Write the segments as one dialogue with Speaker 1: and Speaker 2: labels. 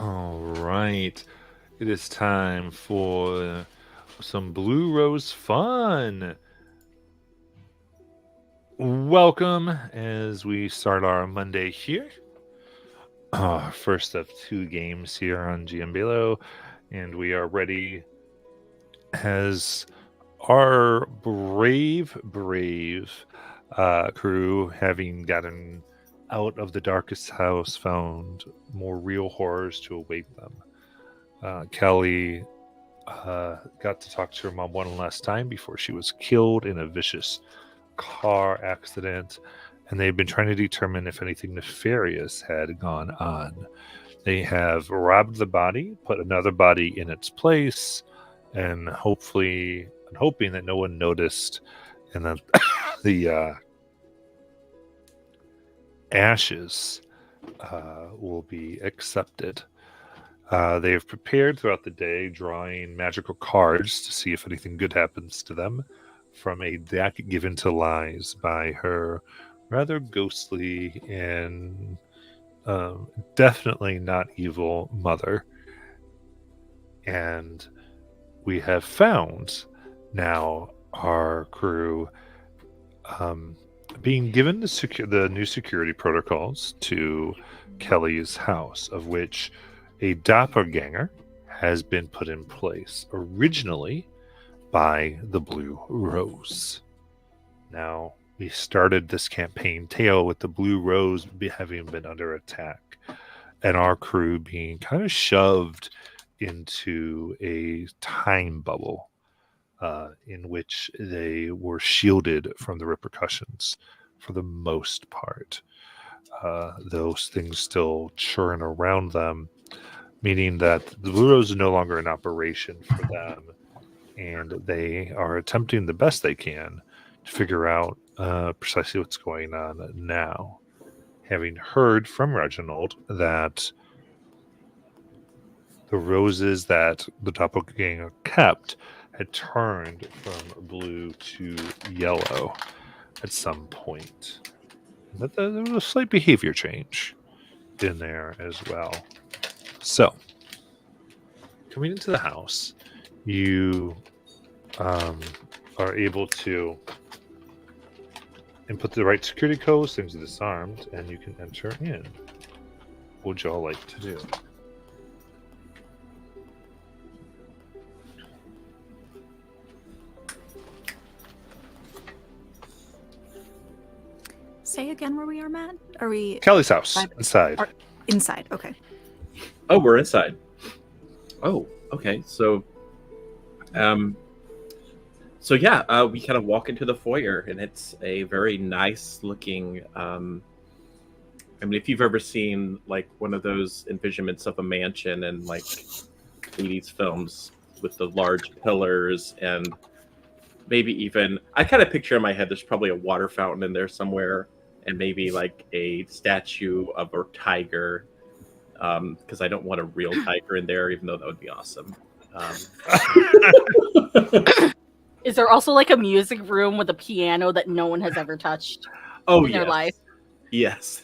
Speaker 1: All right. It is time for some Blue Rose fun. Welcome as we start our Monday here. First of two games here on GM and we are ready as our brave crew, having gotten out of the darkest house, found more real horrors to await them. Kelly got to talk to her mom one last time before she was killed in a vicious car accident, and they've been trying to determine if anything nefarious had gone on. They have robbed the body, put another body in its place, and hoping that no one noticed, and then the ashes will be accepted. They have prepared throughout the day, drawing magical cards to see if anything good happens to them from a deck given to Lies by her rather ghostly and definitely not evil mother. And we have found now our crew being given the new security protocols to Kelly's house, of which a doppelganger has been put in place, originally by the Blue Rose. Now, we started this campaign tale with the Blue Rose having been under attack, and our crew being kind of shoved into a time bubble in which they were shielded from the repercussions for the most part. Those things still churn around them, meaning that the Blue Rose is no longer in operation for them, and they are attempting the best they can to figure out precisely what's going on now. Having heard from Reginald that the roses that the doppelganger kept had turned from blue to yellow at some point. That there was a slight behavior change in there as well. So, coming into the house, you are able to input the right security codes, things are disarmed, and you can enter in. What would y'all like to do?
Speaker 2: Say again where we are, Matt? Are we
Speaker 1: Kelly's house, inside.
Speaker 2: inside? Okay.
Speaker 3: Oh, we're inside. Oh, okay. So we kind of walk into the foyer, and it's a very nice looking. I mean, if you've ever seen like one of those envisionments of a mansion in like 80s films with the large pillars and maybe even, I kind of picture in my head there's probably a water fountain in there somewhere, and maybe like a statue of a tiger, because I don't want a real tiger in there, even though that would be awesome.
Speaker 4: Is there also like a music room with a piano that no one has ever touched in their life?
Speaker 3: Yes.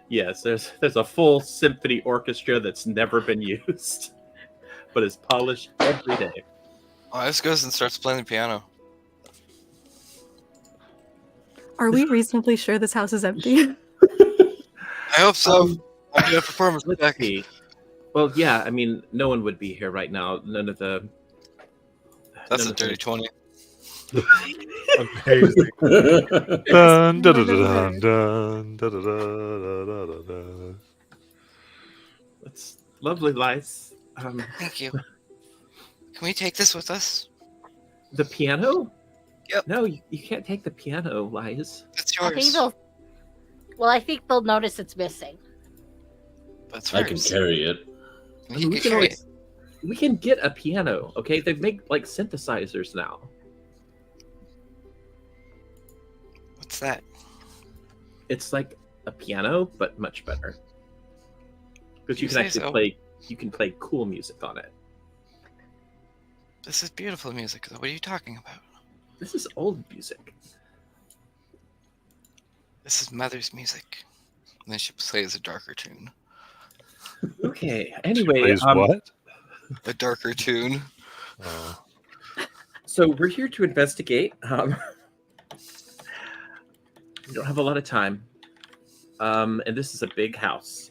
Speaker 3: There's a full symphony orchestra that's never been used, but is polished every day.
Speaker 5: Ice goes and starts playing the piano.
Speaker 2: Are we reasonably sure this house is empty?
Speaker 5: I hope so. I'm doing a performance check.
Speaker 3: Well, yeah, I mean, no one would be here right now. None of the...
Speaker 5: That's a dirty 20.
Speaker 1: Amazing. Dun, dun, dun, dun, dun, dun, dun, dun, dun.
Speaker 3: That's lovely, Lice.
Speaker 5: Thank you. Can we take this with us?
Speaker 3: The piano?
Speaker 5: Yep.
Speaker 3: No, you can't take the piano, Lice.
Speaker 5: That's
Speaker 4: I think
Speaker 5: yours.
Speaker 4: I think they'll notice it's missing.
Speaker 5: That's
Speaker 6: I can carry it.
Speaker 3: We can get a piano, okay? They make like synthesizers now.
Speaker 5: What's that?
Speaker 3: It's like a piano, but much better. Because you can actually play cool music on it.
Speaker 5: This is beautiful music. What are you talking about?
Speaker 3: This is old music.
Speaker 5: This is Mother's music. And then she plays a darker tune.
Speaker 3: Okay. Anyway,
Speaker 1: Plays what?
Speaker 5: A darker tune.
Speaker 1: Oh.
Speaker 3: so we're here to investigate. We don't have a lot of time. And this is a big house.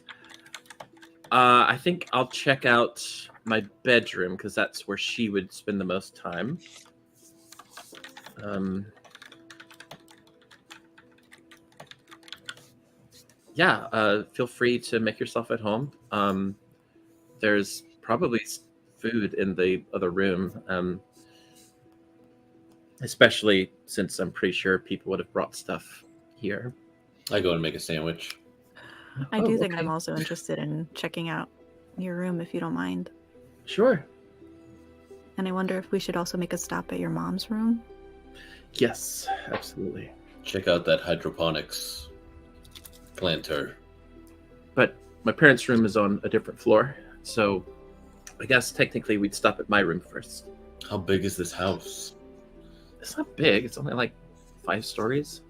Speaker 3: I think I'll check out my bedroom because that's where she would spend the most time. Feel free to make yourself at home. There's probably food in the other room, especially since I'm pretty sure people would have brought stuff here.
Speaker 6: I go and make a sandwich.
Speaker 2: I do think
Speaker 3: okay.
Speaker 2: I'm also interested in checking out your room if you don't mind.
Speaker 3: Sure.
Speaker 2: And I wonder if we should also make a stop at your mom's room.
Speaker 3: Yes, absolutely.
Speaker 6: Check out that hydroponics planter.
Speaker 3: But my parents' room is on a different floor, so I guess technically we'd stop at my room first.
Speaker 6: How big is this house?
Speaker 3: It's not big. It's only like 5 stories.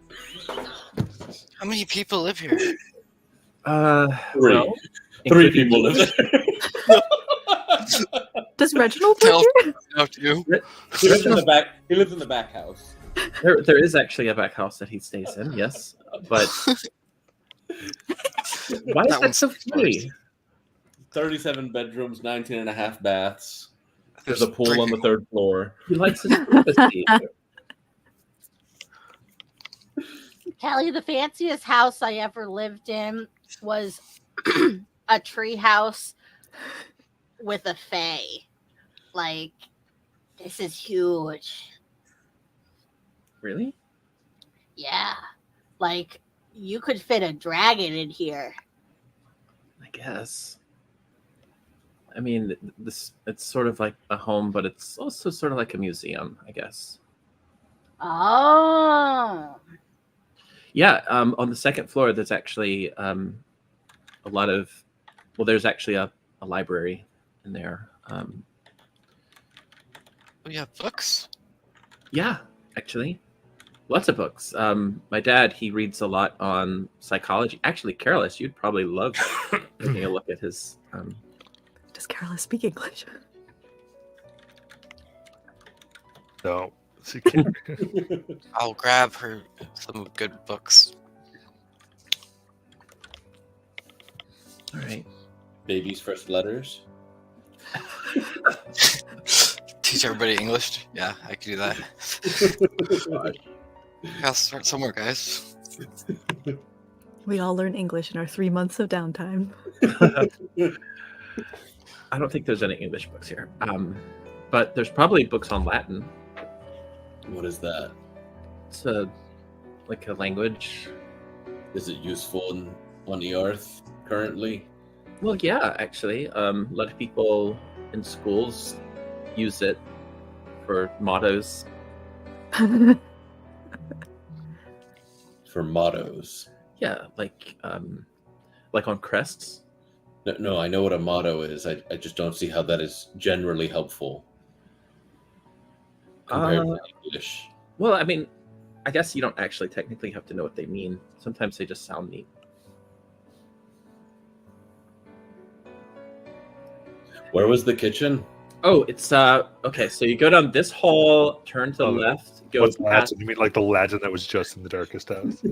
Speaker 5: How many people live here?
Speaker 6: Three.
Speaker 3: Well,
Speaker 6: Three
Speaker 3: including
Speaker 6: people
Speaker 3: me.
Speaker 6: live there.
Speaker 2: Does Reginald
Speaker 5: Tell-
Speaker 2: live here?
Speaker 5: No, two.
Speaker 6: He lives in the back. He lives in the back house.
Speaker 3: There is actually a back house that he stays in, yes. But why is
Speaker 5: That
Speaker 3: that so
Speaker 5: one's
Speaker 3: funny?
Speaker 6: 37 bedrooms, 19 and a half baths. There's
Speaker 5: There's
Speaker 6: a pool
Speaker 5: three
Speaker 6: on the
Speaker 5: people.
Speaker 6: 3rd floor.
Speaker 3: He likes his privacy.
Speaker 4: Callie, the fanciest house I ever lived in was a tree house with a fae. Like, this is huge.
Speaker 3: Really?
Speaker 4: Yeah. Like, you could fit a dragon in here.
Speaker 3: I guess. I mean, it's sort of like a home, but it's also sort of like a museum, I guess.
Speaker 4: Oh.
Speaker 3: Yeah, on the 2nd floor, there's actually a lot of... Well, there's actually a library in there.
Speaker 5: We have books.
Speaker 3: Yeah, actually. Lots of books. My dad, he reads a lot on psychology. Actually, Careless, you'd probably love taking a look at his...
Speaker 2: Does Carla speak English?
Speaker 1: No. She can't.
Speaker 5: I'll grab her some good books.
Speaker 3: All right.
Speaker 6: Baby's first letters.
Speaker 5: Teach everybody English. Yeah, I can do that. Gotta start somewhere, guys.
Speaker 2: We all learn English in our 3 months of downtime.
Speaker 3: I don't think there's any English books here. But there's probably books on Latin.
Speaker 6: What is that?
Speaker 3: It's like a language.
Speaker 6: Is it useful on the earth currently?
Speaker 3: Well, yeah, actually. A lot of people in schools use it for mottos.
Speaker 6: For mottos.
Speaker 3: Yeah, like on crests.
Speaker 6: No, I know what a motto is. I just don't see how that is generally helpful compared to English.
Speaker 3: Well, I mean, I guess you don't actually technically have to know what they mean. Sometimes they just sound neat.
Speaker 6: Where was the kitchen?
Speaker 3: Oh, it's okay. So you go down this hall, turn to the left, go
Speaker 1: What's
Speaker 3: past.
Speaker 1: Latin? You mean like the Latin that was just in the darkest house?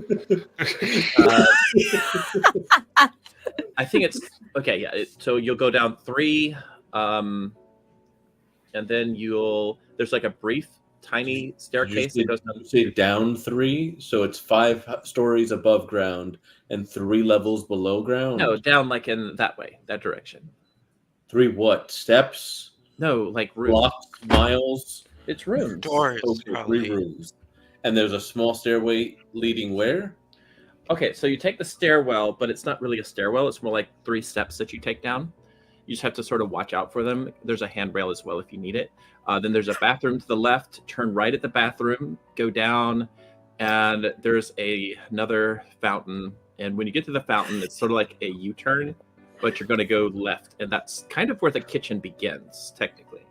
Speaker 3: I think it's okay. Yeah. So you'll go down 3, and then there's like a brief, tiny staircase that goes down.
Speaker 6: You say down 3, so it's 5 stories above ground and 3 levels below ground.
Speaker 3: No, down like in that way, that direction.
Speaker 6: 3 what? Steps?
Speaker 3: No, like rooms.
Speaker 6: Blocks? Miles?
Speaker 3: It's rooms.
Speaker 5: Doors,
Speaker 6: Okay,
Speaker 5: probably.
Speaker 6: 3 rooms. And there's a small stairway leading where?
Speaker 3: Okay, so you take the stairwell, but it's not really a stairwell. It's more like 3 steps that you take down. You just have to sort of watch out for them. There's a handrail as well if you need it. Then there's a bathroom to the left. Turn right at the bathroom. Go down, and there's another fountain. And when you get to the fountain, it's sort of like a U-turn, but you're going to go left, and that's kind of where the kitchen begins, technically.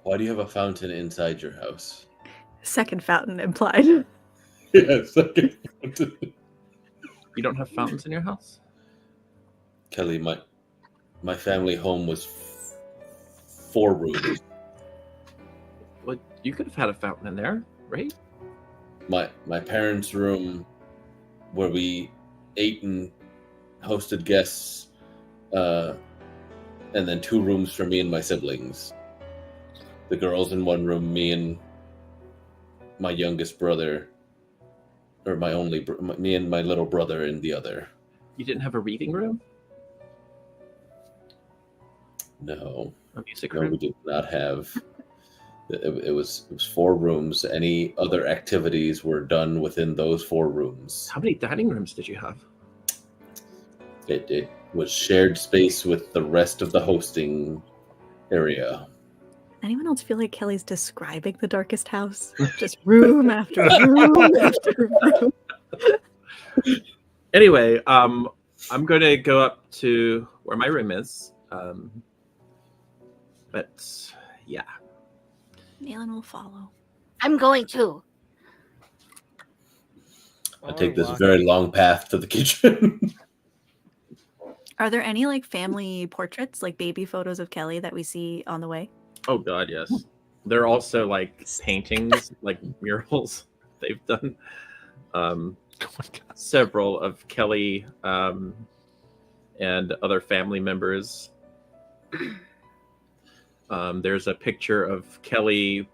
Speaker 6: Why do you have a fountain inside your house?
Speaker 2: Second fountain implied.
Speaker 6: Yes. Okay.
Speaker 3: You don't have fountains in your house?
Speaker 6: Kelly, my family home was 4 rooms.
Speaker 3: Well, you could have had a fountain in there, right?
Speaker 6: My parents' room, where we ate and hosted guests, and then 2 rooms for me and my siblings. The girls in 1 room, me and my youngest brother, or me and my little brother in the other.
Speaker 3: You didn't have a reading room?
Speaker 6: No,
Speaker 3: A music
Speaker 6: no, we
Speaker 3: room?
Speaker 6: did not have. It was 4 rooms. Any other activities were done within those 4 rooms.
Speaker 3: How many dining rooms did you have?
Speaker 6: It was shared space with the rest of the hosting area.
Speaker 2: Anyone else feel like Kelly's describing the darkest house? Just room after room after room.
Speaker 3: Anyway, I'm going to go up to where my room is. But yeah.
Speaker 2: Nayland will follow.
Speaker 4: I'm going to.
Speaker 6: I take this very long path to the kitchen.
Speaker 2: Are there any like family portraits, like baby photos of Kelly that we see on the way?
Speaker 3: Oh God, yes. There are also like paintings, like murals they've done.
Speaker 1: Oh my God.
Speaker 3: Several of Kelly and other family members. There's a picture of Kelly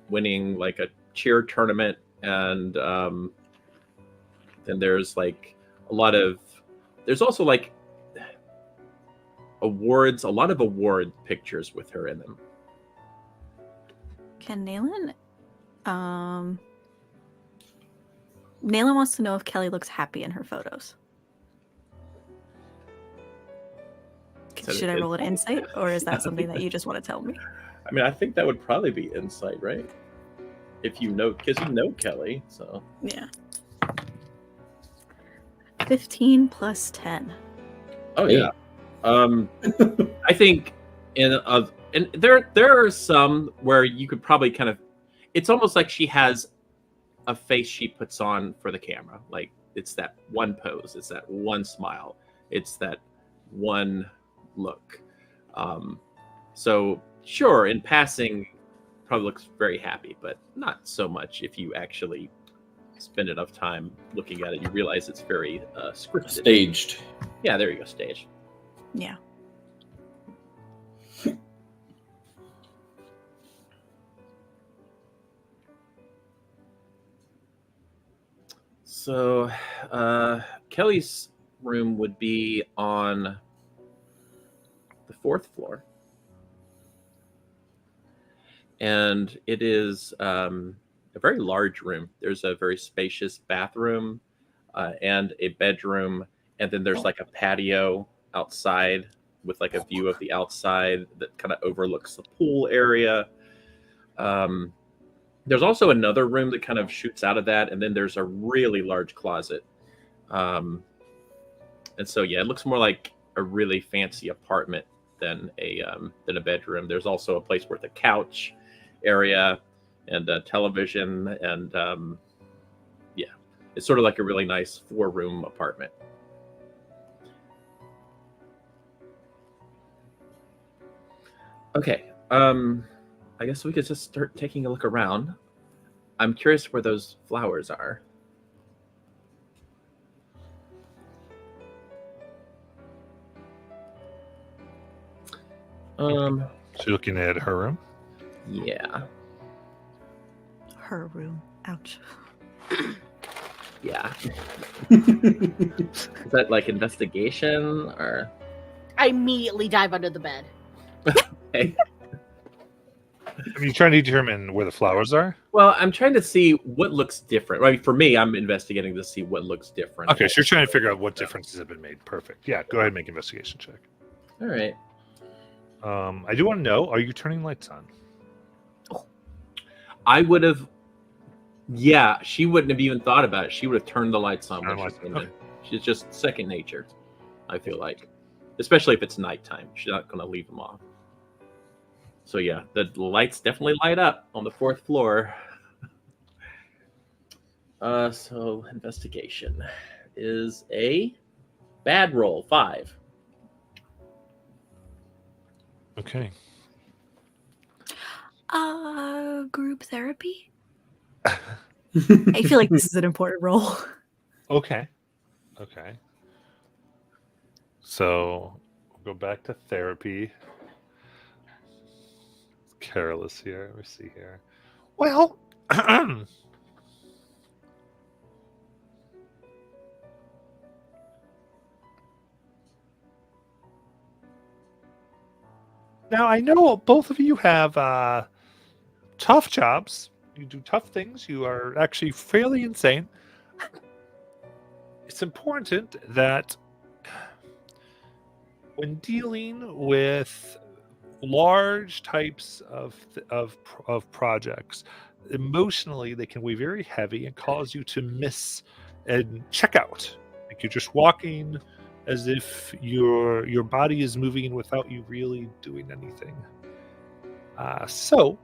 Speaker 3: winning like a cheer tournament, and then there's like there's also like awards, a lot of award pictures with her in them.
Speaker 2: Can Nayland? Nayland wants to know if Kelly looks happy in her photos. Should I roll an insight, or is that something that you just want to tell me?
Speaker 3: I mean, I think that would probably be insight, right? If you know, because you know Kelly, so.
Speaker 2: Yeah. 15 plus 10.
Speaker 3: Oh yeah. I think and there are some where you could probably kind of, it's almost like she has a face she puts on for the camera. Like it's that one pose, it's that one smile, it's that one look. So sure, in passing, probably looks very happy, but not so much if you actually spend enough time looking at it. You realize it's very scripted.
Speaker 6: Staged.
Speaker 3: Yeah, there you go, staged.
Speaker 2: Yeah.
Speaker 3: So Kelly's room would be on the 4th floor. And it is a very large room. There's a very spacious bathroom and a bedroom. And then there's like a patio outside with like a view of the outside that kind of overlooks the pool area. There's also another room that kind of shoots out of that. And then there's a really large closet. And so, yeah, it looks more like a really fancy apartment than a bedroom. There's also a place with a couch area and a television, and yeah, it's sort of like a really nice 4-room apartment. Okay, I guess we could just start taking a look around. I'm curious where those flowers are.
Speaker 1: So you're looking at her room?
Speaker 3: Yeah.
Speaker 2: Her room. Ouch.
Speaker 3: Yeah. Is that like investigation or?
Speaker 4: I immediately dive under the bed.
Speaker 3: Hey.
Speaker 1: I mean, you're trying to determine where the flowers are?
Speaker 3: Well, I'm trying to see what looks different. I mean, for me, I'm investigating to see what looks different.
Speaker 1: Okay, so you're trying to figure out what differences have been made. Perfect. Yeah, go ahead and make an investigation check.
Speaker 3: All right.
Speaker 1: I do want to know, are you turning lights on?
Speaker 3: I would have. Yeah, she wouldn't have even thought about it. She would have turned the lights on.
Speaker 1: Turn
Speaker 3: When
Speaker 1: lights
Speaker 3: she came
Speaker 1: on.
Speaker 3: in. She's just second nature, I feel like. Especially if it's nighttime. She's not going to leave them off. So yeah, the lights definitely light up on the 4th floor. So investigation is a bad roll, 5.
Speaker 1: Okay.
Speaker 2: Group therapy? I feel like this is an important role.
Speaker 1: Okay. Okay. So we'll go back to therapy. Careless here. Let me see here. Well, now I know both of you have tough jobs. You do tough things. You are actually fairly insane. It's important that when dealing with large types of projects, emotionally they can weigh very heavy and cause you to miss and check out. Like you're just walking as if your body is moving without you really doing anything. So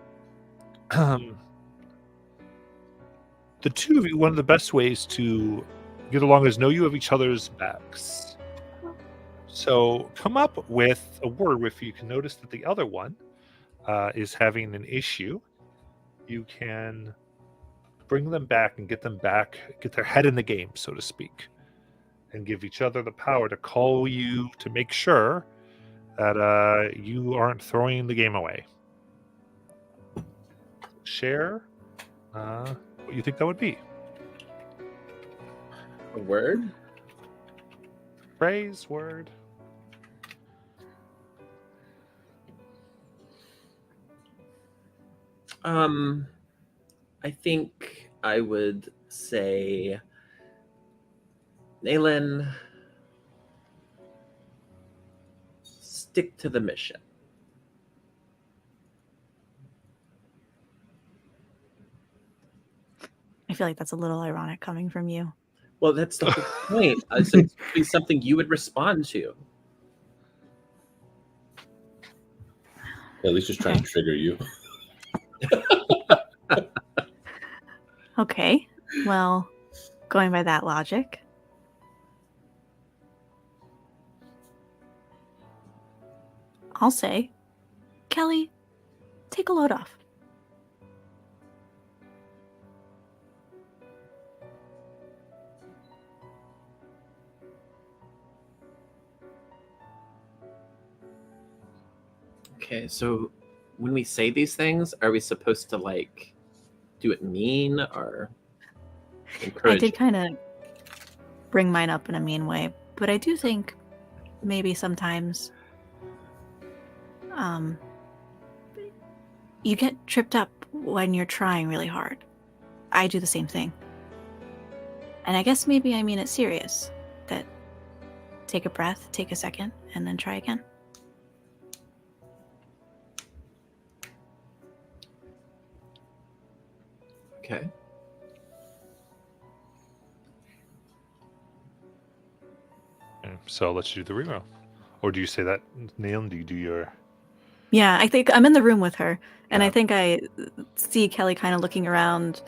Speaker 1: the two of you, one of the best ways to get along is know you have each other's backs. So come up with a word if you can notice that the other one is having an issue. You can bring them back and get them back, get their head in the game, so to speak, and give each other the power to call you to make sure that you aren't throwing the game away. Share what you think that would be.
Speaker 3: A word?
Speaker 1: Phrase, word.
Speaker 3: I think I would say, Nayland, stick to the mission.
Speaker 2: I feel like that's a little ironic coming from you.
Speaker 3: Well, that's the whole point. It's supposed to be something you would respond to.
Speaker 6: At least just trying to trigger you.
Speaker 2: Okay. Well, going by that logic, I'll say, Kelly, take a load off.
Speaker 3: Okay, so when we say these things, are we supposed to like do it mean or encourage?
Speaker 2: I did kind of bring mine up in a mean way, but I do think maybe sometimes you get tripped up when you're trying really hard. I do the same thing. And I guess maybe I mean it serious, that take a breath, take a second, and then try again.
Speaker 3: Okay.
Speaker 1: Okay, so I'll let you do the reroll. Or do you say that, Neil? Do you do your...
Speaker 2: Yeah, I think I'm in the room with her, and
Speaker 1: Yeah.
Speaker 2: I think I see Kelly kind of looking around,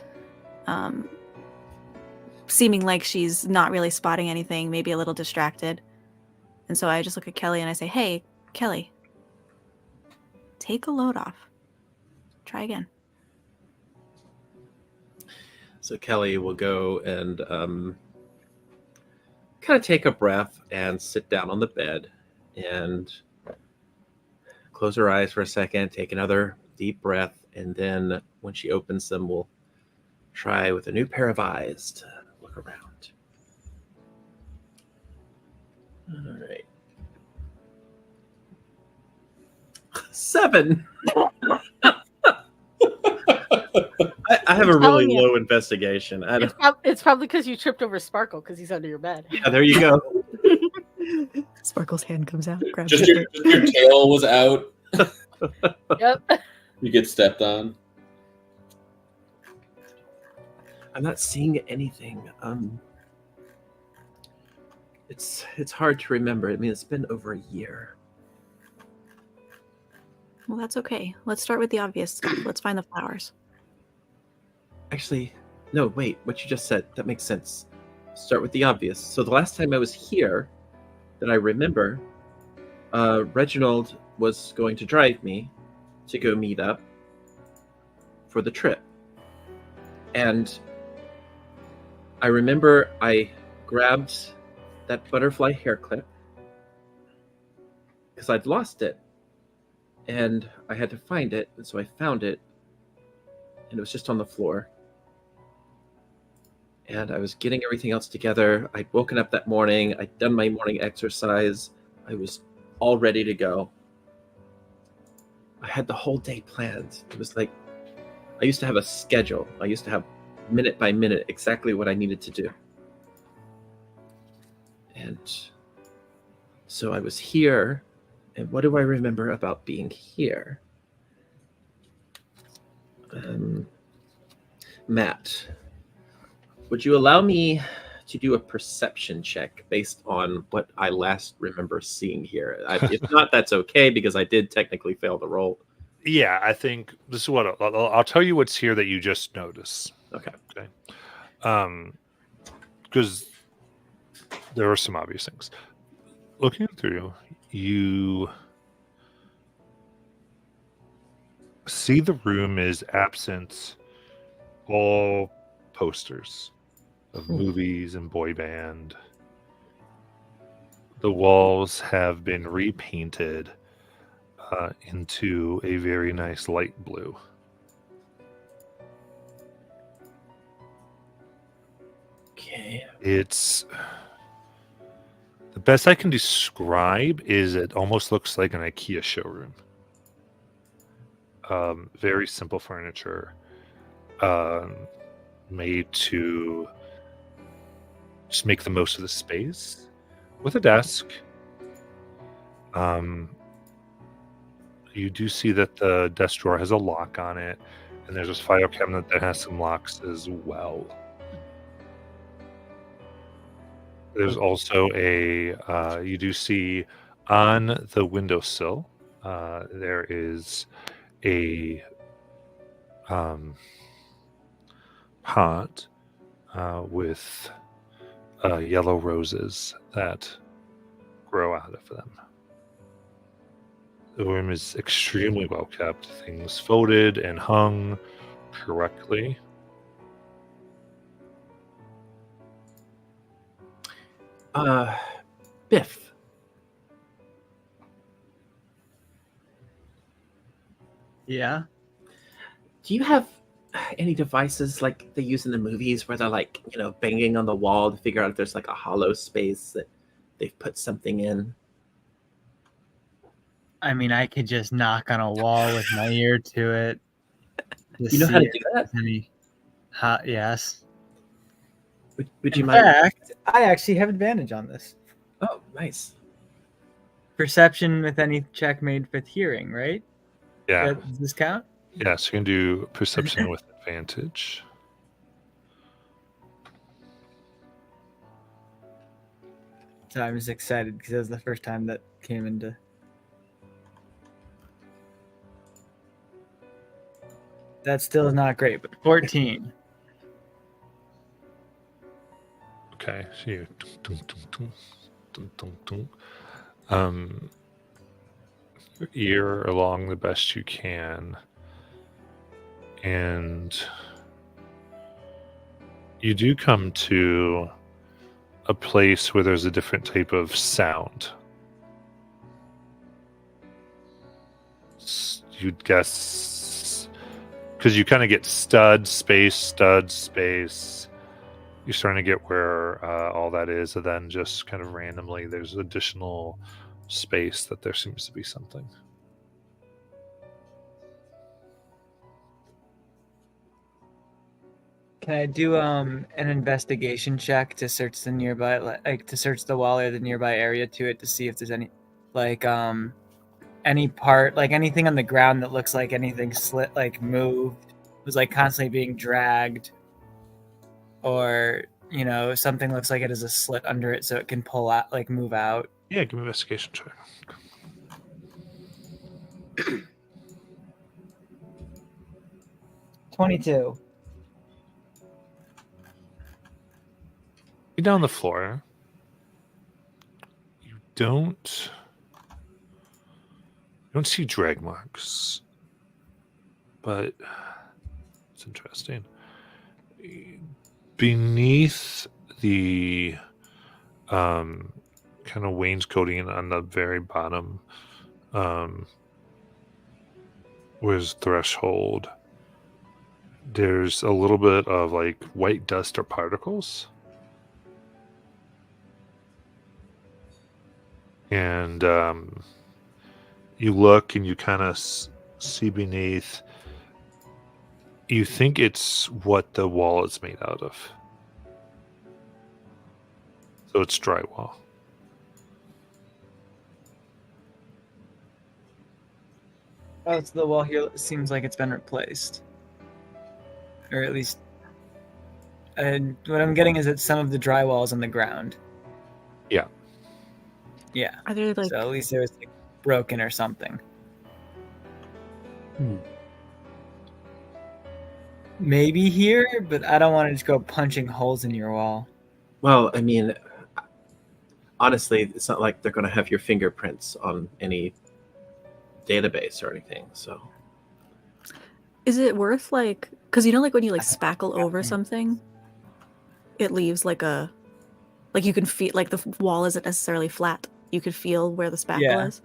Speaker 2: seeming like she's not really spotting anything, maybe a little distracted. And so I just look at Kelly and I say, hey, Kelly, take a load off. Try again.
Speaker 3: So Kelly will go and kind of take a breath and sit down on the bed and close her eyes for a second, take another deep breath, and then when she opens them, we'll try with a new pair of eyes to look around. All right. 7. I have a really
Speaker 4: telling you.
Speaker 3: low investigation. I don't,
Speaker 4: It's probably because you tripped over Sparkle because he's under your bed.
Speaker 3: yeah, there you go.
Speaker 2: Sparkle's hand comes out, grabs
Speaker 6: Just
Speaker 2: her.
Speaker 6: your tail was out.
Speaker 4: Yep.
Speaker 6: You get stepped on.
Speaker 3: I'm not seeing anything. It's hard to remember. I mean, it's been over a year.
Speaker 2: Well, that's okay. Let's start with the obvious stuff. Let's find the flowers.
Speaker 3: Actually, no, wait. What you just said, that makes sense. Start with the obvious. So the last time I was here, that I remember, Reginald was going to drive me to go meet up for the trip. And I remember I grabbed that butterfly hair clip because I'd lost it. And I had to find it, and so I found it, and it was just on the floor. And I was getting everything else together. I'd woken up that morning, I'd done my morning exercise, I was all ready to go. I had the whole day planned. It was like I used to have a schedule. I used to have minute by minute exactly what I needed to do. And so I was here, and what do I remember about being here? Matt, would you allow me to do a perception check based on what I last remember seeing here? If not, that's okay, because I did technically fail the roll.
Speaker 1: Yeah, I think this is what I'll tell you what's here that you just notice.
Speaker 3: Okay.
Speaker 1: Because there are some obvious things. Looking through, you see the room is absent all posters of movies and boy band. The walls have been repainted into a very nice light blue.
Speaker 3: Okay.
Speaker 1: It's the best I can describe is it almost looks like an IKEA showroom. Very simple furniture, made to just make the most of the space, with a desk. You do see that the desk drawer has a lock on it, and there's this file cabinet that has some locks as well. There's also you do see on the windowsill, there is a pot with yellow roses that grow out of them. The room is extremely well kept, things folded and hung correctly.
Speaker 3: Biff.
Speaker 7: Yeah.
Speaker 3: Do you have any devices like they use in the movies where they're like, banging on the wall to figure out if there's like a hollow space that they've put something in?
Speaker 7: I mean, I could just knock on a wall with my ear to it.
Speaker 3: You know how to do that?
Speaker 7: Yes.
Speaker 3: Would you
Speaker 7: In
Speaker 3: mind?
Speaker 7: fact, I actually have advantage on this.
Speaker 3: Oh, nice.
Speaker 7: Perception with any check made with hearing, right?
Speaker 1: Yeah.
Speaker 7: Does this count?
Speaker 1: Yeah, so you can do perception with advantage.
Speaker 7: So I'm just excited because that was the first time that came into. That still is not great, but 14.
Speaker 1: Okay, so you your ear along the best you can, and you do come to a place where there's a different type of sound. You'd guess, because you kind of get stud space. You're starting to get where all that is, and then just kind of randomly there's additional space that there seems to be something.
Speaker 7: Can I do an investigation check to search the nearby, like to search the wall or the nearby area to it to see if there's any, like any part, like anything on the ground that looks like anything slit, like moved, was like constantly being dragged, or something looks like it has a slit under it so it can pull out, like move out.
Speaker 1: Yeah, give me an investigation check.
Speaker 7: 22.
Speaker 1: You're down the floor. You don't don't see drag marks, but it's interesting. Beneath the kind of wainscoting on the very bottom was threshold. There's a little bit of like white dust or particles. And you look and you kind of see beneath. You think it's what the wall is made out of. So it's drywall.
Speaker 7: Oh, so the wall here seems like it's been replaced. Or at least... And what I'm getting is that some of the drywall is on the ground.
Speaker 1: Yeah.
Speaker 7: Yeah.
Speaker 2: Are there like
Speaker 7: So at least it was like broken or something. Maybe here, but I don't want to just go punching holes in your wall.
Speaker 3: Well, I mean, honestly, it's not like they're going to have your fingerprints on any database or anything. So,
Speaker 2: is it worth like because you know like when you like spackle over something, it leaves like a like you can feel like the wall isn't necessarily flat. You could feel where the spackle
Speaker 7: Yeah.
Speaker 2: is.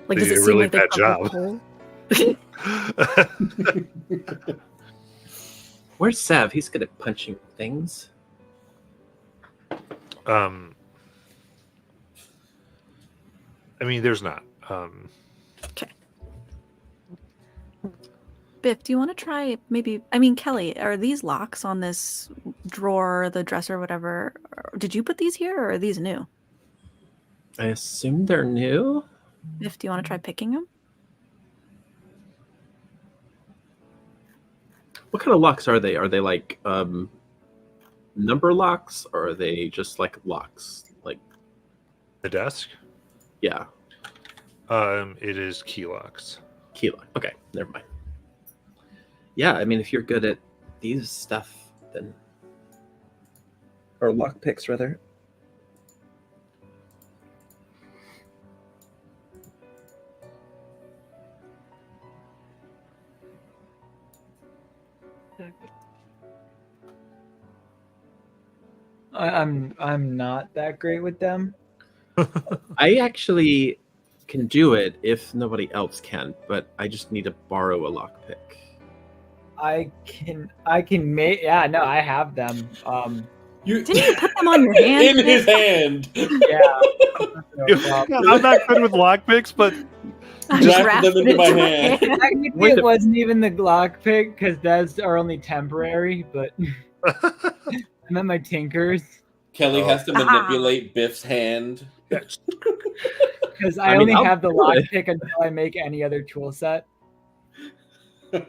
Speaker 2: Like
Speaker 1: They
Speaker 2: does
Speaker 1: did
Speaker 2: it
Speaker 1: a
Speaker 2: seem
Speaker 1: really
Speaker 2: like they
Speaker 1: bad
Speaker 2: covered
Speaker 1: job.
Speaker 2: the hole?
Speaker 3: where's Sav? He's good at punching things.
Speaker 1: I mean, there's not.
Speaker 2: Biff, do you want to try maybe? I mean, Kelly, are these locks on this drawer, the dresser, whatever? Did you put these here, or are these new?
Speaker 3: I assume they're new.
Speaker 2: Biff, do you want to try picking them?
Speaker 3: What kind of locks are they? Are they like number locks, or are they just like locks? Like,
Speaker 1: The desk?
Speaker 3: yeah,
Speaker 1: It is key locks.
Speaker 3: key lock. Okay, never mind. Yeah, I mean, if you're good at these stuff, then or lock picks rather.
Speaker 7: I'm not that great with them.
Speaker 3: I actually can do it if nobody else can, but I just need to borrow a lockpick.
Speaker 7: I can make no, I have them.
Speaker 6: You
Speaker 2: Didn't you put them on your hand?
Speaker 6: in his hand.
Speaker 7: Yeah. No problem.
Speaker 1: I'm not good with lockpicks, but
Speaker 2: I
Speaker 6: Draft
Speaker 2: wrapped
Speaker 6: them
Speaker 2: it
Speaker 6: into my
Speaker 2: into
Speaker 6: hand.
Speaker 7: Technically,
Speaker 3: Wait
Speaker 7: it
Speaker 3: a-
Speaker 7: wasn't even the Glock pick because those are only temporary. But I meant my tinkers
Speaker 6: Kelly
Speaker 1: Oh.
Speaker 6: has to manipulate Biff's hand.
Speaker 7: because
Speaker 3: I
Speaker 7: I,
Speaker 3: mean,
Speaker 7: only
Speaker 3: I'll
Speaker 7: have the
Speaker 3: do
Speaker 7: lock
Speaker 3: it.
Speaker 7: pick until I make any other tool set.
Speaker 3: All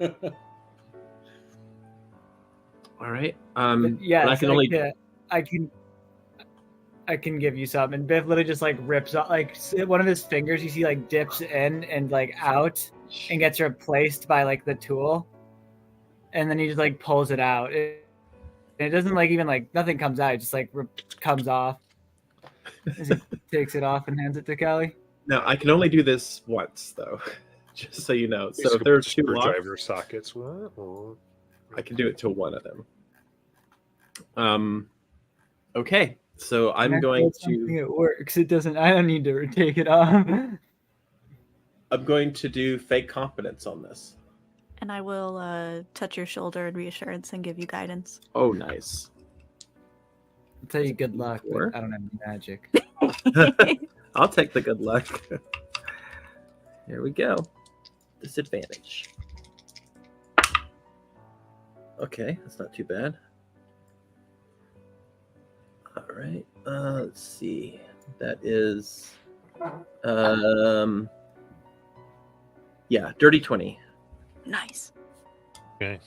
Speaker 3: right.
Speaker 7: But yeah,
Speaker 3: but I can only.
Speaker 7: I can give you some. And Biff literally just like rips out like one of his fingers. You see like dips in and like out and gets replaced by like the tool, and then he just like pulls it out. It doesn't like even like nothing comes out. It just like comes off. As he takes it off and hands it to Kelly.
Speaker 3: No, I can only do this once though, just so you know. So if
Speaker 1: basically
Speaker 3: there's two locks,
Speaker 1: screwdriver sockets. What? Oh.
Speaker 3: I can do it to one of them. Okay, so I'm
Speaker 7: And I
Speaker 3: going
Speaker 7: feel something
Speaker 3: to
Speaker 7: It works. It doesn't. I don't need to take it off.
Speaker 3: do fake competence on this.
Speaker 2: And I will touch your shoulder in reassurance and give you guidance.
Speaker 3: Oh, nice.
Speaker 7: I'll tell you good luck,
Speaker 3: Four.
Speaker 7: but I don't have any magic.
Speaker 3: I'll take the good luck. Here we go. Disadvantage. Okay, that's not too bad. All right. Let's see. That is yeah, dirty 20.
Speaker 2: Nice.
Speaker 1: Okay.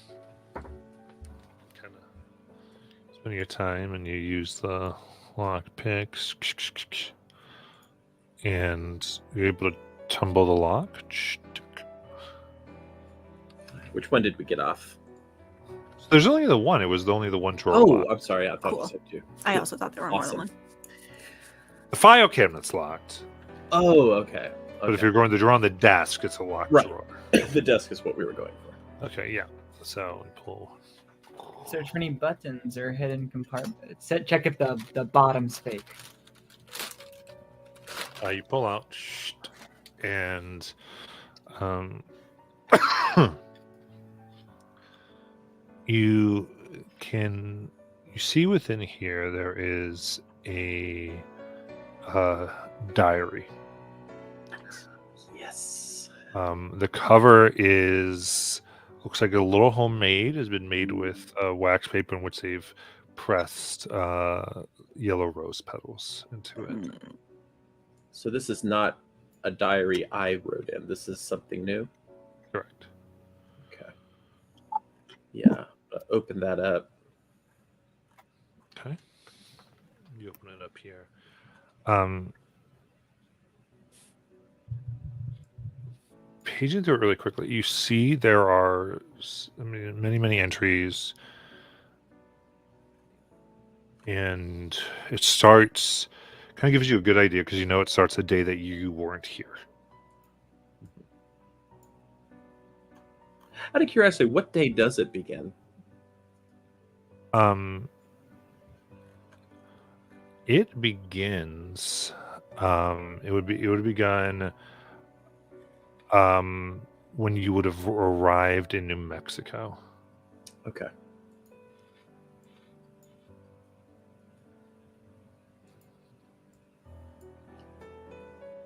Speaker 1: Kind of spend your time and you use the lock picks and you're able to tumble the lock.
Speaker 3: Which one did we get off?
Speaker 1: There's only the one. It was only the one drawer.
Speaker 3: Oh,
Speaker 1: lock.
Speaker 3: I'm sorry. I thought
Speaker 2: Cool.
Speaker 3: you said two.
Speaker 2: I
Speaker 3: Cool.
Speaker 2: also thought there were more than
Speaker 3: Awesome.
Speaker 2: one.
Speaker 1: The file cabinet's locked.
Speaker 3: Oh, okay.
Speaker 1: But if you're going the drawer on the desk, it's a locked
Speaker 3: Right.
Speaker 1: drawer.
Speaker 3: The desk is what we were going for.
Speaker 1: Okay, yeah. So pull.
Speaker 7: Search for any buttons or hidden compartments. Check if the bottom's fake.
Speaker 1: You pull out, and you see within here there is a diary.
Speaker 3: Yes.
Speaker 1: The cover looks like a little homemade. Has been made with wax paper in which they've pressed yellow rose petals into it.
Speaker 3: So this is not a diary I wrote in. This is something new.
Speaker 1: Correct.
Speaker 3: Okay. Yeah. Open that up.
Speaker 1: Okay. You open it up here. Paging through it really quickly, you see there are many entries, and it starts. Kind of gives you a good idea because it starts the day that you weren't here.
Speaker 3: Out of curiosity, what day does it begin?
Speaker 1: It begins. It would begun. When you would have arrived in New Mexico.
Speaker 3: Okay.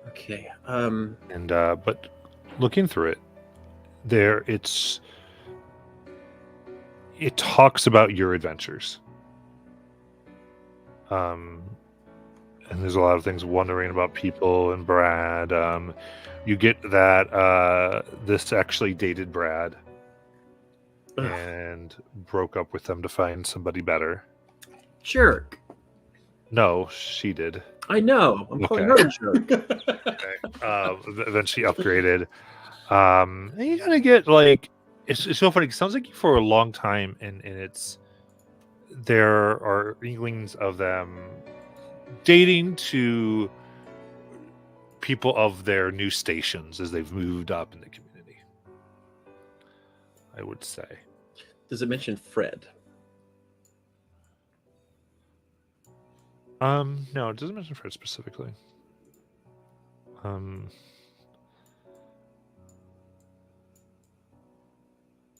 Speaker 3: Okay.
Speaker 1: And but looking through it, it talks about your adventures. And there's a lot of things wondering about people and Brad. You get that this actually dated Brad and broke up with them to find somebody better.
Speaker 3: Jerk.
Speaker 1: No, she did.
Speaker 3: I know. I'm calling her a jerk.
Speaker 1: Eventually upgraded. And you gotta get like it's so funny. It sounds like for a long time, and there are inklings of them dating to people of their new stations as they've moved up in the community. I would say.
Speaker 3: Does it mention Fred?
Speaker 1: No, it doesn't mention Fred specifically.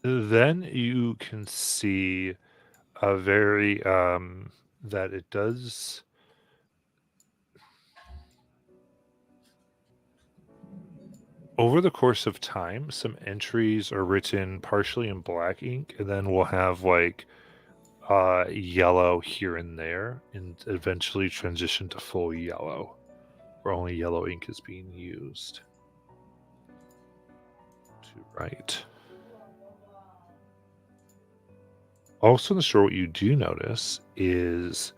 Speaker 1: Then you can see a very that it does. Over the course of time, some entries are written partially in black ink, and then we'll have like yellow here and there, and eventually transition to full yellow, where only yellow ink is being used to write. Also in the store, what you do notice is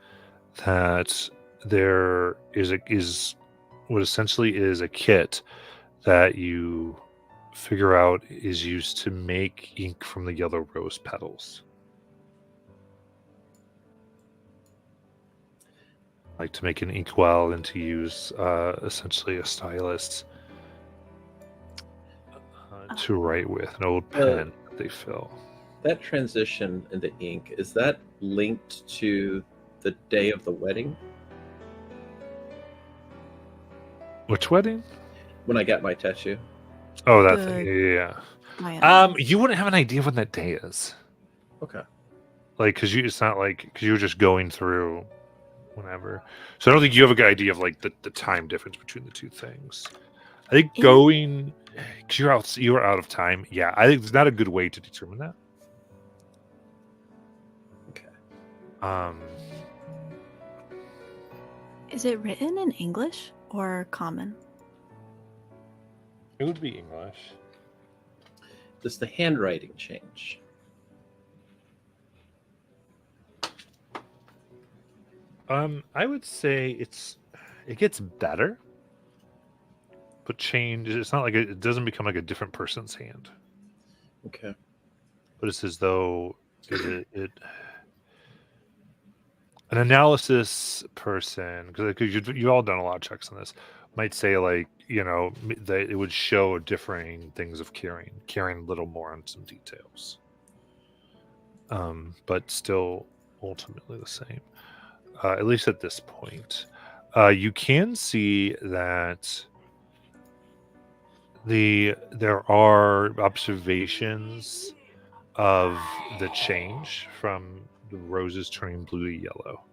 Speaker 1: that there is what essentially is a kit that you figure out is used to make ink from the yellow rose petals. Like to make an inkwell and to use essentially a stylus to write with, an old pen that they fill.
Speaker 3: That transition in the ink, is that linked to the day of the wedding?
Speaker 1: Which wedding?
Speaker 3: When I got my tattoo.
Speaker 1: Oh, that
Speaker 2: The-
Speaker 1: thing. Yeah.
Speaker 2: My
Speaker 1: You wouldn't have an idea when that day is.
Speaker 3: Okay.
Speaker 1: Like, it's not like, because you were just going through whenever. So I don't think you have a good idea of like the time difference between the two things. I think
Speaker 2: Yeah.
Speaker 1: going, because you were out of time. Yeah, I think there's not a good way to determine that.
Speaker 3: Okay.
Speaker 2: Is it written in English or common?
Speaker 1: It would be English.
Speaker 3: Does the handwriting change?
Speaker 1: I would say it gets better, but change. It's not like it doesn't become like a different person's hand,
Speaker 3: Okay.
Speaker 1: but it's as though it an analysis person, because you've all done a lot of checks on this, might say like, that it would show differing things of caring a little more on some details. But still ultimately the same, at least at this point. You can see that there are observations of the change from the roses turning blue to yellow.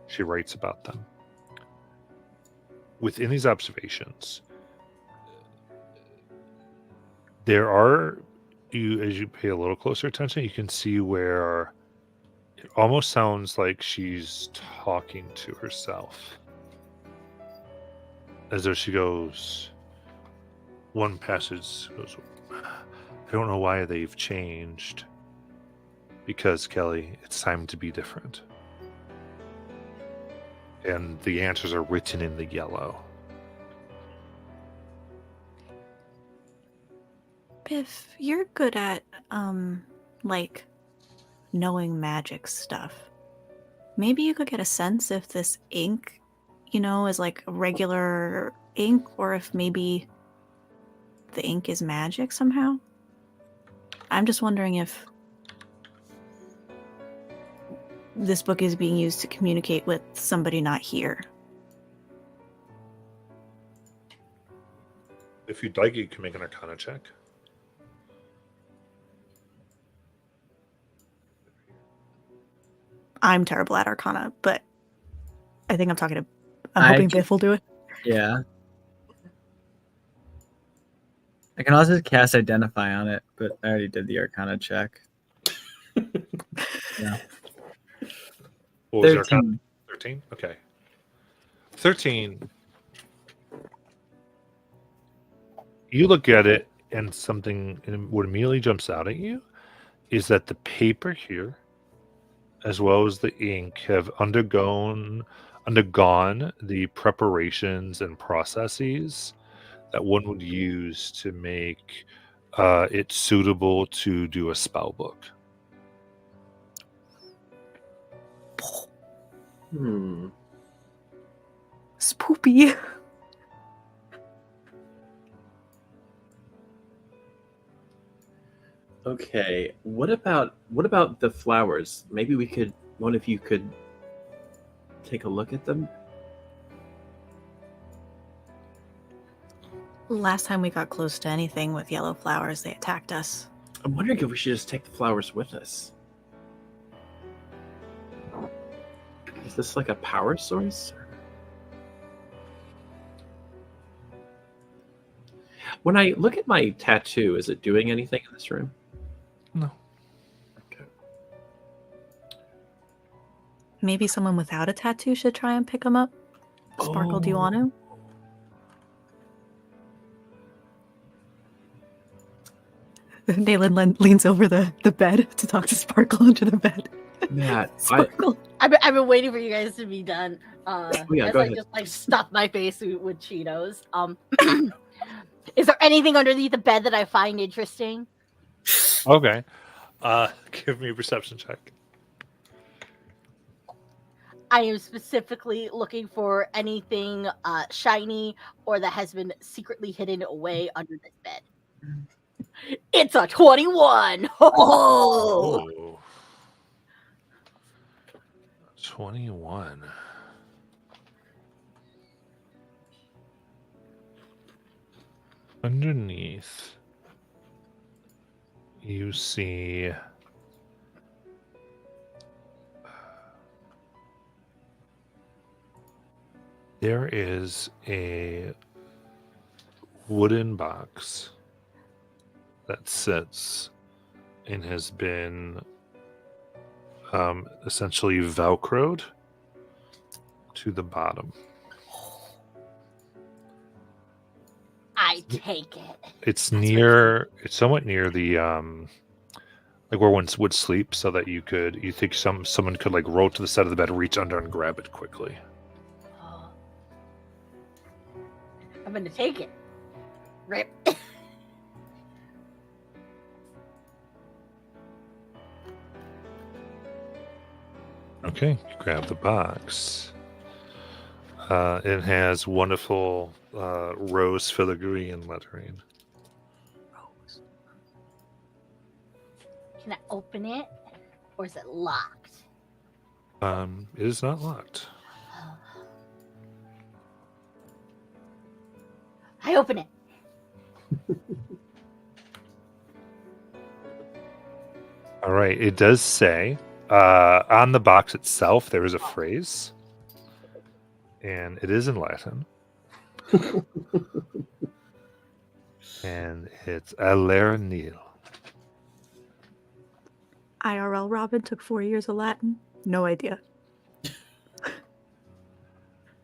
Speaker 1: She writes about them. Within these observations, there are, as you pay a little closer attention, you can see where it almost sounds like she's talking to herself. As though she goes, one passage goes, I don't know why they've changed. Because, Kelly, it's time to be different. And the answers are written in the yellow.
Speaker 2: Biff, you're good at, like, knowing magic stuff. Maybe you could get a sense if this ink, is like regular ink, or if maybe the ink is magic somehow. I'm just wondering if this book is being used to communicate with somebody not here.
Speaker 1: If you'd like, you can make an Arcana check.
Speaker 2: I'm terrible at Arcana, but I think I'm hoping Biff will do it.
Speaker 7: Yeah. I can also cast Identify on it, but I already did the Arcana check. Yeah.
Speaker 1: What was
Speaker 7: 13.
Speaker 1: Arcana? 13? Okay. 13. You look at it, and what immediately jumps out at you is that the paper here, as well as the ink, have undergone the preparations and processes that one would use to make it suitable to do a spell book.
Speaker 2: Spoopy.
Speaker 3: Okay, what about the flowers? Maybe one of you could take a look at them.
Speaker 2: Last time we got close to anything with yellow flowers, they attacked us.
Speaker 3: I'm wondering if we should just take the flowers with us. Is this like a power source? When I look at my tattoo, is it doing anything in this room?
Speaker 1: No.
Speaker 3: Okay.
Speaker 2: Maybe someone without a tattoo should try and pick them up. Sparkle, do you want to? Nayland leans over the bed to talk to Sparkle under the bed.
Speaker 3: Matt,
Speaker 2: Sparkle.
Speaker 4: I've been waiting for you guys to be done.
Speaker 3: yeah,
Speaker 4: as
Speaker 3: go
Speaker 4: I
Speaker 3: ahead.
Speaker 4: just like stuff my face with Cheetos. Is there anything underneath the bed that I find interesting?
Speaker 1: Okay. Give me a perception check.
Speaker 4: I am specifically looking for anything shiny or that has been secretly hidden away under this bed. It's a 21. Oh!
Speaker 1: 21. Underneath, you see there is a wooden box that sits and has been essentially velcroed to the bottom.
Speaker 4: I take it.
Speaker 1: It's somewhat near the like where one would sleep, so that you think someone could like roll to the side of the bed, reach under and grab it quickly.
Speaker 4: Oh. I'm gonna take it. Rip.
Speaker 1: Okay, you grab the box. It has wonderful rose filigree and lettering.
Speaker 4: Can I open it? Or is it locked?
Speaker 1: It is not locked.
Speaker 4: I open it.
Speaker 1: All right. It does say on the box itself there is a phrase, and it is in Latin. And it's Aller Nil.
Speaker 2: IRL Robin took 4 years of Latin. No idea.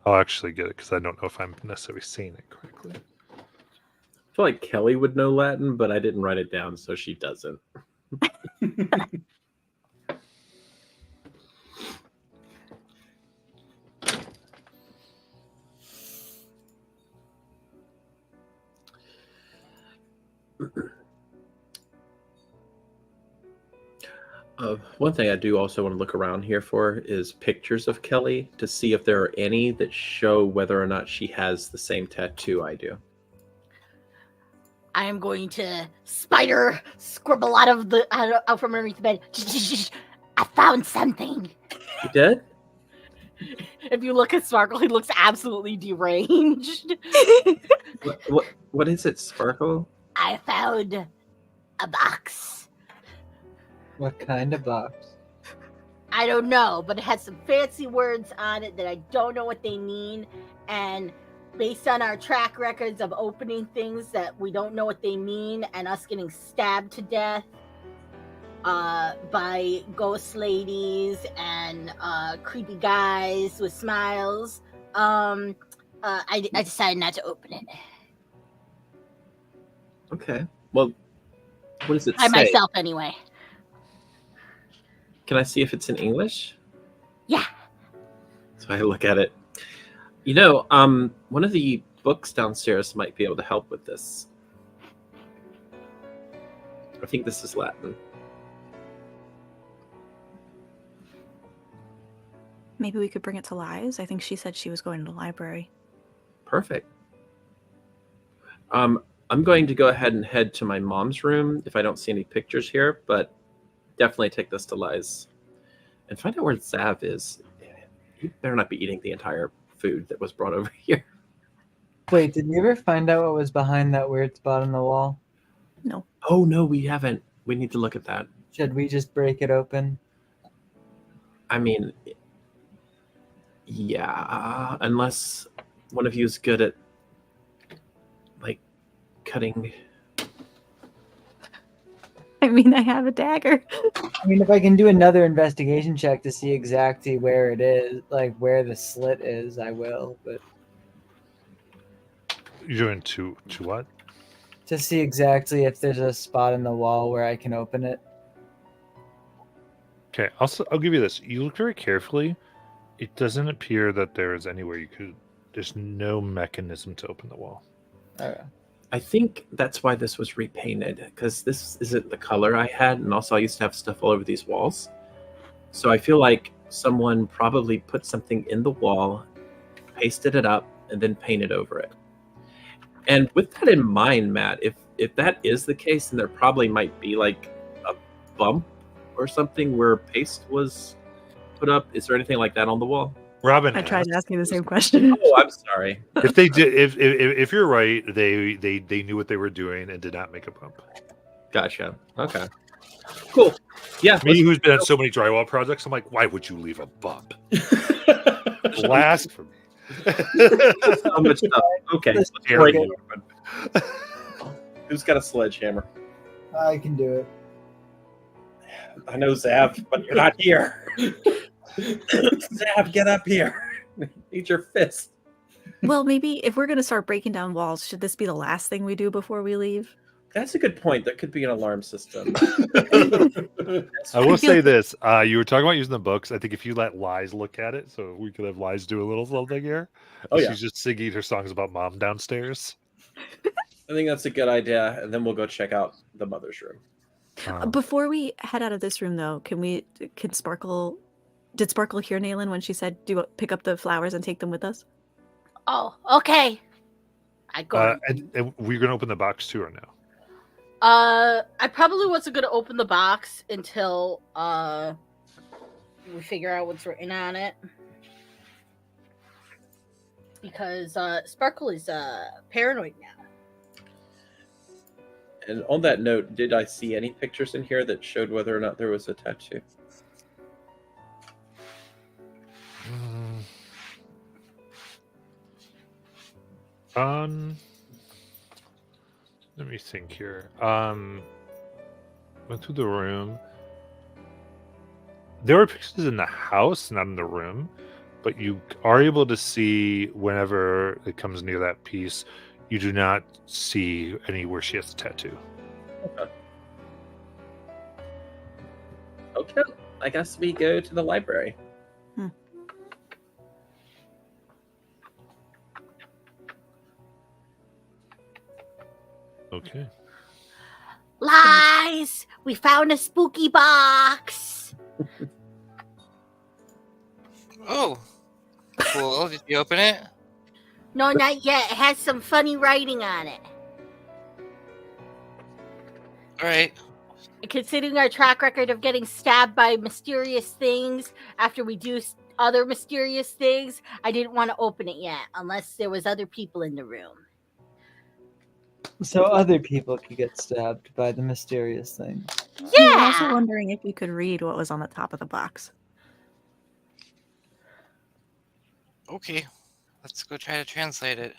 Speaker 1: I'll actually get it because I don't know if I'm necessarily saying it correctly.
Speaker 3: I feel like Kelly would know Latin, but I didn't write it down, so she doesn't. One thing I do also want to look around here for is pictures of Kelly to see if there are any that show whether or not she has the same tattoo I do.
Speaker 4: I am going to spider scribble out from underneath the bed. I found something.
Speaker 3: You did?
Speaker 4: If you look at Sparkle, he looks absolutely deranged.
Speaker 3: What is it, Sparkle?
Speaker 4: I found a box.
Speaker 7: What kind of box?
Speaker 4: I don't know, but it has some fancy words on it that I don't know what they mean. And based on our track records of opening things that we don't know what they mean and us getting stabbed to death by ghost ladies and creepy guys with smiles, I decided not to open it.
Speaker 3: Okay. Well, what does it
Speaker 4: By
Speaker 3: say?
Speaker 4: myself, anyway.
Speaker 3: Can I see if it's in English?
Speaker 4: Yeah.
Speaker 3: So I look at it. One of the books downstairs might be able to help with this. I think this is Latin.
Speaker 2: Maybe we could bring it to Liz. I think she said she was going to the library.
Speaker 3: Perfect. I'm going to go ahead and head to my mom's room if I don't see any pictures here, but definitely take this to Liz and find out where Zav is. He better not be eating the entire food that was brought over here.
Speaker 7: Wait, did we ever find out what was behind that weird spot on the wall?
Speaker 2: No.
Speaker 3: Oh, no, we haven't. We need to look at that.
Speaker 7: Should we just break it open?
Speaker 3: I mean, yeah, unless one of you is good at, like, cutting.
Speaker 2: I mean, I have a dagger.
Speaker 7: I mean, if I can do another investigation check to see exactly where it is, like where the slit is, I will. But
Speaker 1: You're into what?
Speaker 7: to see exactly if there's a spot in the wall where I can open it.
Speaker 1: Okay, I'll give you this. You look very carefully. It doesn't appear that there is anywhere you could. There's no mechanism to open the wall.
Speaker 7: Okay.
Speaker 3: I think that's why this was repainted, because this isn't the color I had, and also I used to have stuff all over these walls. So I feel like someone probably put something in the wall, pasted it up, and then painted over it. And with that in mind, Matt, if that is the case, then there probably might be like a bump or something where paste was put up. Is there anything like that on the wall?
Speaker 1: Robin,
Speaker 2: I tried
Speaker 1: asked.
Speaker 2: asking the same question.
Speaker 3: Oh, I'm sorry.
Speaker 1: If they did, if you're right, they knew what they were doing and did not make a bump.
Speaker 3: Gotcha. Okay. Cool. Yeah.
Speaker 1: Me, who's been on so many drywall projects, I'm like, why would you leave a bump? Blasphemy.
Speaker 3: So much stuff. Okay.
Speaker 7: Let's
Speaker 3: break
Speaker 7: break
Speaker 3: it open. Who's got a sledgehammer?
Speaker 7: I can do it.
Speaker 3: I know Zav, but you're not here. Zav, get up here. Need your fist.
Speaker 2: Well, maybe if we're going to start breaking down walls, should this be the last thing we do before we leave?
Speaker 3: That's a good point. That could be an alarm system.
Speaker 1: I will say this: you were talking about using the books. I think if you let Liz look at it, so we could have Liz do a little something here.
Speaker 3: Oh, yeah.
Speaker 1: She's just singing her songs about mom downstairs.
Speaker 3: I think that's a good idea, and then we'll go check out the mother's room.
Speaker 2: Before we head out of this room, though, did Sparkle hear Naylin when she said, pick up the flowers and take them with us?
Speaker 4: Oh, okay. I go.
Speaker 1: And we're gonna open the box too, or no?
Speaker 4: I probably wasn't gonna open the box until we figure out what's written on it. Because Sparkle is paranoid now.
Speaker 3: And on that note, did I see any pictures in here that showed whether or not there was a tattoo?
Speaker 1: Let me think here. Went through the room. There were pictures in the house, not in the room, but you are able to see whenever it comes near that piece. You do not see anywhere she has a tattoo.
Speaker 3: Okay, I guess we go to the library.
Speaker 1: Okay.
Speaker 4: Lies! We found a spooky box.
Speaker 5: Oh, cool. Did you open it?
Speaker 4: No, not yet. It has some funny writing on it.
Speaker 5: All right.
Speaker 4: Considering our track record of getting stabbed by mysterious things after we do other mysterious things, I didn't want to open it yet unless there was other people in the room.
Speaker 7: So other people could get stabbed by the mysterious thing.
Speaker 2: Yeah. I'm also
Speaker 4: Yeah.
Speaker 2: wondering if you could read what was on the top of the box.
Speaker 5: Okay. Let's go try to translate it.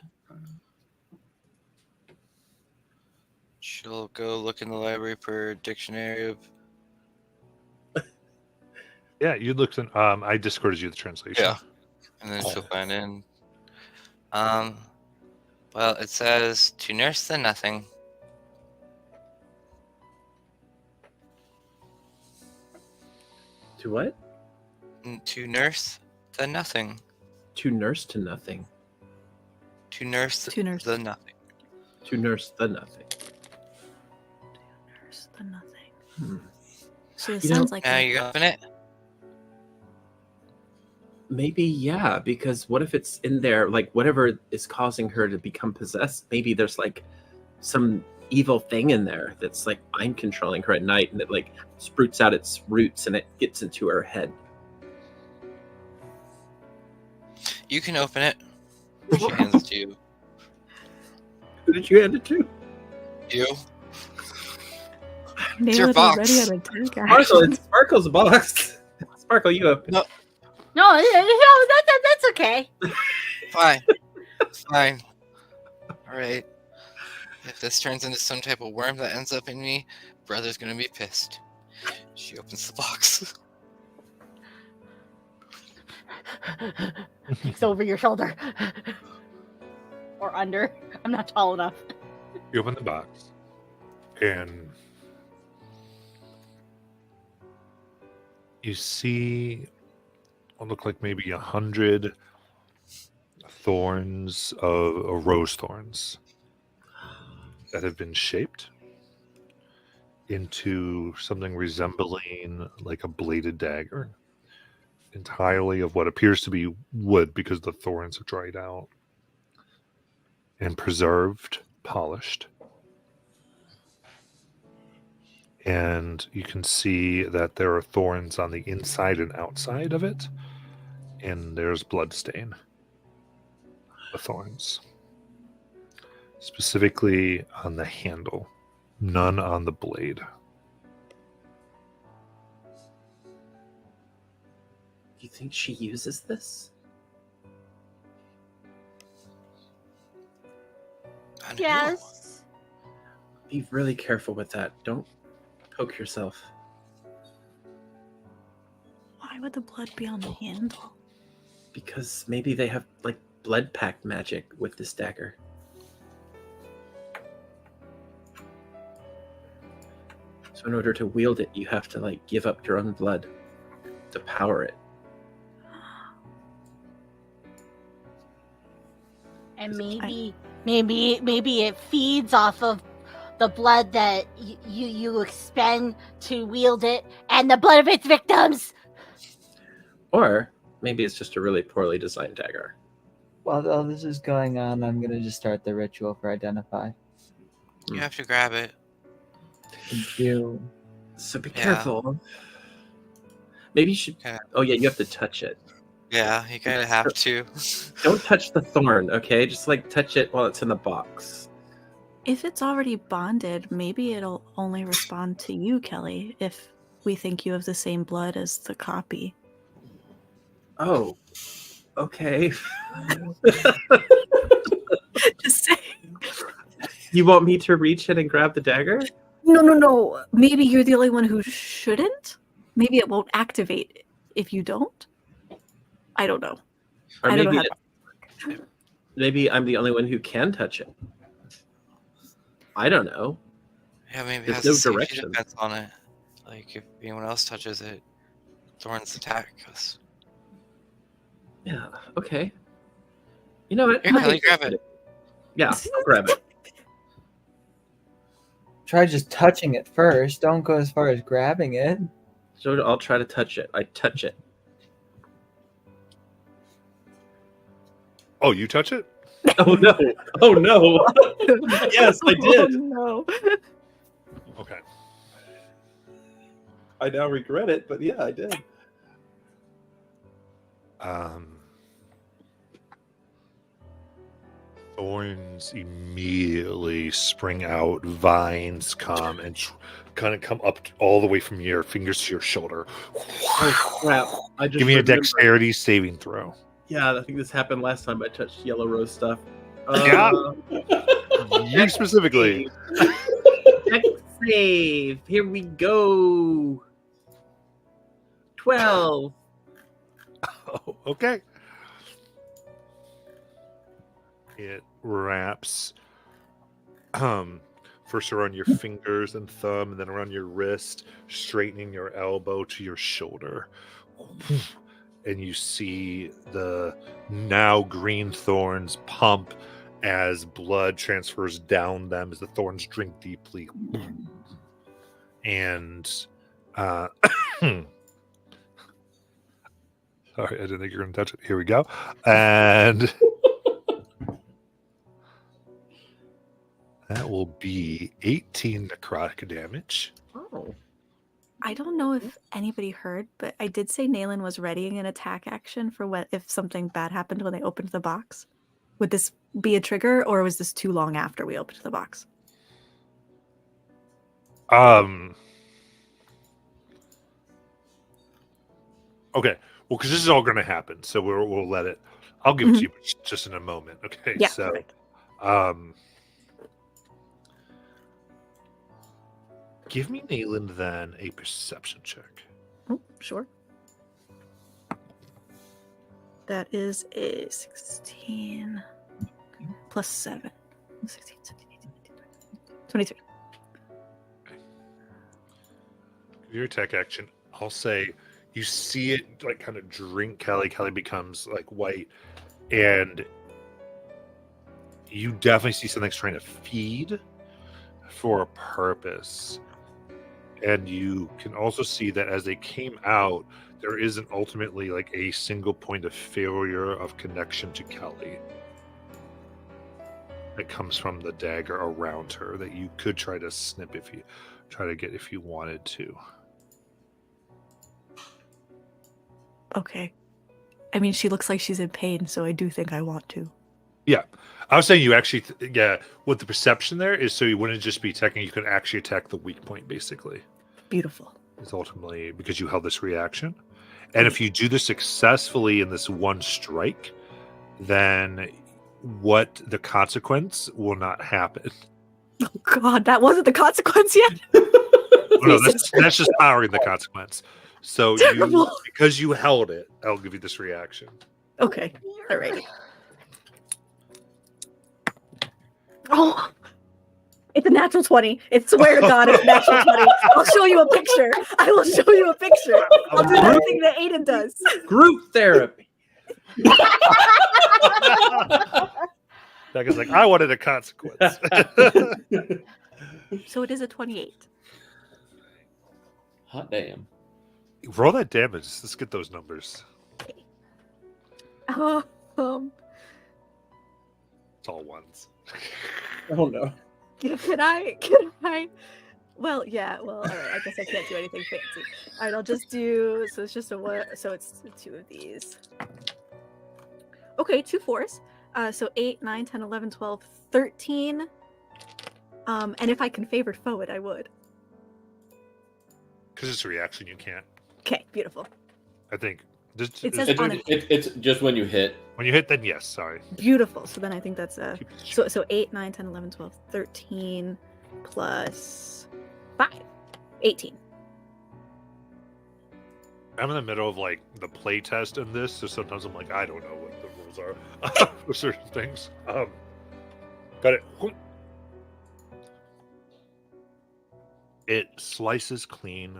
Speaker 5: She'll go look in the library for a dictionary of.
Speaker 1: Yeah, you looked in. I discorded you the translation.
Speaker 5: Yeah. And then she'll find in. Well, it says to nurse the nothing.
Speaker 3: To what?
Speaker 5: To nurse the nothing.
Speaker 3: To nurse to nothing.
Speaker 5: To nurse
Speaker 2: To nurse.
Speaker 5: the nothing.
Speaker 3: To nurse the nothing.
Speaker 2: There's the nothing.
Speaker 3: Hmm.
Speaker 2: So this
Speaker 3: You know,
Speaker 2: sounds like
Speaker 5: Now
Speaker 2: a-
Speaker 5: you open it.
Speaker 3: Maybe, yeah, because what if it's in there, like whatever is causing her to become possessed? Maybe there's like some evil thing in there that's like mind controlling her at night, and it like sprouts out its roots and it gets into her head.
Speaker 5: You can open it. She hands it to you.
Speaker 3: Who did you hand it to?
Speaker 5: You.
Speaker 2: Nail
Speaker 5: your
Speaker 2: it
Speaker 5: box.
Speaker 2: already at a take
Speaker 3: Sparkle,
Speaker 2: action.
Speaker 3: it's Sparkle's box. Sparkle, you open.
Speaker 5: No.
Speaker 4: No, that's okay.
Speaker 5: Fine. Fine. Alright. If this turns into some type of worm that ends up in me, brother's gonna be pissed. She opens the box.
Speaker 4: It's over your shoulder. Or under. I'm not tall enough.
Speaker 1: You open the box, and you see what look like maybe 100 thorns of rose thorns that have been shaped into something resembling like a bladed dagger, entirely of what appears to be wood because the thorns have dried out, and preserved, polished. And you can see that there are thorns on the inside and outside of it, and there's blood stain. The thorns. Specifically on the handle, none on the blade.
Speaker 3: You think she uses this?
Speaker 5: I don't know.
Speaker 4: Yes.
Speaker 3: Be really careful with that. Don't poke yourself.
Speaker 2: Why would the blood be on the handle?
Speaker 3: Because maybe they have like blood pact magic with this dagger. So in order to wield it, you have to like give up your own blood to power it.
Speaker 4: And maybe it feeds off of the blood that you expend to wield it and the blood of its victims.
Speaker 3: Or maybe it's just a really poorly designed dagger.
Speaker 7: While all this is going on, I'm gonna just start the ritual for identify.
Speaker 5: You have to grab it.
Speaker 7: Do
Speaker 3: So be
Speaker 5: Yeah.
Speaker 3: careful. Maybe you should.
Speaker 5: Okay.
Speaker 3: Oh yeah, you have to touch it.
Speaker 5: Yeah, you kind of have to.
Speaker 3: Don't touch the thorn, okay? Just like touch it while it's in the box.
Speaker 2: If it's already bonded, maybe it'll only respond to you, Kelly, if we think you have the same blood as the copy.
Speaker 3: Oh, okay.
Speaker 2: Just saying.
Speaker 3: You want me to reach in and grab the dagger?
Speaker 2: No. Maybe you're the only one who shouldn't. Maybe it won't activate if you don't. I don't know.
Speaker 3: Or
Speaker 2: I don't know
Speaker 3: maybe
Speaker 2: how
Speaker 3: maybe I'm the only one who can touch it. I don't know.
Speaker 5: Yeah, maybe it
Speaker 3: There's
Speaker 5: has
Speaker 3: no
Speaker 5: a safety
Speaker 3: direction.
Speaker 5: defense on it. Like if anyone else touches it, thorns attack us.
Speaker 3: Yeah. Okay. You know what?
Speaker 5: Here,
Speaker 3: I'll
Speaker 5: Kelly,
Speaker 3: take
Speaker 5: grab it.
Speaker 3: Yeah, I'll grab it.
Speaker 7: try just touching it first. Don't go as far as grabbing it.
Speaker 3: So I'll try to touch it. I touch it.
Speaker 1: Oh, you touch it?
Speaker 3: Oh no! Oh no! Yes, I did.
Speaker 2: Oh, no.
Speaker 1: Okay.
Speaker 3: I now regret it, but yeah, I did.
Speaker 1: Thorns immediately spring out. Vines come and kind of come up all the way from your fingers to your shoulder.
Speaker 3: Oh crap! I just
Speaker 1: Give me a
Speaker 3: remembered.
Speaker 1: dexterity saving throw.
Speaker 3: Yeah, I think this happened last time I touched yellow rose stuff.
Speaker 1: Yeah. You specifically.
Speaker 3: Dex save. Here we go. 12.
Speaker 1: Oh, okay. It wraps first around your fingers and thumb, and then around your wrist, straightening your elbow to your shoulder. And you see the now green thorns pump as blood transfers down them as the thorns drink deeply. And sorry, I didn't think you were going to touch it. Here we go. And that will be 18 necrotic damage.
Speaker 3: Oh.
Speaker 2: I don't know if anybody heard, but I did say Nayland was readying an attack action for what if something bad happened when they opened the box. Would this be a trigger, or was this too long after we opened the box?
Speaker 1: Okay. Well, because this is all going to happen, so we'll let it. I'll give it to you just in a moment. Okay.
Speaker 2: Yeah.
Speaker 1: So,
Speaker 2: perfect.
Speaker 1: give me Nayland then a perception check.
Speaker 2: Oh, sure. That is a 16 plus 7. 16, 17, 18, 19, 23.
Speaker 1: Your attack action, I'll say you see it like kind of drink Kelly. Kelly becomes like white, and you definitely see something's trying to feed for a purpose. And you can also see that as they came out, there isn't ultimately like a single point of failure of connection to Kelly that comes from the dagger around her that you could try to snip if you try to get if you wanted to.
Speaker 2: Okay. I mean, she looks like she's in pain, so I do think I want to.
Speaker 1: Yeah. I was saying you actually, what the perception there is so you wouldn't just be attacking, you could actually attack the weak point, basically.
Speaker 2: Beautiful.
Speaker 1: It's ultimately because you held this reaction. And if you do this successfully in this one strike, then what the consequence will not happen.
Speaker 2: Oh, God, that wasn't the consequence yet.
Speaker 1: No, that's just powering the consequence. So
Speaker 2: Terrible.
Speaker 1: because you held it, I'll give you this reaction.
Speaker 2: Okay. All right. Oh, it's a natural 20. It's swear to God, it's a natural 20. I'll show you a picture. I will show you a picture. I'll do that thing that Aiden does.
Speaker 3: Group therapy.
Speaker 1: Becca's like, I wanted a consequence.
Speaker 2: So it is a 28.
Speaker 6: Hot damn.
Speaker 1: Roll that damage. Let's get those numbers. It's all ones.
Speaker 3: Oh no.
Speaker 2: Can I? Well, yeah. Well, all right. I guess I can't do anything fancy. All right, I'll just do. So it's just a what? So it's 2 of these. Okay, 2 4s. So 8, 9, 10, 11, 12, 13. And if I can favored foe it, I would.
Speaker 1: Because it's a reaction, you can't.
Speaker 2: Okay, beautiful.
Speaker 1: I think.
Speaker 2: It says
Speaker 6: It's,
Speaker 2: on it.
Speaker 6: it's just when you hit.
Speaker 1: When you hit, then yes. Sorry.
Speaker 2: Beautiful. So then I think that's
Speaker 1: Keep it
Speaker 2: so 8, 9, 10, 11, 12, 13 plus 5. 18.
Speaker 1: I'm in the middle of like the play test in this, so sometimes I'm like, I don't know what the rules are for certain things. Got it. It slices clean.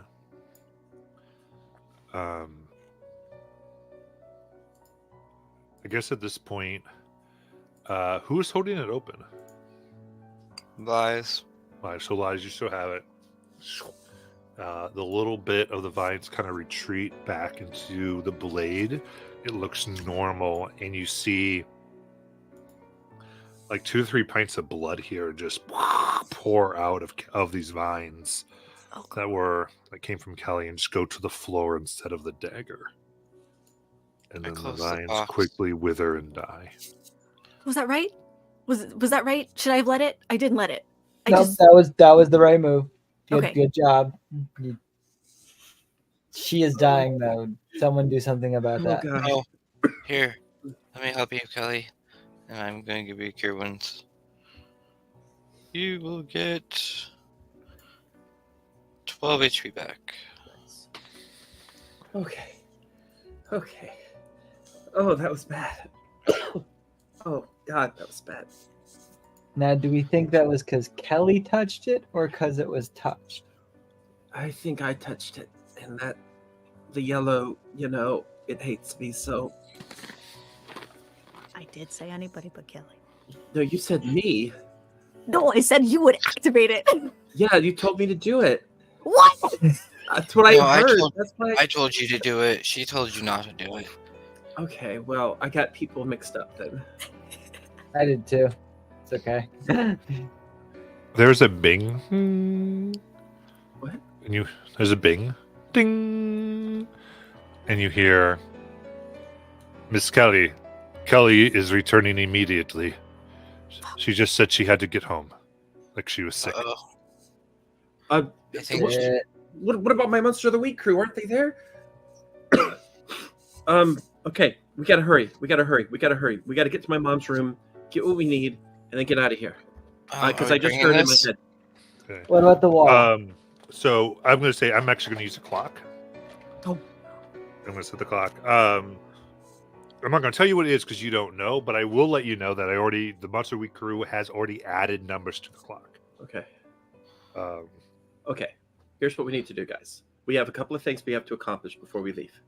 Speaker 1: I guess at this point, who's holding it open?
Speaker 5: Lies.
Speaker 1: Lies. So Lies, you still have it. The little bit of the vines kind of retreat back into the blade. It looks normal, and you see like 2 to 3 pints of blood here just pour out of these vines
Speaker 2: Oh, God.
Speaker 1: that came from Kelly and just go to the floor instead of the dagger. And
Speaker 5: I
Speaker 1: then the
Speaker 5: closed the
Speaker 1: vines
Speaker 5: box.
Speaker 1: quickly wither and die.
Speaker 2: Was that right? Was that right? Should I have let it? I didn't let it. I
Speaker 7: No,
Speaker 2: just
Speaker 7: that was the right move. Good,
Speaker 2: Okay.
Speaker 7: good job. She is dying though. Someone do something about that.
Speaker 3: God.
Speaker 5: Oh, here. Let me help you, Kelly. And I'm going to give you cure wounds. You will get 12 HP back.
Speaker 3: Okay. Okay. Oh, that was bad. Oh God, that was bad.
Speaker 7: Now, do we think that was because Kelly touched it or because it was touched?
Speaker 3: I think I touched it, and that the yellow, it hates me so.
Speaker 2: I did say anybody but Kelly.
Speaker 3: No, you said me.
Speaker 2: No, I said you would activate it.
Speaker 3: Yeah, you told me to do it.
Speaker 2: What?
Speaker 3: That's what
Speaker 5: No,
Speaker 3: I
Speaker 5: I
Speaker 3: heard.
Speaker 5: told-
Speaker 3: That's why.
Speaker 5: I told you to do it. She told you not to do it.
Speaker 3: Okay, well, I got people mixed up then.
Speaker 7: I did too. It's okay.
Speaker 1: There's a bing.
Speaker 3: What?
Speaker 1: And there's a bing. Ding. And you hear Miss Kelly. Kelly is returning immediately. She just said she had to get home. Like she was sick.
Speaker 5: Uh-oh.
Speaker 3: Uh,
Speaker 5: I think
Speaker 3: what,
Speaker 7: Eh,
Speaker 3: what about my Monster of the Week crew? Aren't they there? Okay, we gotta hurry. We gotta get to my mom's room, get what we need, and then get out of here. Because
Speaker 5: are
Speaker 3: I
Speaker 5: we
Speaker 3: just
Speaker 5: bringing
Speaker 3: heard in my
Speaker 5: this?
Speaker 3: head.
Speaker 1: Okay.
Speaker 7: what about the wall?
Speaker 1: So I'm going to say I'm actually going to use a clock.
Speaker 3: Oh.
Speaker 1: I'm going to set the clock. I'm not going to tell you what it is because you don't know, but I will let you know that the Monster Week crew has already added numbers to the clock.
Speaker 3: Okay.
Speaker 1: Um,
Speaker 3: Okay. Here's what we need to do, guys. We have a couple of things we have to accomplish before we leave.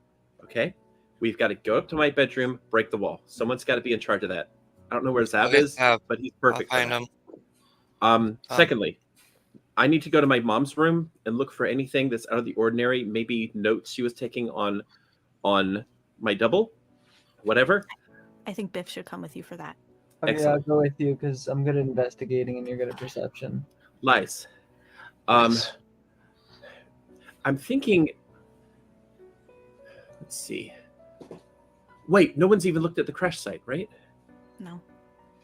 Speaker 3: Okay? We've got to go up to my bedroom, break the wall. Someone's got to be in charge of that. I don't know where Zav
Speaker 5: Okay,
Speaker 3: is,
Speaker 5: Zav.
Speaker 3: but he's
Speaker 5: I'll
Speaker 3: perfect. for
Speaker 5: find
Speaker 3: that.
Speaker 5: him.
Speaker 3: Secondly, I need to go to my mom's room and look for anything that's out of the ordinary. Maybe notes she was taking on my double, whatever.
Speaker 2: I think Biff should come with you for that.
Speaker 7: Okay, I'll
Speaker 3: excellent.
Speaker 7: go with you because I'm good at investigating and you're good at perception.
Speaker 3: Lies.
Speaker 5: Yes.
Speaker 3: I'm thinking. Let's see. Wait, no one's even looked at the crash site, right?
Speaker 2: No.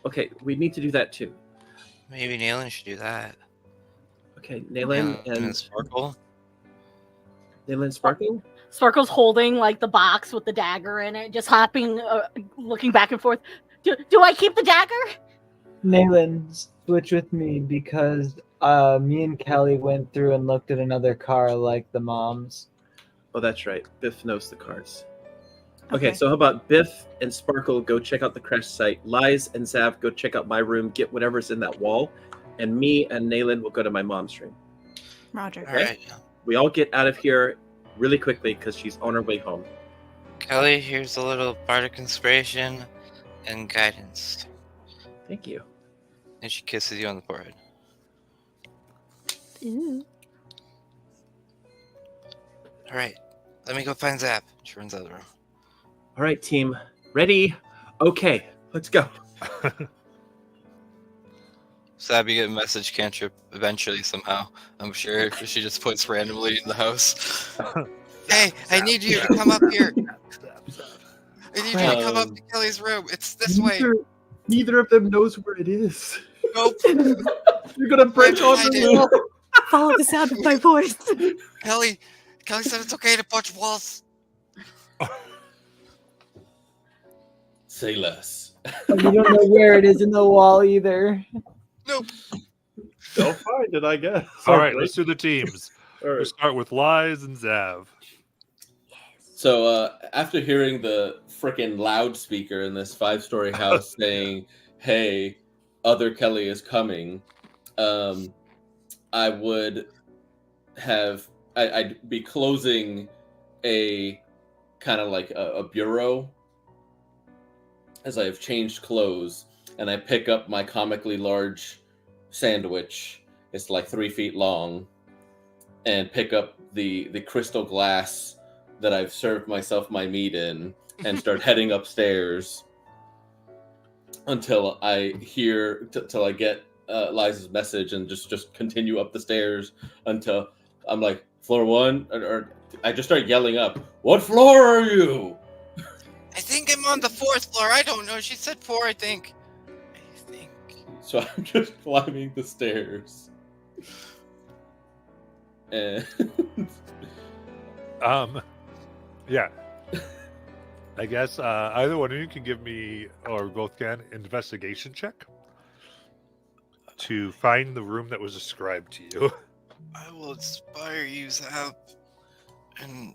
Speaker 3: Okay, we need to do that too.
Speaker 5: Maybe Nayland should do that.
Speaker 3: Okay, Naylin
Speaker 5: And
Speaker 3: and
Speaker 5: Sparkle.
Speaker 3: Naylin Sparkling.
Speaker 4: Sparkle's holding like the box with the dagger in it, just hopping, looking back and forth. Do I keep the dagger?
Speaker 7: Nayland, switch with me because me and Kelly went through and looked at another car like the mom's.
Speaker 3: Oh, that's right. Biff knows the cars. Okay, so how about Biff and Sparkle go check out the crash site? Lies and Zav go check out my room, get whatever's in that wall, and me and Naylin will go to my mom's room.
Speaker 2: Roger.
Speaker 5: All right.
Speaker 3: We all get out of here really quickly because she's on her way home.
Speaker 5: Kelly, here's a little bardic inspiration and guidance.
Speaker 3: Thank you.
Speaker 5: And she kisses you on the forehead.
Speaker 2: Ooh.
Speaker 5: All right. Let me go find Zap. She runs out of the room.
Speaker 3: All right, team. Ready? Okay, let's go.
Speaker 5: Sabby get a message cantrip eventually somehow. I'm sure she just puts randomly in the house. Hey, I need you to come up here. I need you to come up to Kelly's room. It's this way.
Speaker 3: Neither of them knows where it is.
Speaker 5: Nope.
Speaker 3: You're gonna break all
Speaker 5: I
Speaker 3: the
Speaker 5: did.
Speaker 3: rules.
Speaker 2: Follow the sound of my voice.
Speaker 5: Kelly said it's okay to punch walls.
Speaker 6: Say less.
Speaker 7: You don't know where it is in the wall either.
Speaker 5: Nope.
Speaker 3: They'll find it, I guess.
Speaker 1: All right, let's do the teams.
Speaker 3: All
Speaker 1: We'll
Speaker 3: right.
Speaker 1: start with Lies and Zav.
Speaker 6: So after hearing the frickin' loudspeaker in this 5-story house saying, "Hey, other Kelly is coming," I would have I'd be closing a kind of like a bureau as I have changed clothes, and I pick up my comically large sandwich. It's like 3 feet long, and pick up the crystal glass that I've served myself my meat in, and start heading upstairs until I hear till I get Liza's message, and just continue up the stairs until I'm like, floor 1, or I just start yelling up, "What floor are you?"
Speaker 5: I think I'm on the 4th floor. I don't know. She said 4, I think.
Speaker 6: So I'm just climbing the stairs. And
Speaker 1: Yeah. I guess either one of you can give me, or both can, investigation check to find the room that was described to you.
Speaker 5: I will inspire you, Zap. And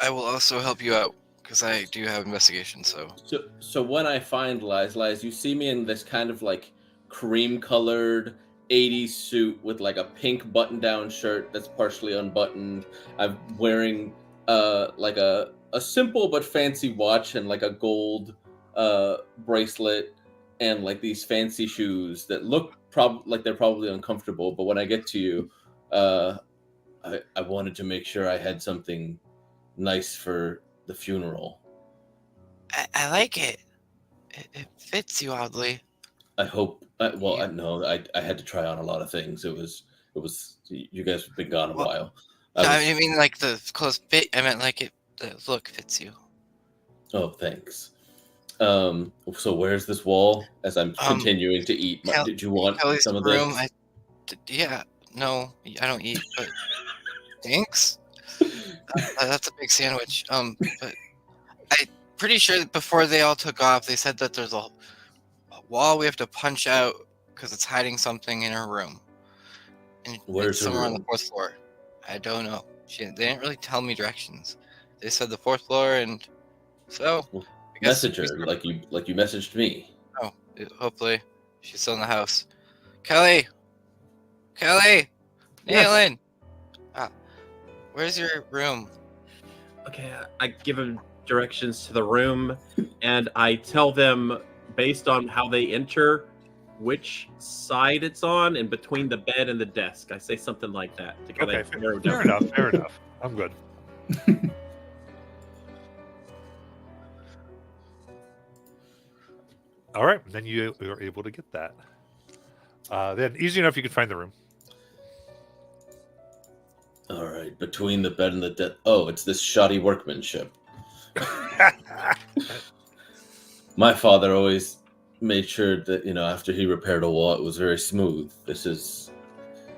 Speaker 5: I will also help you out, because I do have investigation,
Speaker 6: So when I find Liz, you see me in this kind of like cream-colored 80s suit with like a pink button-down shirt that's partially unbuttoned. I'm wearing like a simple but fancy watch and like a gold bracelet and like these fancy shoes that look like they're probably uncomfortable. But when I get to you, I wanted to make sure I had something nice for the funeral.
Speaker 5: I like it. It fits you oddly.
Speaker 6: I hope. No, I had to try on a lot of things. It was. You guys have been gone a while.
Speaker 5: I mean, like the clothes fit. I meant like the look fits you.
Speaker 6: Oh, thanks. So where's this wall? As I'm continuing to eat, did you want
Speaker 5: Kelly's
Speaker 6: some of
Speaker 5: room?
Speaker 6: this?
Speaker 5: Yeah. No, I don't eat. But thanks. That's a big sandwich. But I'm pretty sure that before they all took off, they said that there's a wall we have to punch out because it's hiding something in her room. And
Speaker 6: Where's
Speaker 5: it's somewhere
Speaker 6: her
Speaker 5: on the
Speaker 6: room?
Speaker 5: 4th floor. I don't know. They didn't really tell me directions. They said the 4th floor, and so
Speaker 6: Well,
Speaker 5: I guess
Speaker 6: Message her like you messaged me.
Speaker 5: Oh, hopefully she's still in the house. Kelly,
Speaker 1: Yes.
Speaker 5: Nailin. Where's your room?
Speaker 3: Okay, I give them directions to the room, and I tell them based on how they enter which side it's on, and between the bed and the desk. I say something like that to kind
Speaker 1: Okay,
Speaker 3: of narrow
Speaker 1: fair
Speaker 3: down.
Speaker 1: enough. Fair enough. I'm good. All right, then you are able to get that. Then easy enough, you can find the room.
Speaker 6: All right, between the bed and the desk. Oh, it's this shoddy workmanship. My father always made sure that, after he repaired a wall, it was very smooth. This is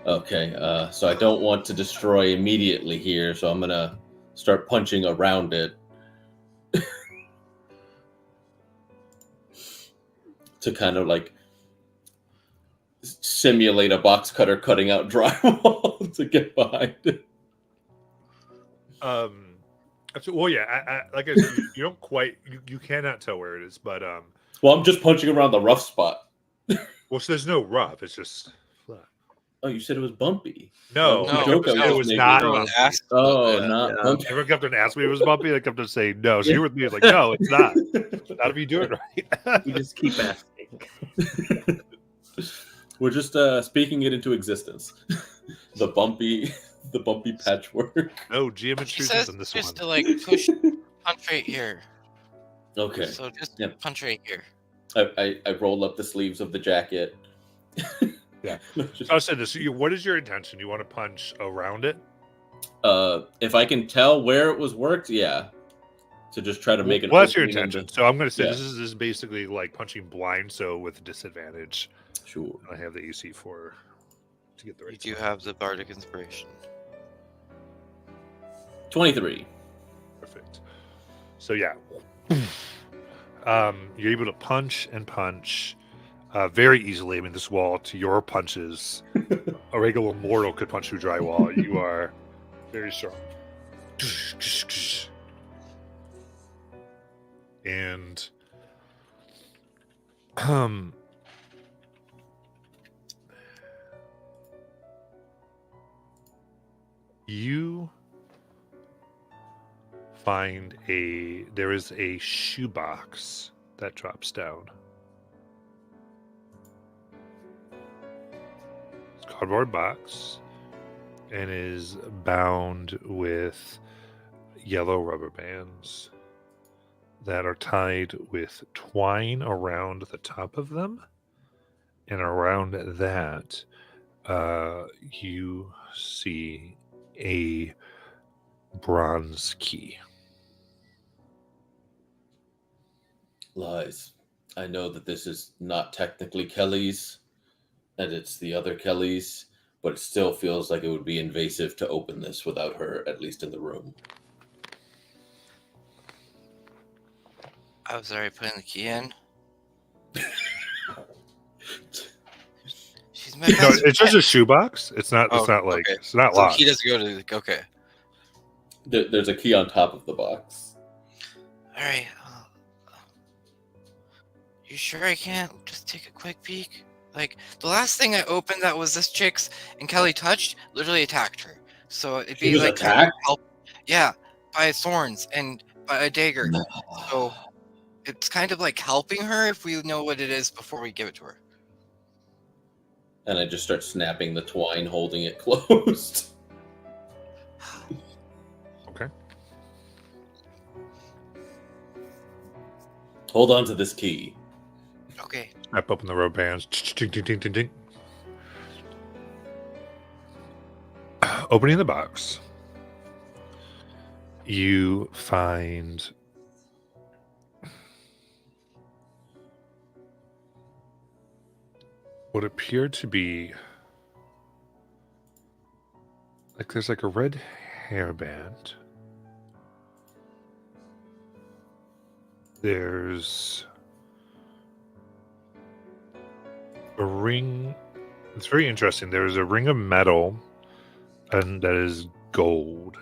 Speaker 6: okay. So I don't want to destroy immediately here, so I'm gonna start punching around it to kind of like simulate a box cutter cutting out drywall to get behind it.
Speaker 1: Well, yeah. I like I said, you don't quite. You cannot tell where it is, but
Speaker 6: Well, I'm just punching around the rough spot.
Speaker 1: well, so there's no rough. It's just flat.
Speaker 6: Oh, you said it was bumpy.
Speaker 1: No,
Speaker 5: No,
Speaker 1: it was not.
Speaker 5: no.
Speaker 1: Bumpy.
Speaker 5: Asked
Speaker 6: Oh,
Speaker 5: about
Speaker 6: not
Speaker 3: Yeah.
Speaker 6: bumpy.
Speaker 1: Everyone kept on asking me if it was bumpy. I kept on saying no. So you're with me. It's like, no, it's not. Not if you do it right.
Speaker 3: You just keep asking.
Speaker 6: We're just speaking it into existence. the bumpy patchwork.
Speaker 1: No
Speaker 5: She
Speaker 1: geometry
Speaker 5: says
Speaker 1: in this
Speaker 5: just
Speaker 1: one.
Speaker 5: to push, punch right here.
Speaker 6: Okay.
Speaker 5: So just
Speaker 6: Yep.
Speaker 5: punch right here.
Speaker 6: I roll up the sleeves of the jacket
Speaker 1: Yeah. So I'll say this. What is your intention? You want to punch around it?
Speaker 6: If I can tell where it was worked, yeah. To just try to make an
Speaker 1: Well, that's your
Speaker 6: opening in
Speaker 1: intention.
Speaker 6: the-
Speaker 1: So I'm going to say
Speaker 6: Yeah.
Speaker 1: this is basically like punching blind, so with disadvantage.
Speaker 6: Sure.
Speaker 1: I have the AC for to get the
Speaker 5: You
Speaker 1: right.
Speaker 5: do have the bardic inspiration.
Speaker 6: 23.
Speaker 1: Perfect. So yeah, you're able to punch and punch very easily. I mean, this wall to your punches, a regular mortal could punch through drywall. You are very strong. And you find there is a shoebox that drops down. It's a cardboard box and is bound with yellow rubber bands that are tied with twine around the top of them, and around that you see a bronze key.
Speaker 6: Lies. I know that this is not technically Kelly's, and it's the other Kelly's, but it still feels like it would be invasive to open this without her, at least in the room.
Speaker 5: I was already putting the key in. She's my
Speaker 1: No,
Speaker 5: best
Speaker 1: it's just
Speaker 5: friend.
Speaker 1: a shoebox. It's not. It's
Speaker 5: Oh,
Speaker 1: not like
Speaker 5: okay.
Speaker 1: it's not
Speaker 5: So the
Speaker 1: locked.
Speaker 5: key doesn't go to the... Okay.
Speaker 6: There's a key on top of the box.
Speaker 5: Alright. You sure I can't just take a quick peek? Like, the last thing I opened that was this chick's and Kelly touched literally attacked her. So it'd
Speaker 6: She
Speaker 5: be
Speaker 6: was
Speaker 5: like kind of
Speaker 6: attacked?
Speaker 5: help. Yeah, by thorns and by a dagger. So it's kind of like helping her if we know what it is before we give it to her.
Speaker 6: And I just start snapping the twine holding it closed.
Speaker 1: Okay.
Speaker 6: Hold on to this key.
Speaker 5: Okay.
Speaker 1: Snap open the rubber bands. Ding, ding, ding, ding, ding. Opening the box, you find what appeared to be like there's like a red hairband. There's a ring. It's very interesting. There's a ring of metal, and that is gold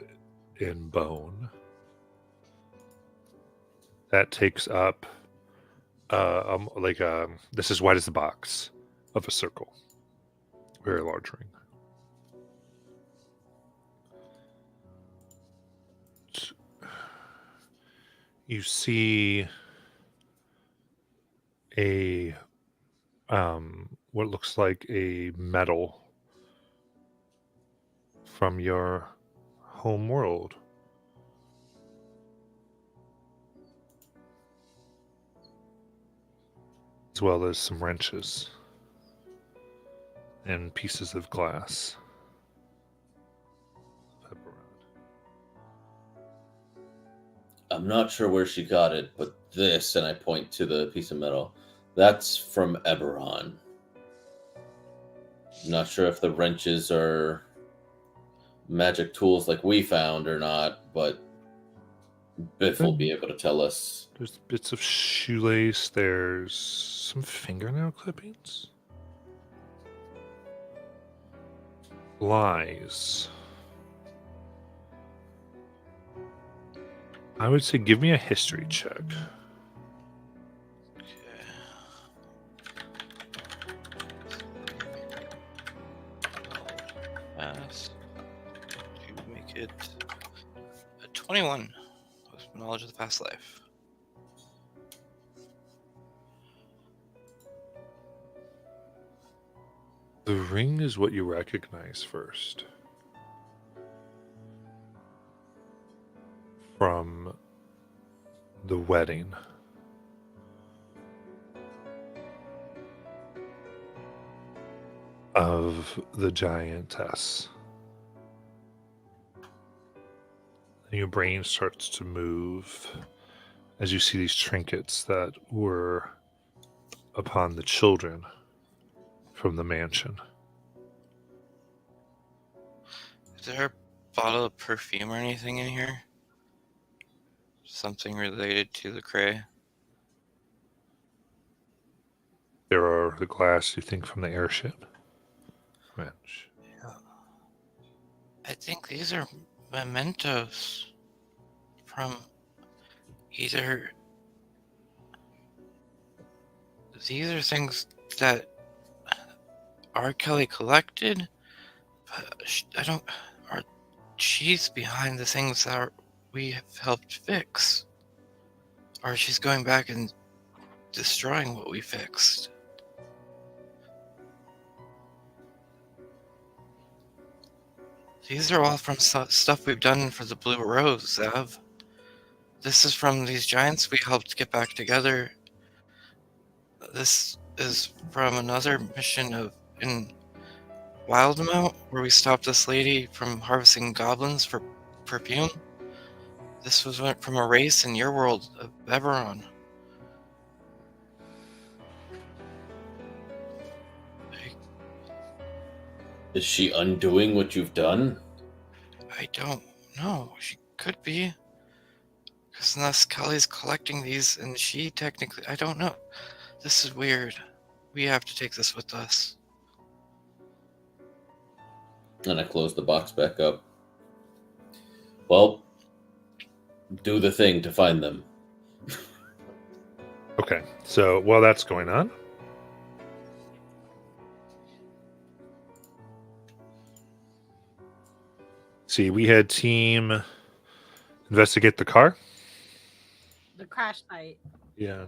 Speaker 1: in bone. That takes up this is wide as the box of a circle. Very large ring. You see a what looks like a medal from your home world. As well as some wrenches and pieces of glass.
Speaker 6: I'm not sure where she got it, but this, and I point to the piece of metal, that's from Eberron. Not sure if the wrenches are magic tools like we found or not, but Biff will be able to tell us.
Speaker 1: There's bits of shoelace. There's some fingernail clippings. Lies. I would say give me a history check.
Speaker 5: To make it a 21 with knowledge of the past life.
Speaker 1: The ring is what you recognize first. From the wedding. of the giantess. And your brain starts to move as you see these trinkets that were upon the children from the mansion.
Speaker 5: Is there a bottle of perfume or anything in here? Something related to the Cray?
Speaker 1: There are the glass, you think, from the airship. Which,
Speaker 5: I think these are mementos from either. These are things that R. Kelly collected, but I don't. Or she's behind the things that we have helped fix. Or she's going back and destroying what we fixed. These are all from stuff we've done for the Blue Rose, Zev. This is from these giants we helped get back together. This is from another mission in Wildmount, where we stopped this lady from harvesting goblins for perfume. This went from a race in your world of Eberron.
Speaker 6: Is she undoing what you've done?
Speaker 5: I don't know. She could be. Because unless Kelly's collecting these, and she technically... I don't know. This is weird. We have to take this with us.
Speaker 6: And I close the box back up. Well, do the thing to find them.
Speaker 1: okay, so while that's going on, see, we had team investigate the car.
Speaker 4: The crash site.
Speaker 1: Yeah.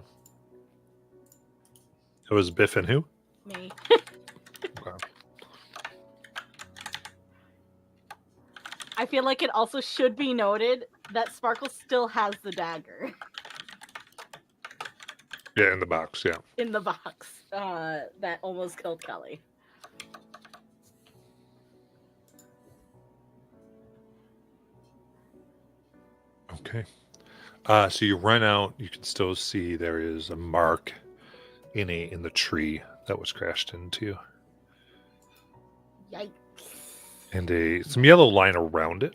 Speaker 1: It was Biff and who?
Speaker 4: Me.
Speaker 1: Okay.
Speaker 4: I feel like it also should be noted that Sparkle still has the dagger
Speaker 1: Yeah, in the box, yeah.
Speaker 4: in the box that almost killed Kelly.
Speaker 1: Okay. So you run out, you can still see there is a mark in the tree that was crashed into.
Speaker 4: Yikes.
Speaker 1: And some yellow line around it.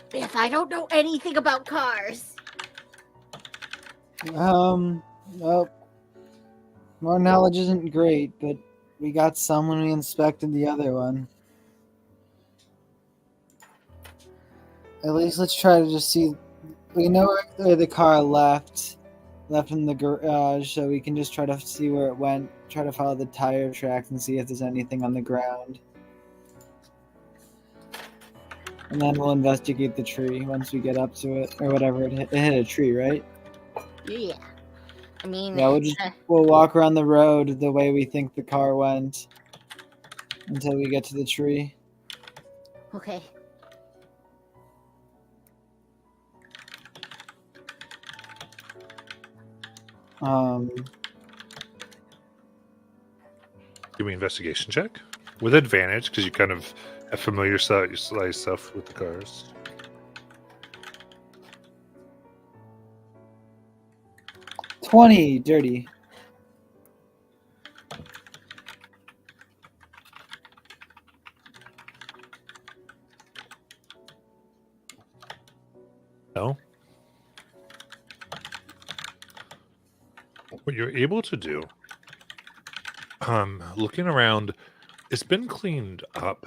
Speaker 4: Biff, I don't know anything about cars.
Speaker 8: Well, our knowledge isn't great, but we got some when we inspected the other one. At least let's try to just see. We know where the car left in the garage, so we can just try to see where it went. Try to follow the tire tracks and see if there's anything on the ground. And then we'll investigate the tree once we get up to it, or whatever. It hit a tree, right?
Speaker 4: Yeah. I mean,
Speaker 8: Yeah, we'll walk around the road the way we think the car went until we get to the tree.
Speaker 4: okay.
Speaker 1: Give me an investigation check with advantage because you kind of have familiar yourself with the cars.
Speaker 8: $20, dirty.
Speaker 1: No. What you're able to do, looking around, it's been cleaned up.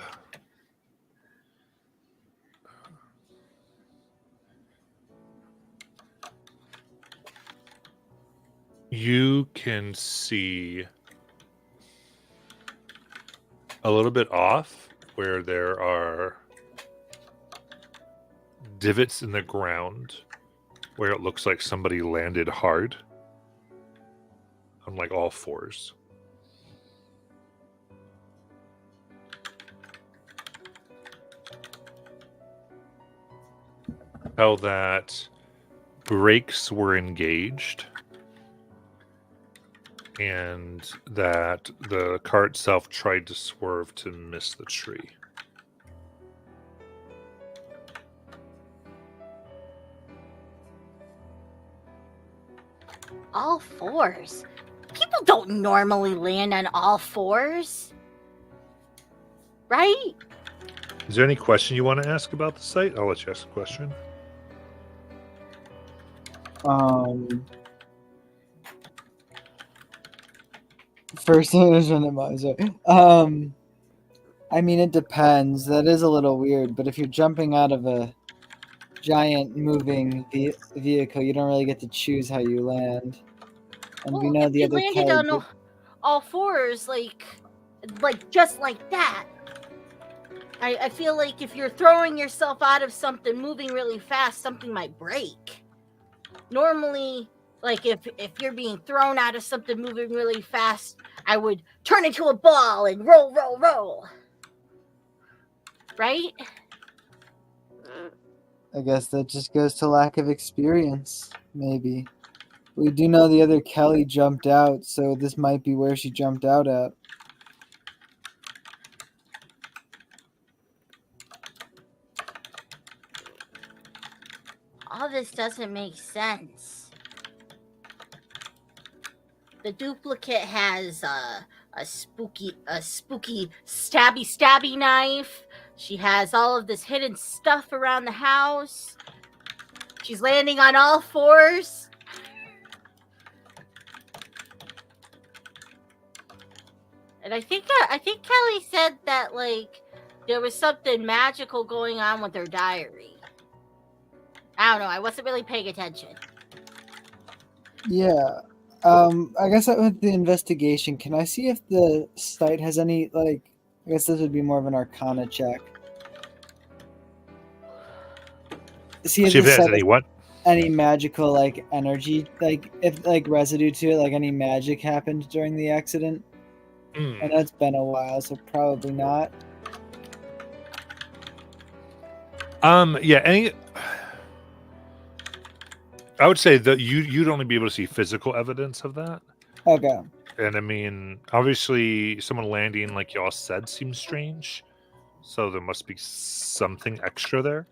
Speaker 1: You can see a little bit off where there are divots in the ground where it looks like somebody landed hard on like all fours. Tell that brakes were engaged and that the car itself tried to swerve to miss the tree.
Speaker 4: All fours. People don't normally land on all fours. Right?
Speaker 1: Is there any question you want to ask about the site? I'll let you ask a question.
Speaker 8: First thing is randomizer. I mean, it depends. That is a little weird, but if you're jumping out of a giant moving vehicle, you don't really get to choose how you land. And we know
Speaker 4: if
Speaker 8: the
Speaker 4: you
Speaker 8: other
Speaker 4: landed
Speaker 8: Kelly
Speaker 4: on all fours, like just like that. I feel like if you're throwing yourself out of something moving really fast, something might break. Normally, like if you're being thrown out of something moving really fast, I would turn into a ball and roll. Right?
Speaker 8: I guess that just goes to lack of experience, maybe. We do know the other Kelly jumped out, so this might be where she jumped out at.
Speaker 4: All this doesn't make sense. The duplicate has a spooky stabby knife. She has all of this hidden stuff around the house. She's landing on all fours. And I think Kelly said that like there was something magical going on with her diary. I don't know. I wasn't really paying attention.
Speaker 8: Yeah. I guess with the investigation, can I see if the site has any, like, I guess this would be more of an Arcana check. See if
Speaker 1: See if
Speaker 8: the
Speaker 1: it has
Speaker 8: site
Speaker 1: any what?
Speaker 8: any magical, like, energy, like, if, like, residue to it, like, any magic happened during the accident. I know it's been a while, so probably not.
Speaker 1: Yeah, I would say that you'd only be able to see physical evidence of that.
Speaker 8: Okay.
Speaker 1: And I mean, obviously, someone landing like y'all said seems strange, so there must be something extra there.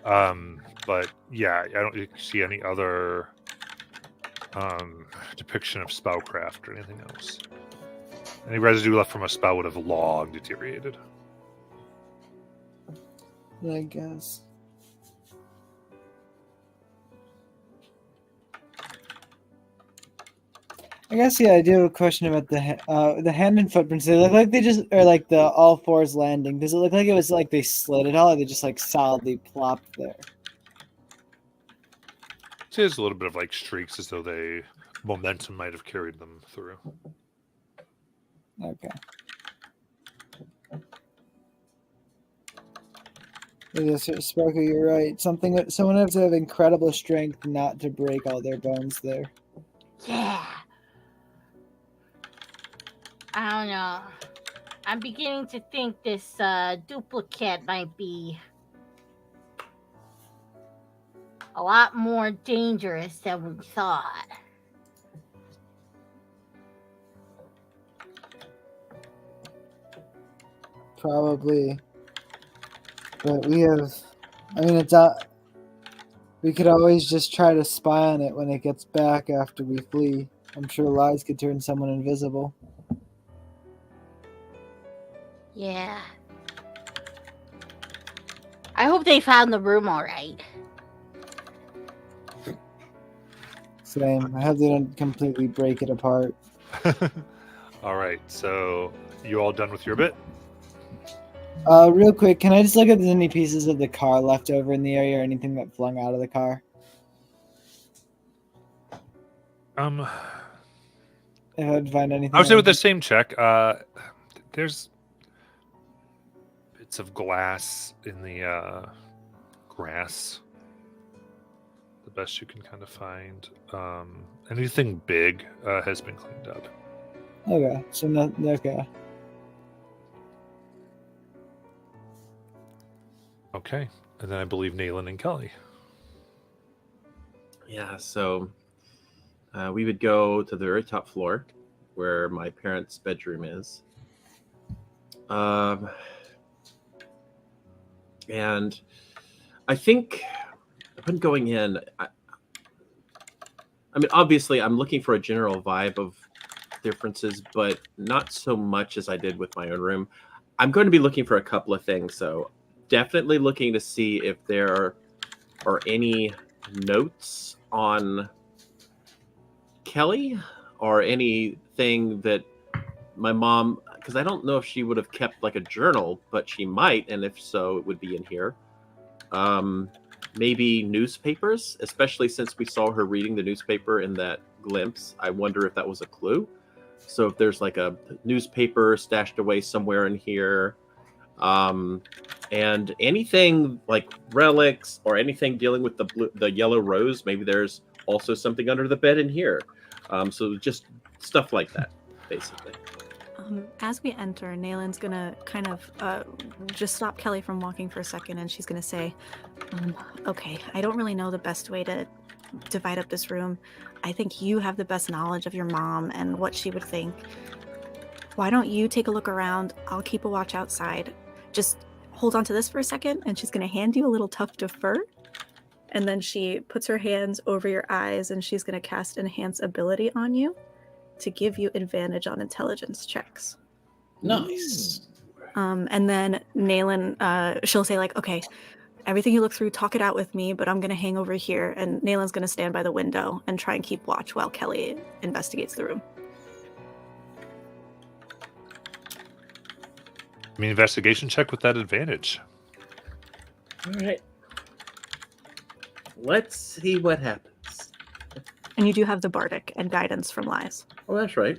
Speaker 1: But yeah, I don't see any other depiction of spellcraft or anything else. Any residue left from a spell would have long deteriorated.
Speaker 8: I guess. I guess, yeah, I do have a question about the hand and footprints. They look like they just, or like the all fours landing. Does it look like it was like they slid it all, or they just like solidly plopped there?
Speaker 1: So there's a little bit of like streaks as though momentum might have carried them through.
Speaker 8: Okay. Yes, Sparkle, you're right. Someone has to have incredible strength not to break all their bones there.
Speaker 4: Yeah. I don't know. I'm beginning to think this duplicate might be a lot more dangerous than we thought.
Speaker 8: Probably. But it's not. We could always just try to spy on it when it gets back after we flee. I'm sure lies could turn someone invisible.
Speaker 4: Yeah. I hope they found the room all right.
Speaker 8: Same. I hope they don't completely break it apart.
Speaker 1: All right, so you all done with your bit?
Speaker 8: Real quick, can I just look if there's any pieces of the car left over in the area or anything that flung out of the car?
Speaker 1: If
Speaker 8: If I'd find anything.
Speaker 1: I would say with the same check, there's bits of glass in the grass. The best you can kind of find. Anything big has been cleaned up.
Speaker 8: Okay, so no, okay.
Speaker 1: Okay, and then I believe Nayland and Kelly.
Speaker 3: Yeah, so we would go to the very top floor where my parents' bedroom is. And I think upon going in, I mean, obviously, I'm looking for a general vibe of differences, but not so much as I did with my own room. I'm going to be looking for a couple of things. So definitely looking to see if there are any notes on Kelly or anything that my mom, because I don't know if she would have kept like a journal, but she might, and if so, it would be in here. Maybe newspapers, especially since we saw her reading the newspaper in that glimpse. I wonder if that was a clue. So if there's like a newspaper stashed away somewhere in here, and anything like relics or anything dealing with the yellow rose, maybe there's also something under the bed in here. So just stuff like that, basically.
Speaker 2: As we enter, Nayland's gonna kind of just stop Kelly from walking for a second, and she's gonna say, okay, I don't really know the best way to divide up this room. I think you have the best knowledge of your mom and what she would think. Why don't you take a look around? I'll keep a watch outside. Just hold on to this for a second, and she's gonna hand you a little tuft of fur. And then she puts her hands over your eyes, and she's gonna cast Enhance Ability on you to give you advantage on intelligence checks.
Speaker 6: Nice.
Speaker 2: And then Nayland, she'll say like, okay, everything you look through, talk it out with me, but I'm going to hang over here. And Nayland's going to stand by the window and try and keep watch while Kelly investigates the room.
Speaker 1: I mean, investigation check with that advantage.
Speaker 3: All right. Let's see what happens.
Speaker 2: And you do have the Bardic and guidance from Lies.
Speaker 3: Oh, that's right.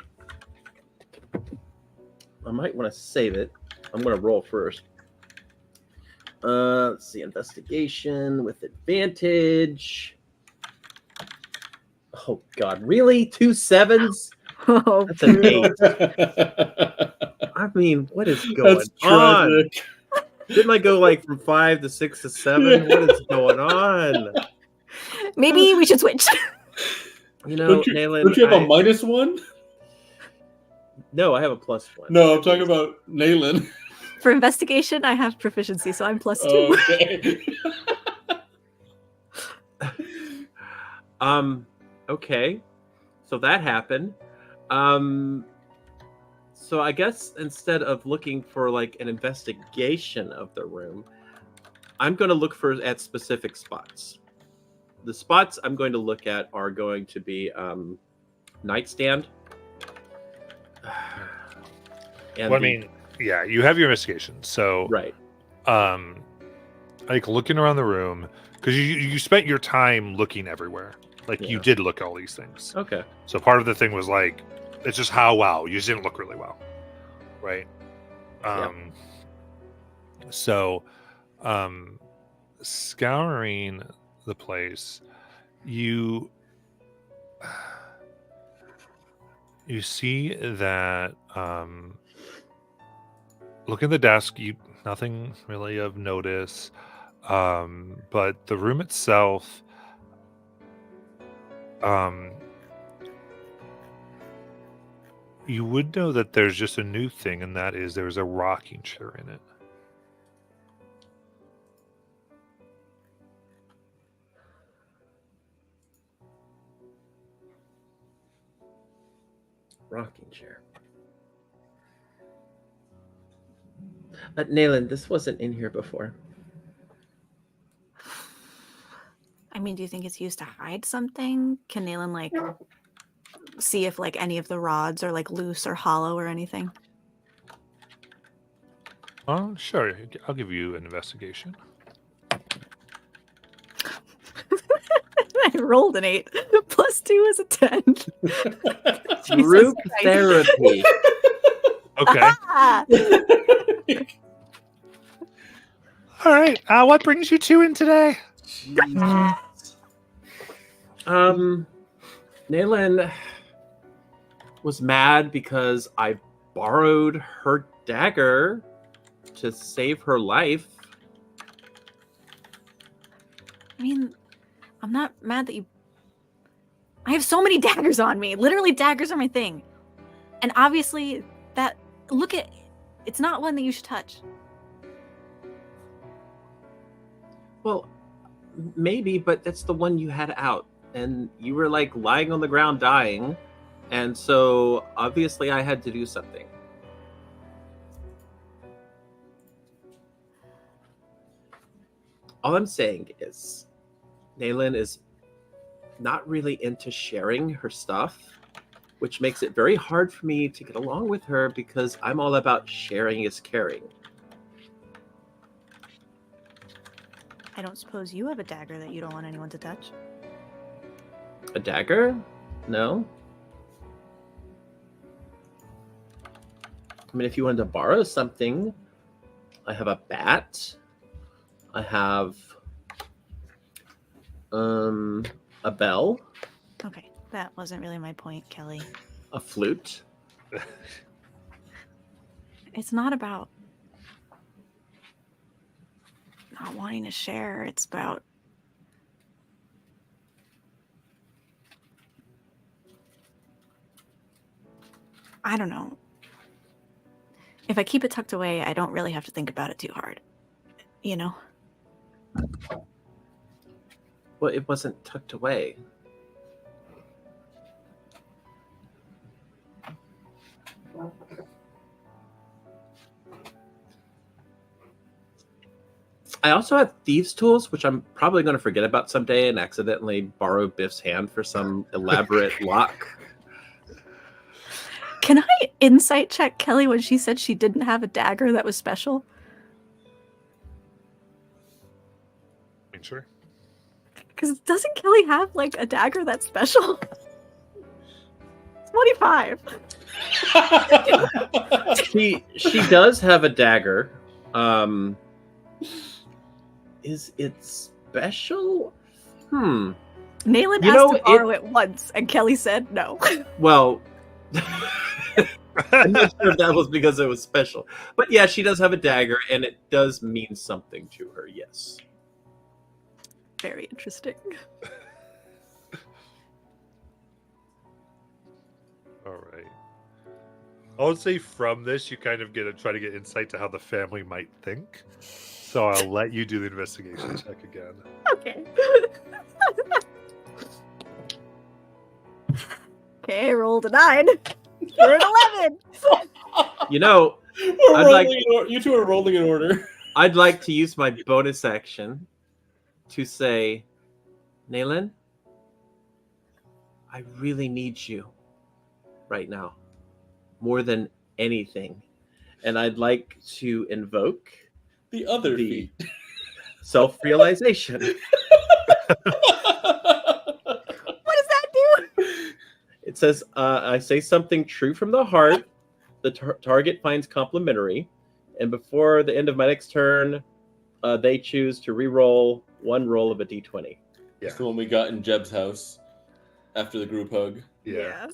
Speaker 3: I might want to save it. I'm going to roll first. Let's see. Investigation with advantage. Oh, God. Really? 2 7s?
Speaker 2: Oh,
Speaker 3: That's an 8. I mean, what is going
Speaker 6: That's
Speaker 3: on?
Speaker 6: tragic.
Speaker 3: Didn't I go like from 5 to 6 to 7? What is going on?
Speaker 2: maybe we should switch.
Speaker 3: You know,
Speaker 6: Don't you
Speaker 3: Nayland,
Speaker 6: have a -1?
Speaker 3: No, I have a +1.
Speaker 6: No, I'm talking about Nayland.
Speaker 2: For investigation, I have proficiency, so I'm +2.
Speaker 6: Okay.
Speaker 3: Okay. So that happened. So I guess instead of looking for like an investigation of the room, I'm going to look at specific spots. The spots I'm going to look at are going to be nightstand. And
Speaker 1: Well, I mean, yeah, you have your investigation. So,
Speaker 3: right.
Speaker 1: like looking around the room, because you spent your time looking everywhere. Like you
Speaker 3: Yeah.
Speaker 1: did look at all these things.
Speaker 3: Okay.
Speaker 1: So part of the thing was like, it's just how well you just didn't look really well, right? So, scouring the place, you see that look at the desk, nothing really of notice, but the room itself, you would know that there's just a new thing, and that is there's a rocking chair in it.
Speaker 3: Rocking chair. Nayland, this wasn't in here before.
Speaker 2: I mean, do you think it's used to hide something? Can Nayland like see if like any of the rods are like loose or hollow or anything?
Speaker 1: Oh, sure. I'll give you an investigation.
Speaker 2: I rolled an 8. +2 is a 10.
Speaker 3: Group
Speaker 2: Christ.
Speaker 3: therapy.
Speaker 1: Okay.
Speaker 2: Ah!
Speaker 1: All right. What brings you two in today?
Speaker 3: Nayland was mad because I borrowed her dagger to save her life.
Speaker 2: I mean, I'm not mad that you I have so many daggers on me. Literally, daggers are my thing. And obviously, it's not one that you should touch.
Speaker 3: Well, maybe, but that's the one you had out. And you were like lying on the ground dying. And so obviously I had to do something. All I'm saying is Naylin is not really into sharing her stuff, which makes it very hard for me to get along with her because I'm all about sharing is caring.
Speaker 2: I don't suppose you have a dagger that you don't want anyone to touch.
Speaker 3: A dagger? No. I mean, if you wanted to borrow something, I have a bat. I have a bell,
Speaker 2: Okay, that wasn't really my point, Kelly.
Speaker 3: a flute.
Speaker 2: It's not about not wanting to share. It's about I don't know. If I keep it tucked away, I don't really have to think about it too hard. You know?
Speaker 3: Well, it wasn't tucked away. I also have thieves' tools, which I'm probably going to forget about someday and accidentally borrow Biff's hand for some elaborate lock.
Speaker 2: Can I insight check Kelly when she said she didn't have a dagger that was special?
Speaker 1: Sure.
Speaker 2: Because doesn't Kelly have like a dagger that's special? 25.
Speaker 3: She does have a dagger. Is it special?
Speaker 2: Naylin
Speaker 3: You
Speaker 2: asked
Speaker 3: know,
Speaker 2: to borrow it once, and Kelly said no.
Speaker 3: Well, I'm not sure if that was because it was special. But yeah, she does have a dagger, and it does mean something to her, yes.
Speaker 2: Very interesting.
Speaker 1: All right. I would say from this, you kind of try to get insight to how the family might think. So I'll let you do the investigation check again.
Speaker 2: Okay. Okay, I rolled a 9. You're an 11.
Speaker 3: You know,
Speaker 6: We're
Speaker 3: I'd
Speaker 6: rolling
Speaker 3: like-
Speaker 6: you two are rolling in order.
Speaker 3: I'd like to use my bonus action to say, Naylin, I really need you right now, more than anything. And I'd like to invoke
Speaker 6: The other
Speaker 3: The-
Speaker 6: feet.
Speaker 3: self-realization.
Speaker 2: What does that do?
Speaker 3: It says, I say something true from the heart. The target finds complimentary. And before the end of my next turn, they choose to re-roll one roll of a d20.
Speaker 1: Yeah.
Speaker 6: It's the one we got in Jeb's house after the group hug.
Speaker 1: Yeah.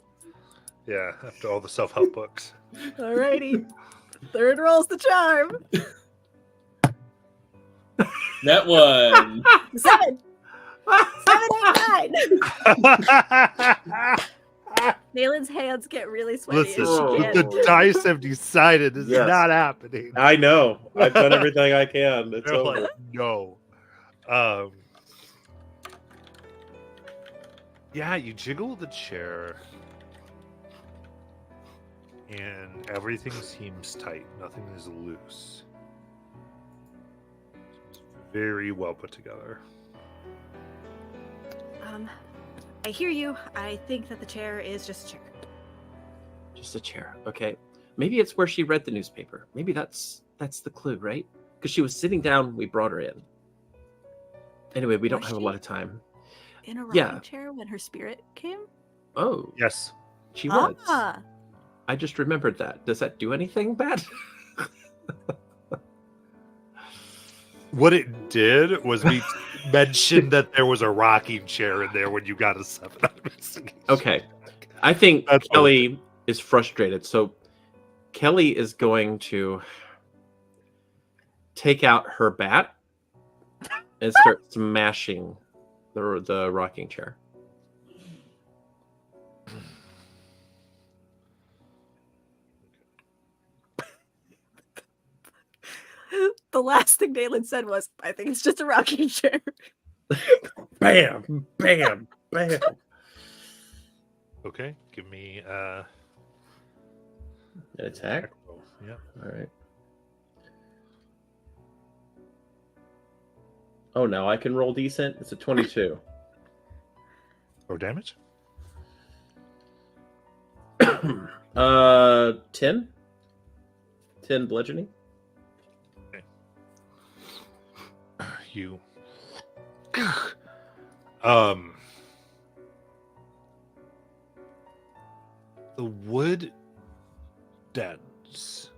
Speaker 1: Yeah. After all the self-help books.
Speaker 2: Alrighty. Third roll's the charm.
Speaker 6: That one.
Speaker 2: 7. 7, 8, 9. Naylin's hands get really sweaty.
Speaker 1: Listen,
Speaker 2: as she can't.
Speaker 1: the dice have decided this
Speaker 3: Yes.
Speaker 1: is not happening.
Speaker 3: I know. I've done everything I can. It's
Speaker 1: They're
Speaker 3: over.
Speaker 1: like, no. Yeah, you jiggle the chair, and everything seems tight. Nothing is loose. It's very well put together.
Speaker 2: I hear you. I think that the chair is just a chair.
Speaker 3: Just a chair. Okay. Maybe it's where she read the newspaper. Maybe that's the clue, right? Because she was sitting down, we brought her in. Anyway, we don't
Speaker 2: Was
Speaker 3: have a
Speaker 2: she?
Speaker 3: lot of time.
Speaker 2: In a rocking
Speaker 3: Yeah.
Speaker 2: chair when her spirit came?
Speaker 3: Oh,
Speaker 1: Yes.
Speaker 3: she was.
Speaker 2: Ah,
Speaker 3: I just remembered that. Does that do anything bad?
Speaker 1: What it did was we mentioned that there was a rocking chair in there when you got a 7 on investigation.
Speaker 3: Okay. I think
Speaker 1: That's
Speaker 3: Kelly is frustrated. So Kelly is going to take out her bat and start smashing the rocking chair.
Speaker 2: the last thing Dalen said was, I think it's just a rocking chair.
Speaker 3: Bam, bam, bam.
Speaker 1: Okay, give me
Speaker 3: An attack.
Speaker 1: roll. Yep.
Speaker 3: All right. Oh, now I can roll decent. It's a 22.
Speaker 1: Or damage.
Speaker 3: 10. 10 bludgeoning.
Speaker 1: You. The wood dents,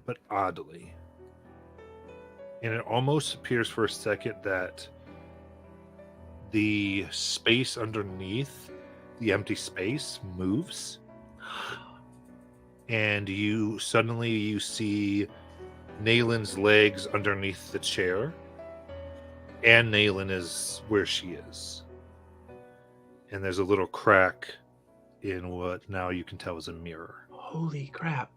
Speaker 1: but oddly, and it almost appears for a second that the space underneath the empty space moves, and you see Nayland's legs underneath the chair, and Nayland is where she is. And there's a little crack in what now you can tell is a mirror.
Speaker 3: Holy crap.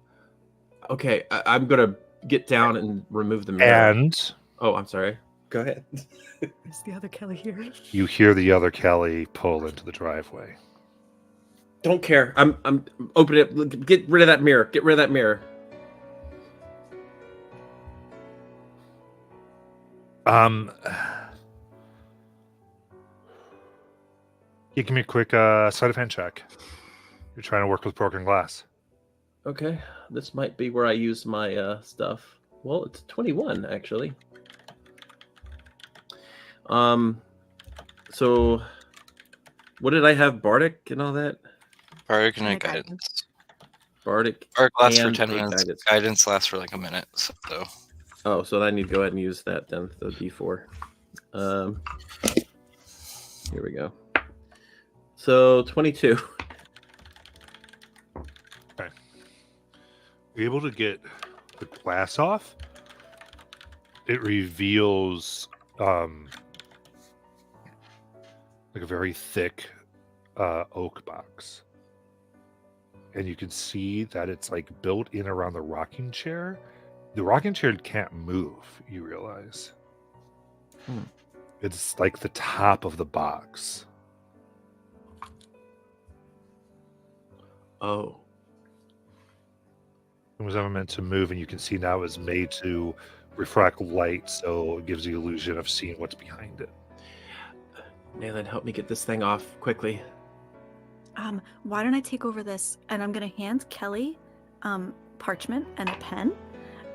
Speaker 3: Okay, I'm going to get down and remove the mirror.
Speaker 1: And
Speaker 3: Oh, I'm sorry. Go ahead.
Speaker 2: Is the other Kelly here?
Speaker 1: you hear the other Kelly pull into the driveway.
Speaker 3: Don't care. I'm opening it. Get rid of that mirror. Get rid of that mirror.
Speaker 1: You give me a quick sleight of hand check. You're trying to work with broken glass.
Speaker 3: Okay, this might be where I use my stuff. Well, it's 21 actually. So what did I have? Bardic and all that?
Speaker 5: Bardic and a
Speaker 2: And a
Speaker 5: guidance.
Speaker 3: Bardic.
Speaker 5: Bardic lasts for
Speaker 3: and
Speaker 5: 10
Speaker 3: a
Speaker 5: minutes.
Speaker 3: guidance.
Speaker 5: Guidance lasts for like a minute. So
Speaker 3: Oh, so I need to go ahead and use that then, the D4. Here we go. So 22.
Speaker 1: You're able to get the glass off. It reveals like a very thick oak box. And you can see that it's like built in around the rocking chair. The rocking chair can't move, you realize. It's like the top of the box.
Speaker 3: Oh.
Speaker 1: It was never meant to move, and you can see now it's made to refract light, so it gives the illusion of seeing what's behind it.
Speaker 3: Nayland, help me get this thing off quickly.
Speaker 2: Why don't I take over this, and I'm gonna hand Kelly parchment and a pen,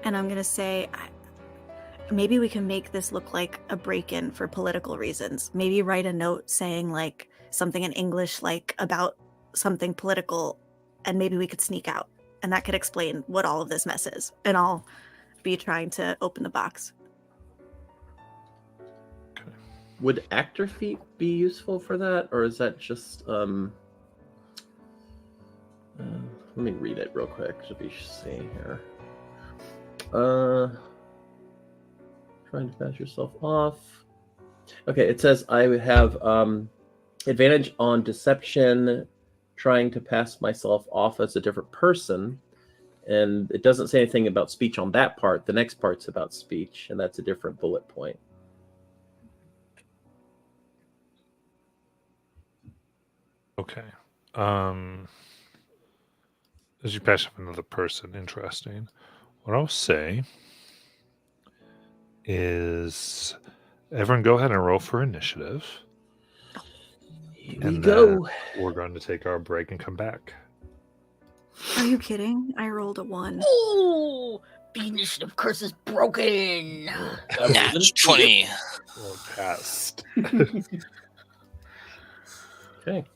Speaker 2: and I'm gonna say maybe we can make this look like a break-in for political reasons. Maybe write a note saying like something in English like about something political, and maybe we could sneak out, and that could explain what all of this mess is. And I'll be trying to open the box.
Speaker 3: Would actor feet be useful for that, or is that just let me read it real quick to be seeing here. Trying to pass yourself off. Okay, it says I would have advantage on deception, trying to pass myself off as a different person, and it doesn't say anything about speech on that part. The next part's about speech, and that's a different bullet point.
Speaker 1: Okay. As you pass up another person, interesting. What I'll say is, everyone go ahead and roll for initiative.
Speaker 3: Here
Speaker 1: And
Speaker 3: we go.
Speaker 1: We're going to take our break and come back.
Speaker 2: Are you kidding? I rolled a 1.
Speaker 4: Oh, the initiative curse is broken.
Speaker 5: Natch 20.
Speaker 1: Well, passed.
Speaker 3: Okay.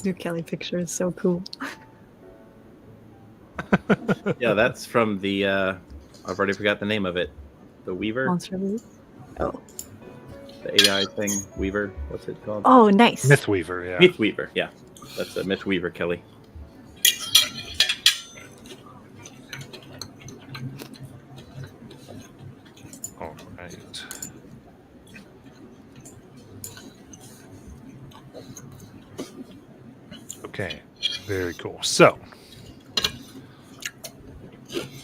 Speaker 2: This new Kelly picture is so cool.
Speaker 3: Yeah, that's from the. I've already forgot the name of it. The Weaver,
Speaker 2: Monster Movie. Oh.
Speaker 3: the AI thing. Weaver. What's it called?
Speaker 2: Oh, nice.
Speaker 1: Mythweaver, yeah.
Speaker 3: Mythweaver. Yeah, that's a Mythweaver, Kelly.
Speaker 1: All right. Okay, very cool. So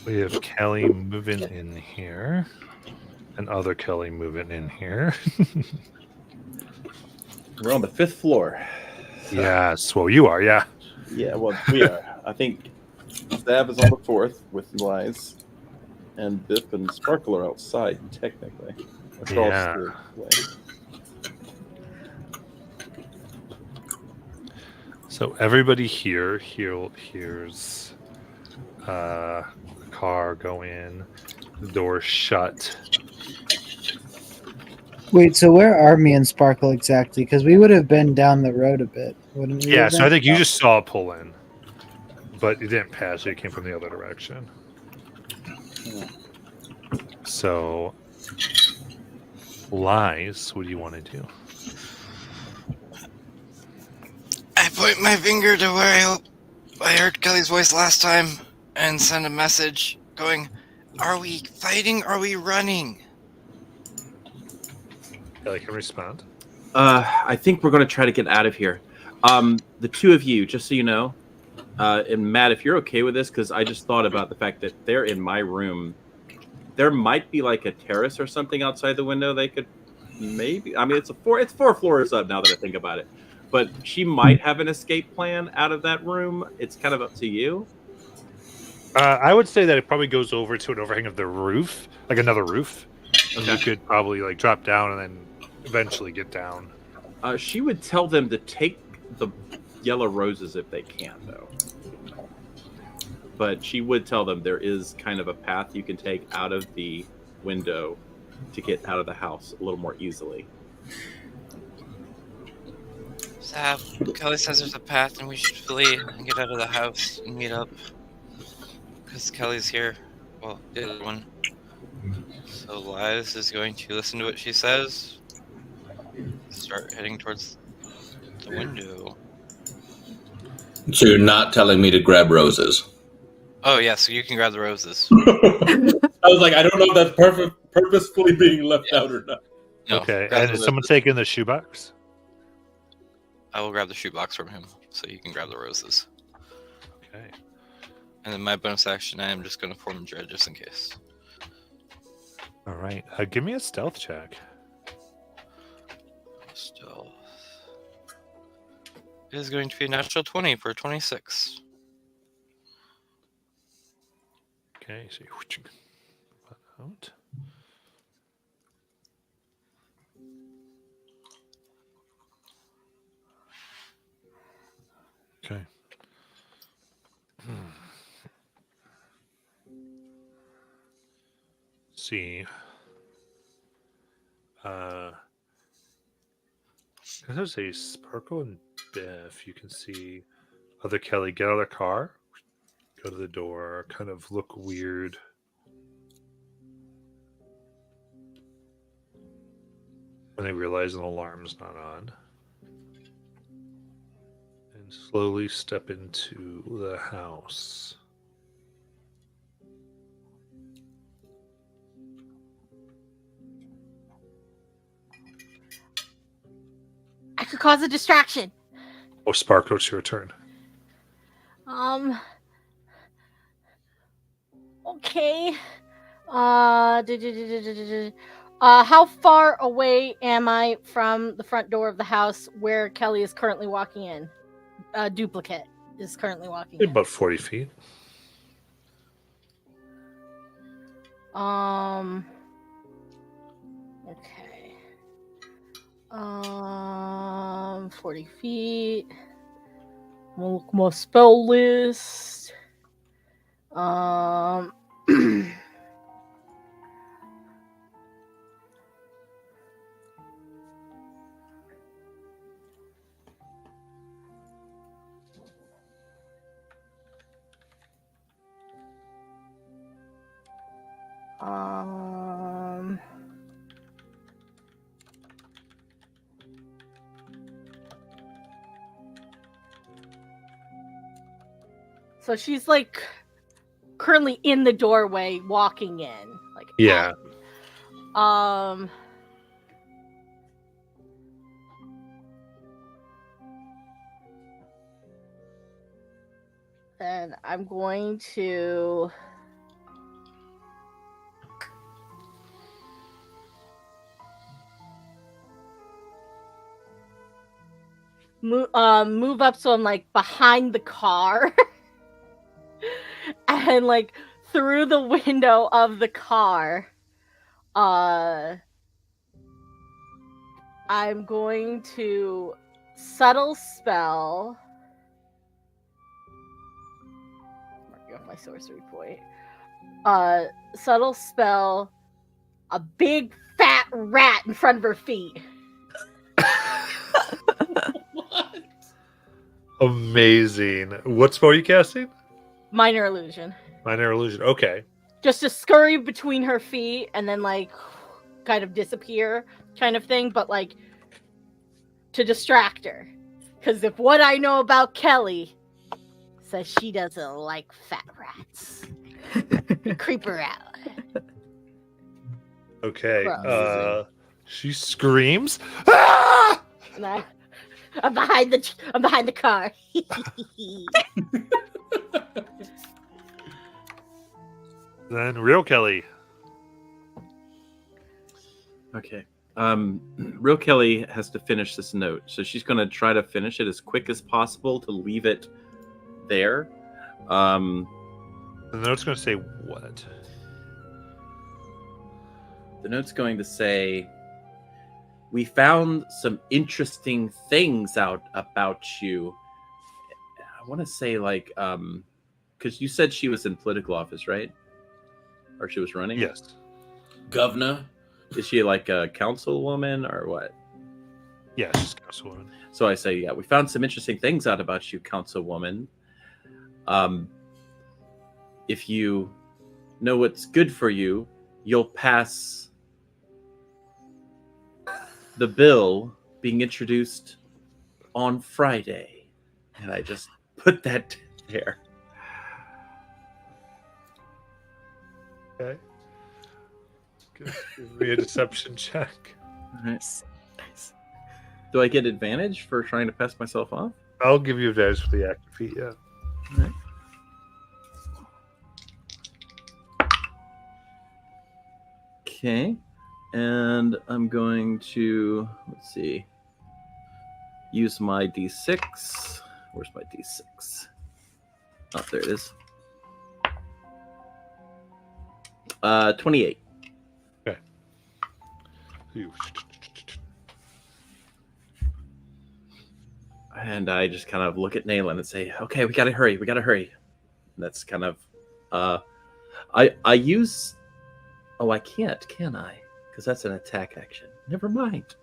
Speaker 1: we have Kelly moving in here, and other Kelly moving in here.
Speaker 3: We're on the 5th floor.
Speaker 1: Yes, well, you are, yeah.
Speaker 3: Yeah, well, we are. I think Stab is on the 4th with Lies, and Biff and Sparkle are outside, technically. Across
Speaker 1: Yeah.
Speaker 3: the way.
Speaker 1: So everybody hears a car go in, the door shut.
Speaker 8: Wait, so where are me and Sparkle exactly? Because we would have been down the road a bit, wouldn't we?
Speaker 1: Yeah,
Speaker 8: have
Speaker 1: so
Speaker 8: been?
Speaker 1: I think you just saw it pull in, but it didn't pass. It came from the other direction. So, Lies, what do you want to do?
Speaker 5: I point my finger to where I heard Kelly's voice last time and send a message going, "Are we fighting? Are we running?"
Speaker 1: Kelly can respond.
Speaker 3: I think we're going to try to get out of here. The two of you, just so you know, and Matt, if you're okay with this, because I just thought about the fact that they're in my room. There might be like a terrace or something outside the window. They could maybe. I mean, it's 4 floors up now that I think about it. But she might have an escape plan out of that room. It's kind of up to you.
Speaker 1: I would say that it probably goes over to an overhang of the roof, like another roof. And you
Speaker 3: Okay.
Speaker 1: could probably like drop down and then eventually get down.
Speaker 3: She would tell them to take the yellow roses if they can, though. But she would tell them there is kind of a path you can take out of the window to get out of the house a little more easily.
Speaker 5: Sab, Kelly says there's a path and we should flee and get out of the house and meet up. Because Kelly's here. Well, the other one. So Lies is going to listen to what she says. Start heading towards the window.
Speaker 6: So you're not telling me to grab roses.
Speaker 5: Oh yeah, so you can grab the roses.
Speaker 6: I was like, I don't know if that's purposefully being left out or not.
Speaker 5: No,
Speaker 1: Okay,
Speaker 5: grab
Speaker 1: and
Speaker 5: the
Speaker 1: is someone
Speaker 5: roses.
Speaker 1: taking the shoebox?
Speaker 5: I will grab the shoebox from him, so you can grab the roses.
Speaker 1: Okay.
Speaker 5: And then my bonus action, I am just going to form dread just in case.
Speaker 1: All right. Give me a stealth check.
Speaker 5: Stealth. It is going to be a natural 20 for 26.
Speaker 1: Okay, so you out. Okay. See. As I say, Sparkle and Biff, you can see other Kelly get out of their car, go to the door, kind of look weird. When they realize an alarm's not on. And slowly step into the house.
Speaker 4: I could cause a distraction.
Speaker 1: Oh, Sparkle, it's your turn.
Speaker 4: Okay. How far away am I from the front door of the house where Kelly is currently walking in? Duplicate is currently walking in.
Speaker 1: About 40 feet.
Speaker 4: Okay. 40 feet. I'm gonna look at my spell list. Um. So she's like currently in the doorway, walking in. Like
Speaker 1: Yeah.
Speaker 4: Then I'm going to move up so I'm like behind the car and like through the window of the car. I'm going to subtle spell. Marking off my sorcery point. Subtle spell a big fat rat in front of her feet.
Speaker 6: What?
Speaker 1: Amazing. What spell are you casting?
Speaker 4: Minor illusion.
Speaker 1: Minor illusion. Okay.
Speaker 4: Just to scurry between her feet and then like kind of disappear kind of thing, but like to distract her. Because if what I know about Kelly says she doesn't like fat rats. Creep her out.
Speaker 1: Okay.
Speaker 4: Gross.
Speaker 1: She screams. Ah!
Speaker 4: And I'm behind the car.
Speaker 1: Then real Kelly.
Speaker 3: Okay. Real Kelly has to finish this note, so she's going to try to finish it as quick as possible to leave it there.
Speaker 1: The note's going to say what?
Speaker 3: The note's going to say, "We found some interesting things out about you." I want to say like, because you said she was in political office, right? Or she was running?
Speaker 1: Yes.
Speaker 6: Governor?
Speaker 3: Is she like a councilwoman or what?
Speaker 1: Yeah, she's councilwoman.
Speaker 3: So I say, yeah, we found some interesting things out about you, councilwoman. If you know what's good for you, you'll pass the bill being introduced on Friday. And I just put that there.
Speaker 1: Okay. Give me a deception check.
Speaker 3: All right. Do I get advantage for trying to pass myself off?
Speaker 1: I'll give you advantage for the active feat, yeah.
Speaker 3: All right. Okay. And I'm going to, let's see, use my D6. Where's my D6? Oh, there it is. 28. And I just kind of look at Nayland and say, "Okay, we gotta hurry. And that's kind of, I use. Oh, I can't, can I? Because that's an attack action. Never mind.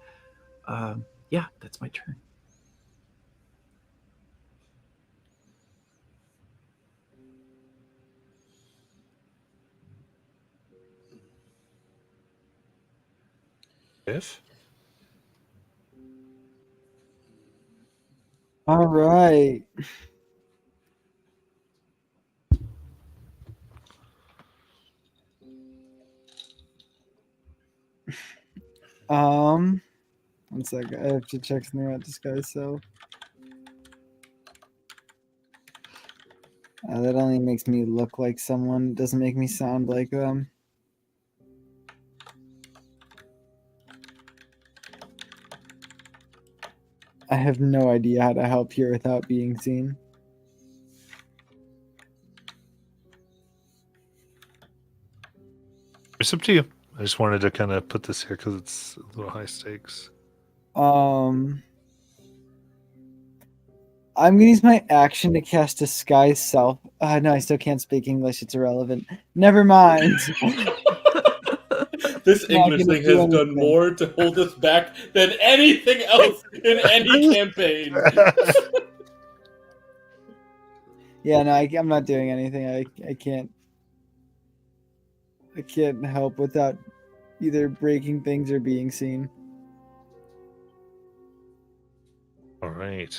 Speaker 3: Yeah, that's my turn.
Speaker 1: If?
Speaker 8: All right. One second. I have to check something about this guy. So that only makes me look like someone. Doesn't make me sound like them. I have no idea how to help here without being seen.
Speaker 1: It's up to you. I just wanted to kind of put this here because it's a little high stakes.
Speaker 8: I'm gonna use my action to cast Disguise Self. No, I still can't speak English. It's irrelevant. Never mind.
Speaker 6: This
Speaker 8: Not
Speaker 6: English
Speaker 8: gonna
Speaker 6: thing
Speaker 8: do
Speaker 6: has done
Speaker 8: anything.
Speaker 6: more to hold us back than anything else in any campaign.
Speaker 8: Yeah, no, I'm not doing anything. I can't. I can't help without either breaking things or being seen.
Speaker 1: All right.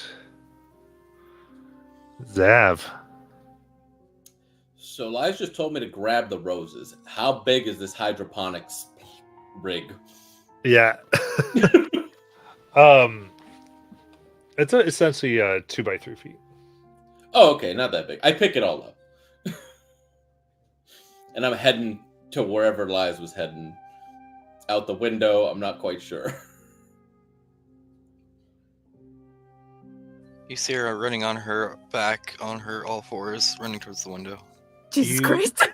Speaker 1: Zav.
Speaker 6: So Lige just told me to grab the roses. How big is this hydroponics rig?
Speaker 1: Yeah. It's essentially 2 by 3 feet.
Speaker 6: Oh, okay, not that big. I pick it all up. And I'm heading to wherever Lige was heading. Out the window, I'm not quite sure.
Speaker 5: You see her running on her back, on her all fours, running towards the window.
Speaker 2: Jesus
Speaker 1: You-
Speaker 2: Christ.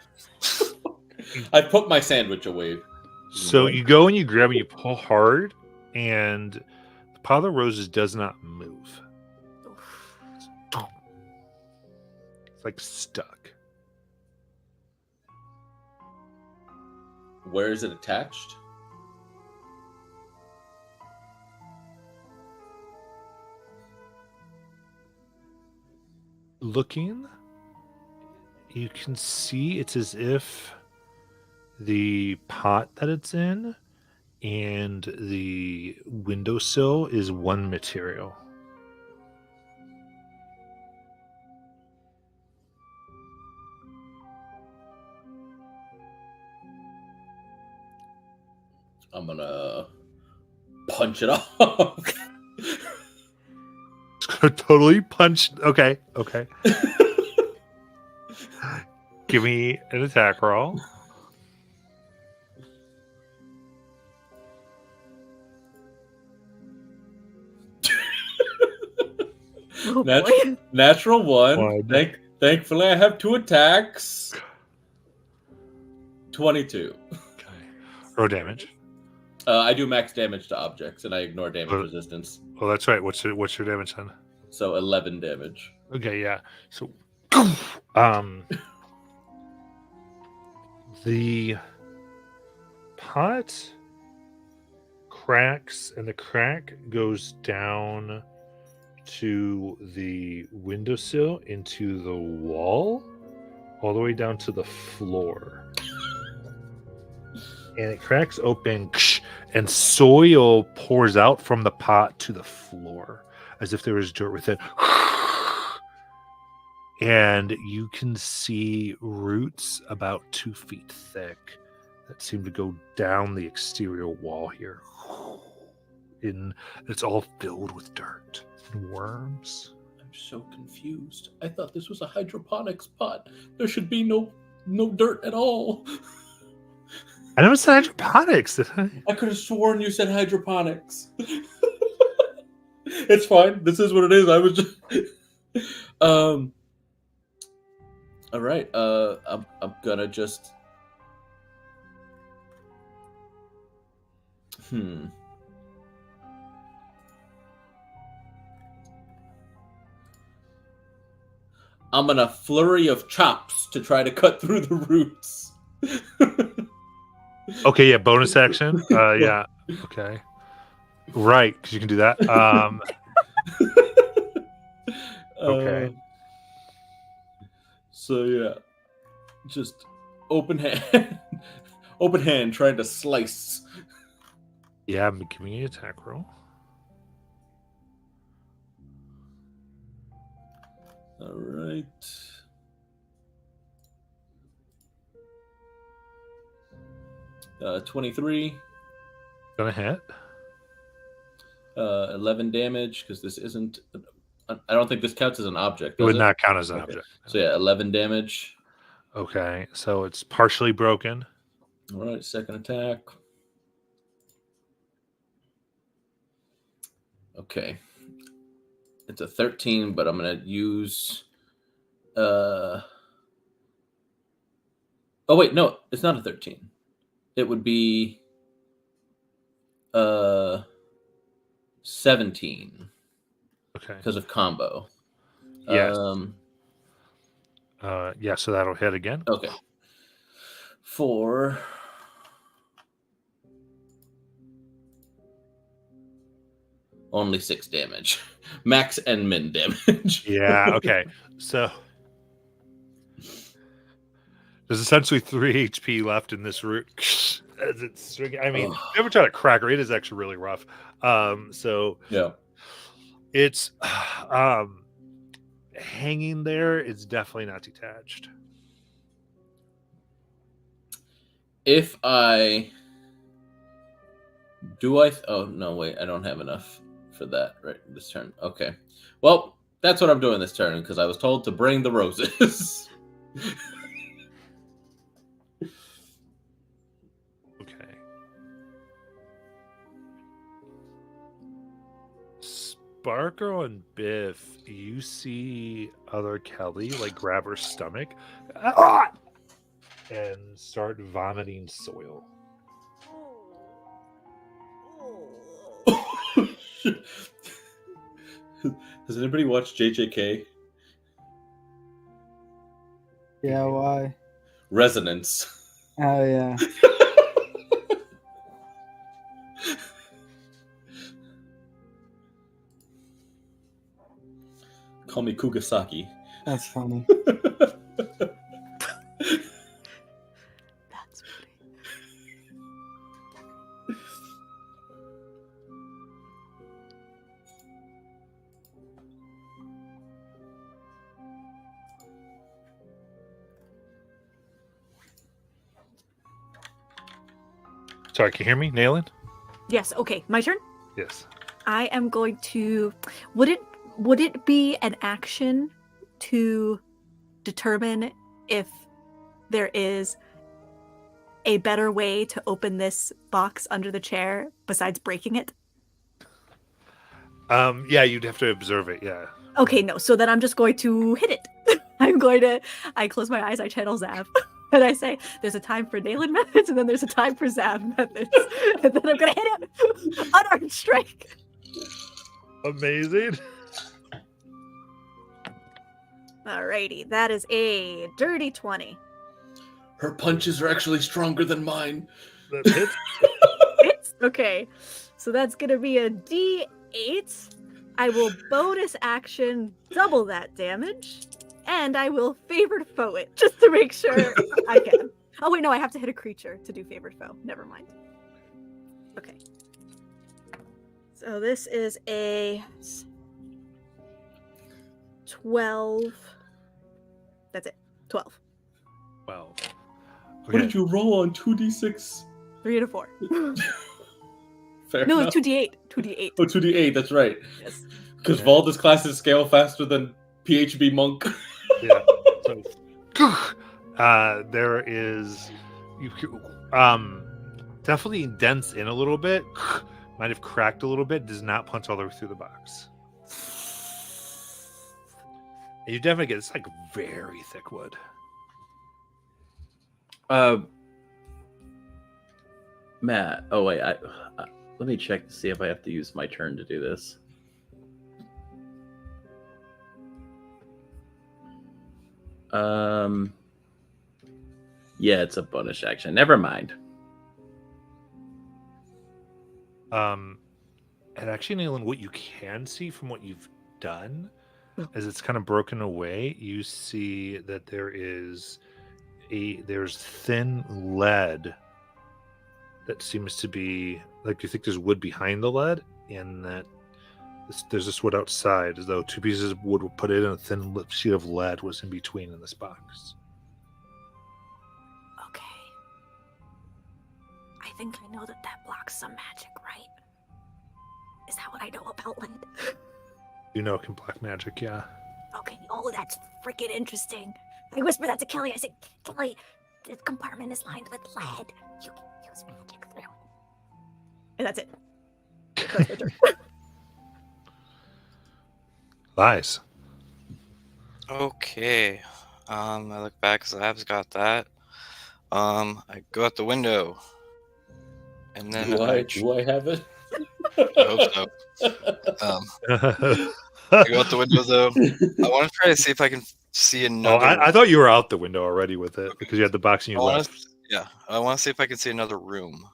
Speaker 6: I put my sandwich away.
Speaker 1: So you go and you grab and you pull hard, and the pile of roses does not move. It's like stuck.
Speaker 6: Where is it attached?
Speaker 1: Looking, you can see it's as if the pot that it's in and the windowsill is one material.
Speaker 6: I'm gonna punch it off.
Speaker 1: It's gonna totally punch. Okay. Give me an attack roll.
Speaker 2: Oh,
Speaker 6: That's-
Speaker 2: boy.
Speaker 6: Natural one.
Speaker 1: One.
Speaker 6: Thankfully, I have 2 attacks. 22.
Speaker 1: Okay. Roll damage.
Speaker 6: I do max damage to objects, and I ignore damage
Speaker 1: Uh,
Speaker 6: resistance.
Speaker 1: Oh, that's right. What's your damage then?
Speaker 6: So 11 damage.
Speaker 1: Okay, yeah. So, the pot cracks, and the crack goes down to the windowsill, into the wall, all the way down to the floor. And it cracks open, and soil pours out from the pot to the floor as if there was dirt within. And you can see roots about 2 feet thick that seem to go down the exterior wall here. It's all filled with dirt and worms.
Speaker 6: I'm so confused. I thought this was a hydroponics pot. There should be no dirt at all.
Speaker 1: I never said hydroponics, did I?
Speaker 6: I could have sworn you said hydroponics. It's fine. This is what it is. I was just all right. I'm gonna just I'm gonna flurry of chops to try to cut through the roots.
Speaker 1: Okay, yeah, bonus action. Yeah, okay. Right, because you can do that. Okay.
Speaker 6: So yeah, just open hand, trying to slice.
Speaker 1: Yeah, give me an attack roll.
Speaker 6: All right. Uh, 23.
Speaker 1: Gonna hit.
Speaker 6: 11 damage because this isn't. I don't think this counts as an object.
Speaker 1: It would
Speaker 6: does
Speaker 1: not count as an
Speaker 6: Okay.
Speaker 1: object.
Speaker 6: So yeah, 11 damage.
Speaker 1: Okay, so it's partially broken.
Speaker 6: All right, second attack. Okay, it's a 13, but I'm gonna use. Oh wait, no, it's not a 13. It would be 17
Speaker 1: Okay.
Speaker 6: because of combo.
Speaker 1: Yes. Yeah, so that'll hit again.
Speaker 6: Okay. For only 6 damage. Max and min damage.
Speaker 1: Yeah, okay. So There's essentially 3 HP left in this root as it's swinging. I mean,
Speaker 6: Ugh.
Speaker 1: never try to crack her. It is actually really rough. So
Speaker 6: Yeah.
Speaker 1: it's hanging there. It's definitely not detached.
Speaker 6: If I do, oh no, wait, I don't have enough for that right this turn. Okay, well, that's what I'm doing this turn because I was told to bring the roses.
Speaker 1: Okay. Sparkle and Biff, you see other Kelly like grab her stomach and start vomiting soil.
Speaker 6: Has anybody watched JJK?
Speaker 8: Yeah, why?
Speaker 6: Resonance.
Speaker 8: Oh yeah.
Speaker 6: Call me Kugasaki.
Speaker 8: That's funny.
Speaker 2: That's funny.
Speaker 1: Sorry, can you hear me, Nayland?
Speaker 2: Yes. Okay. My turn.
Speaker 1: Yes.
Speaker 2: I am going to. Would it be an action to determine if there is a better way to open this box under the chair besides breaking it?
Speaker 1: Yeah, you'd have to observe it. Yeah.
Speaker 2: Okay, no. So then I'm just going to hit it. I close my eyes, I channel Zav, and I say, there's a time for Nayland methods, and then there's a time for Zav methods. And then I'm going to hit him. Unarmed strike.
Speaker 1: Amazing.
Speaker 2: Alrighty, that is a dirty 20.
Speaker 6: Her punches are actually stronger than mine.
Speaker 1: That hits.
Speaker 2: It's okay. So that's gonna be a D8. I will bonus action double that damage, and I will favored foe it just to make sure I can. Oh wait, no, I have to hit a creature to do favored foe. Never mind. Okay. So this is a 12. That's it. 12.
Speaker 1: Well.
Speaker 6: What did you roll on 2d6?
Speaker 2: 3 and a 4.
Speaker 6: Fair
Speaker 2: No,
Speaker 6: enough.
Speaker 2: 2d8. 2d8.
Speaker 6: Oh, 2d8, that's right.
Speaker 2: Yes.
Speaker 6: Because Valdez classes scale faster than PHB Monk.
Speaker 1: Yeah. So, there is, definitely dents in a little bit. Might have cracked a little bit. Does not punch all the way through the box. And you definitely get it's like very thick wood.
Speaker 3: Matt. Oh wait, let me check to see if I have to use my turn to do this. Yeah, it's a bonus action. Never mind.
Speaker 1: And actually, Nayland, what you can see from what you've done, as it's kind of broken away, you see that there's thin lead that seems to be like you think there's wood behind the lead, and that there's this wood outside, as though 2 pieces of wood were put in and a thin sheet of lead was in between in this box.
Speaker 2: Okay. I think I know that blocks some magic, right? Is that what I know about lead?
Speaker 1: You know, it can block magic, yeah.
Speaker 2: Okay. Oh, that's freaking interesting. I whisper that to Kelly. I say, Kelly, this compartment is lined with lead. You can use magic through it. And that's it. That's my turn.
Speaker 1: Lies.
Speaker 5: Okay. I look back, Zab's got that. I go out the window. And then
Speaker 6: Do I have it?
Speaker 5: I hope so. I go out the window though. I want to try to see if I can see
Speaker 1: Oh,
Speaker 5: another.
Speaker 1: I thought you were out the window already with it because you had the box and you left.
Speaker 5: I want to see if I can see another room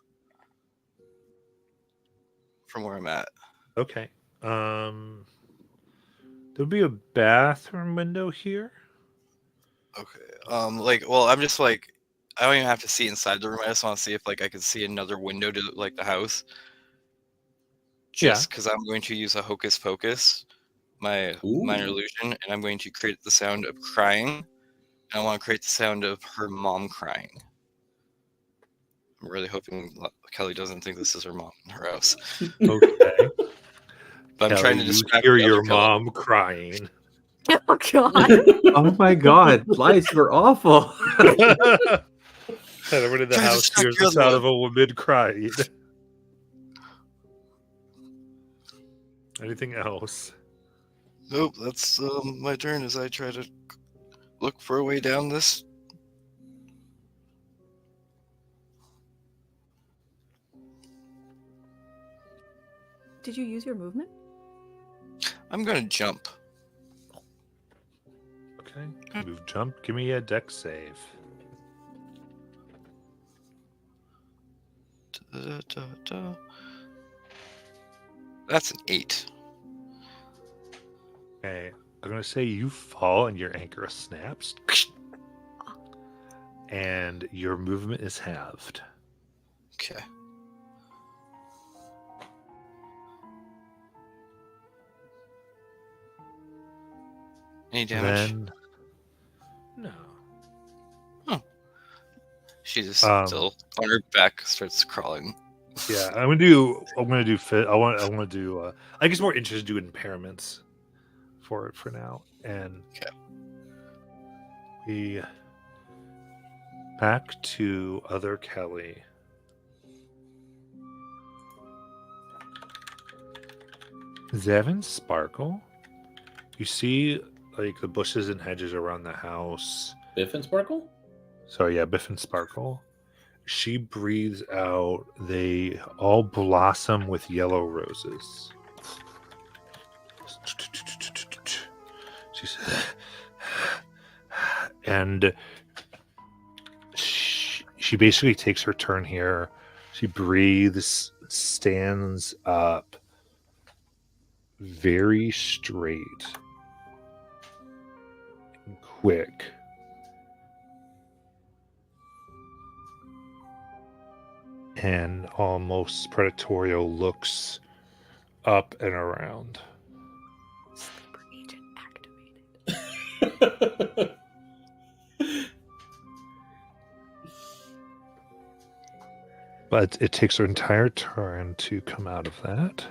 Speaker 5: from where I'm at.
Speaker 1: Okay. There'll be a bathroom window here.
Speaker 5: Okay. Well, I'm just like, I don't even have to see inside the room. I just want to see if like I can see another window to like the house. Just because I'm going to use a hocus pocus, my minor
Speaker 6: Ooh.
Speaker 5: illusion, and I'm going to create the sound of crying. And I want to create the sound of her mom crying. I'm really hoping Kelly doesn't think this is her mom in her house.
Speaker 1: Okay.
Speaker 5: But I'm
Speaker 1: Kelly,
Speaker 5: trying to
Speaker 1: you
Speaker 5: describe
Speaker 1: hear
Speaker 5: the other
Speaker 1: your
Speaker 5: color.
Speaker 1: mom crying.
Speaker 2: Oh god.
Speaker 3: Oh my god, lies were awful.
Speaker 1: Everyone in the
Speaker 5: Try to
Speaker 1: house
Speaker 5: distract
Speaker 1: hears
Speaker 5: the
Speaker 1: the
Speaker 5: other
Speaker 1: sound
Speaker 5: one.
Speaker 1: of a woman crying. Anything else?
Speaker 5: Nope, that's my turn as I try to look for a way down this.
Speaker 2: Did you use your movement?
Speaker 5: I'm gonna jump.
Speaker 1: Okay. Move, jump. Give me a dex save.
Speaker 5: Da-da-da-da. That's an 8.
Speaker 1: Okay. I'm gonna say you fall and your anchor snaps, and your movement is halved.
Speaker 5: Okay. Any damage?
Speaker 1: Then no.
Speaker 5: She just
Speaker 1: Um,
Speaker 5: still on her back starts crawling.
Speaker 1: Yeah, I'm gonna do fit. I want to do. I guess more interested to do impairments for it for now, and
Speaker 5: Okay.
Speaker 1: we back to other Kelly. Zevin Sparkle. You see, like the bushes and hedges around the house.
Speaker 6: Biff and Sparkle?
Speaker 1: So yeah, Biff and Sparkle. She breathes out. They all blossom with yellow roses. She's and she basically takes her turn here. She breathes, stands up, very straight and quick. And almost predatorial looks up and around.
Speaker 2: Sleeper agent activated.
Speaker 1: But it takes her entire turn to come out of that.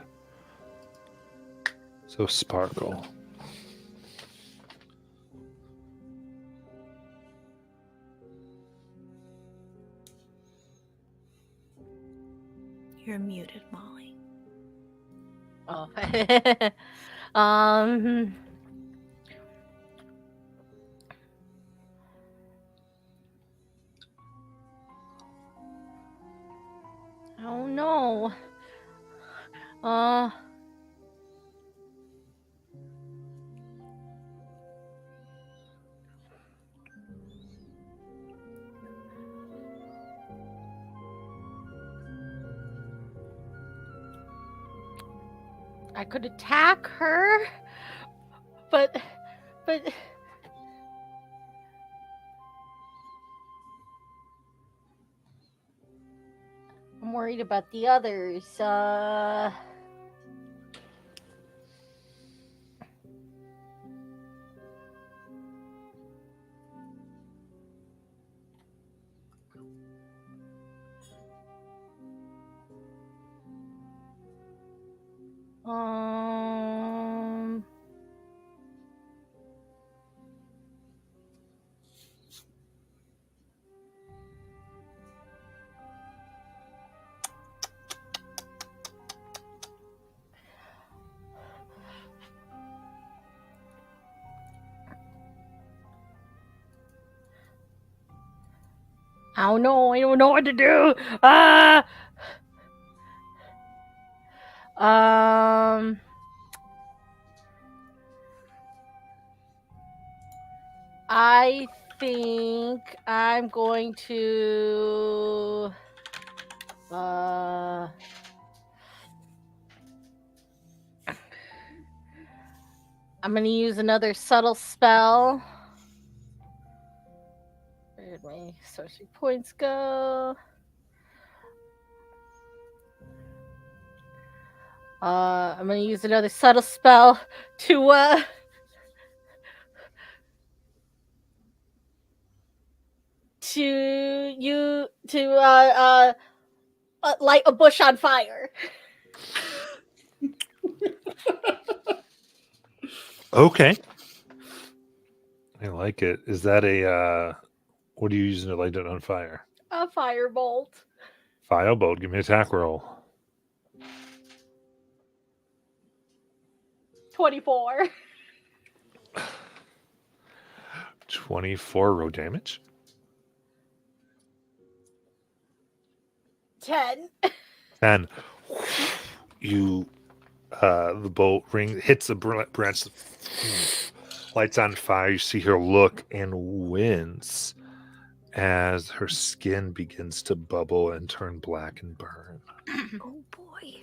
Speaker 1: So Sparkle.
Speaker 2: You're muted, Molly.
Speaker 4: Oh. um. Oh no. I could attack her, but I'm worried about the others. Um. I don't know. I don't know what to do. I think I'm going to I'm going to use another subtle spell. me. Sorcery points go. I'm gonna use another subtle spell to light a bush on fire.
Speaker 1: Okay. I like it. Is that a what are you using to light it on fire?
Speaker 4: A firebolt.
Speaker 1: Firebolt. Give me an attack roll.
Speaker 4: 24.
Speaker 1: 24 row damage.
Speaker 4: 10.
Speaker 1: And you the bolt ring hits the branch, lights on fire. You see her look and wince as her skin begins to bubble and turn black and burn.
Speaker 2: Oh boy.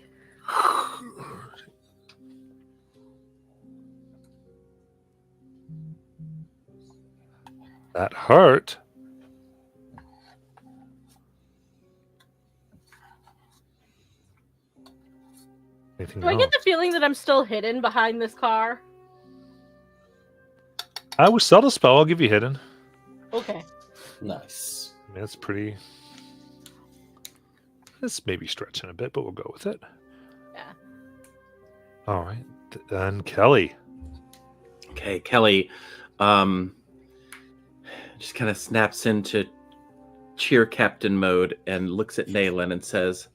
Speaker 1: That hurt. Anything
Speaker 4: Do I
Speaker 1: else?
Speaker 4: get the feeling that I'm still hidden behind this car?
Speaker 1: I will sell the spell. I'll give you hidden.
Speaker 4: Okay.
Speaker 6: Nice.
Speaker 1: I mean, that's pretty. This may be stretching a bit, but we'll go with it.
Speaker 4: Yeah.
Speaker 1: All right. Then Kelly.
Speaker 3: Okay, Kelly just kind of snaps into cheer captain mode and looks at Nayland and says,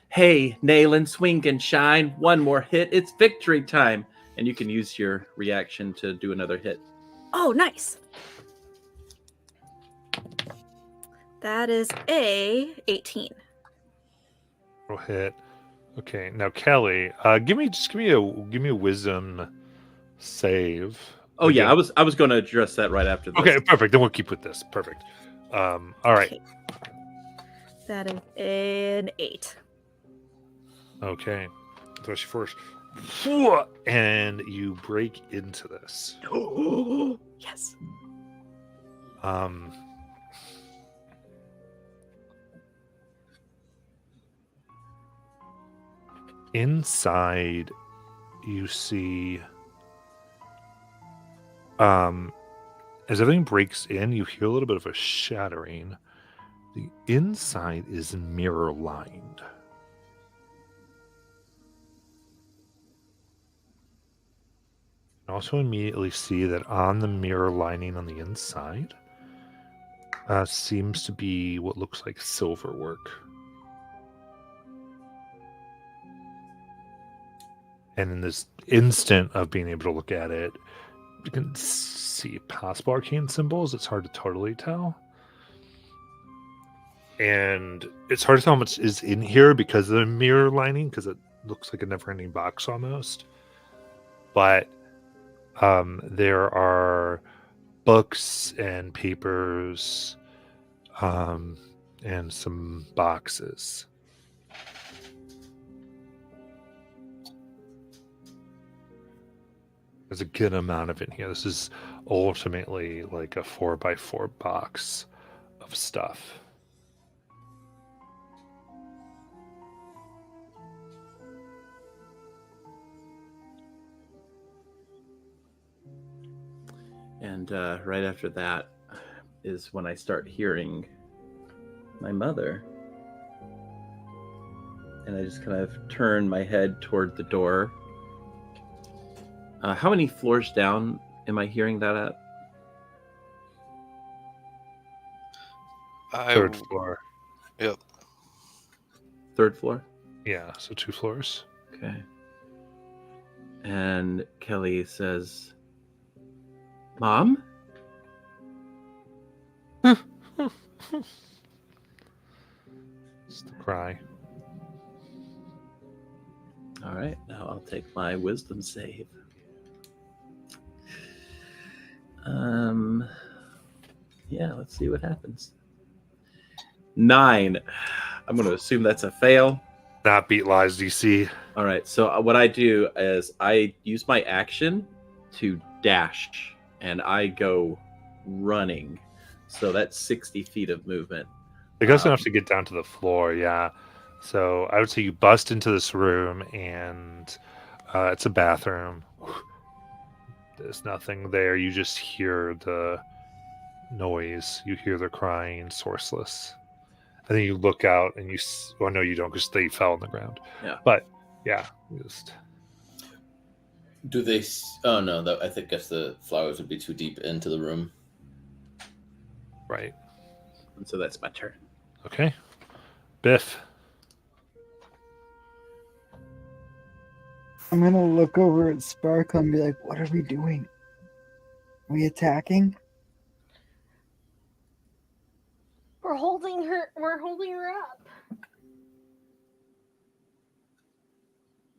Speaker 3: "Hey, Nayland, swing and shine. One more hit. It's victory time." And you can use your reaction to do another hit.
Speaker 2: Oh, nice. That is a 18.
Speaker 1: We'll hit. Okay, now Kelly, give me a wisdom save.
Speaker 3: Oh yeah,
Speaker 1: Again.
Speaker 3: I was going to address that right after this.
Speaker 1: Okay, perfect. Then we'll keep with this. Perfect. All right.
Speaker 2: Okay. That is an 8.
Speaker 1: Okay. That's first. And you break into this.
Speaker 2: Yes.
Speaker 1: Inside, you see, as everything breaks in, you hear a little bit of a shattering. The inside is mirror lined. You also immediately see that on the mirror lining on the inside seems to be what looks like silver work. And in this instant of being able to look at it, you can see possible arcane symbols. It's hard to totally tell. And it's hard to tell how much is in here because of the mirror lining, because it looks like a never-ending box almost. But there are books and papers and some boxes. There's a good amount of it in here. This is ultimately like a 4x4 box of stuff.
Speaker 3: And right after that is when I start hearing my mother. And I just kind of turn my head toward the door. How many floors down am I hearing that at?
Speaker 1: Third floor.
Speaker 5: Yep.
Speaker 3: Third floor?
Speaker 1: Yeah, so 2 floors.
Speaker 3: Okay. And Kelly says, "Mom?"
Speaker 1: Just a cry.
Speaker 3: All right, now I'll take my wisdom save. Yeah, let's see what happens. 9. I'm going to assume that's a fail.
Speaker 1: Not beat lies DC.
Speaker 3: All right, so what I do is I use my action to dash, and I go running. So that's 60 feet of movement.
Speaker 1: It goes enough to get down to the floor, yeah. So I would say you bust into this room, and it's a bathroom. There's nothing there. You just hear the noise. You hear the crying, sourceless. And then you look out, and well, no, you don't, because they fell on the ground.
Speaker 3: Yeah.
Speaker 1: But yeah, just
Speaker 6: Do they? Oh no, I guess the flowers would be too deep into the room.
Speaker 1: right.
Speaker 3: And so that's my turn.
Speaker 1: Okay, Biff.
Speaker 8: I'm gonna look over at Sparkle and be like, "What are we doing? Are we attacking?"
Speaker 4: We're holding her up.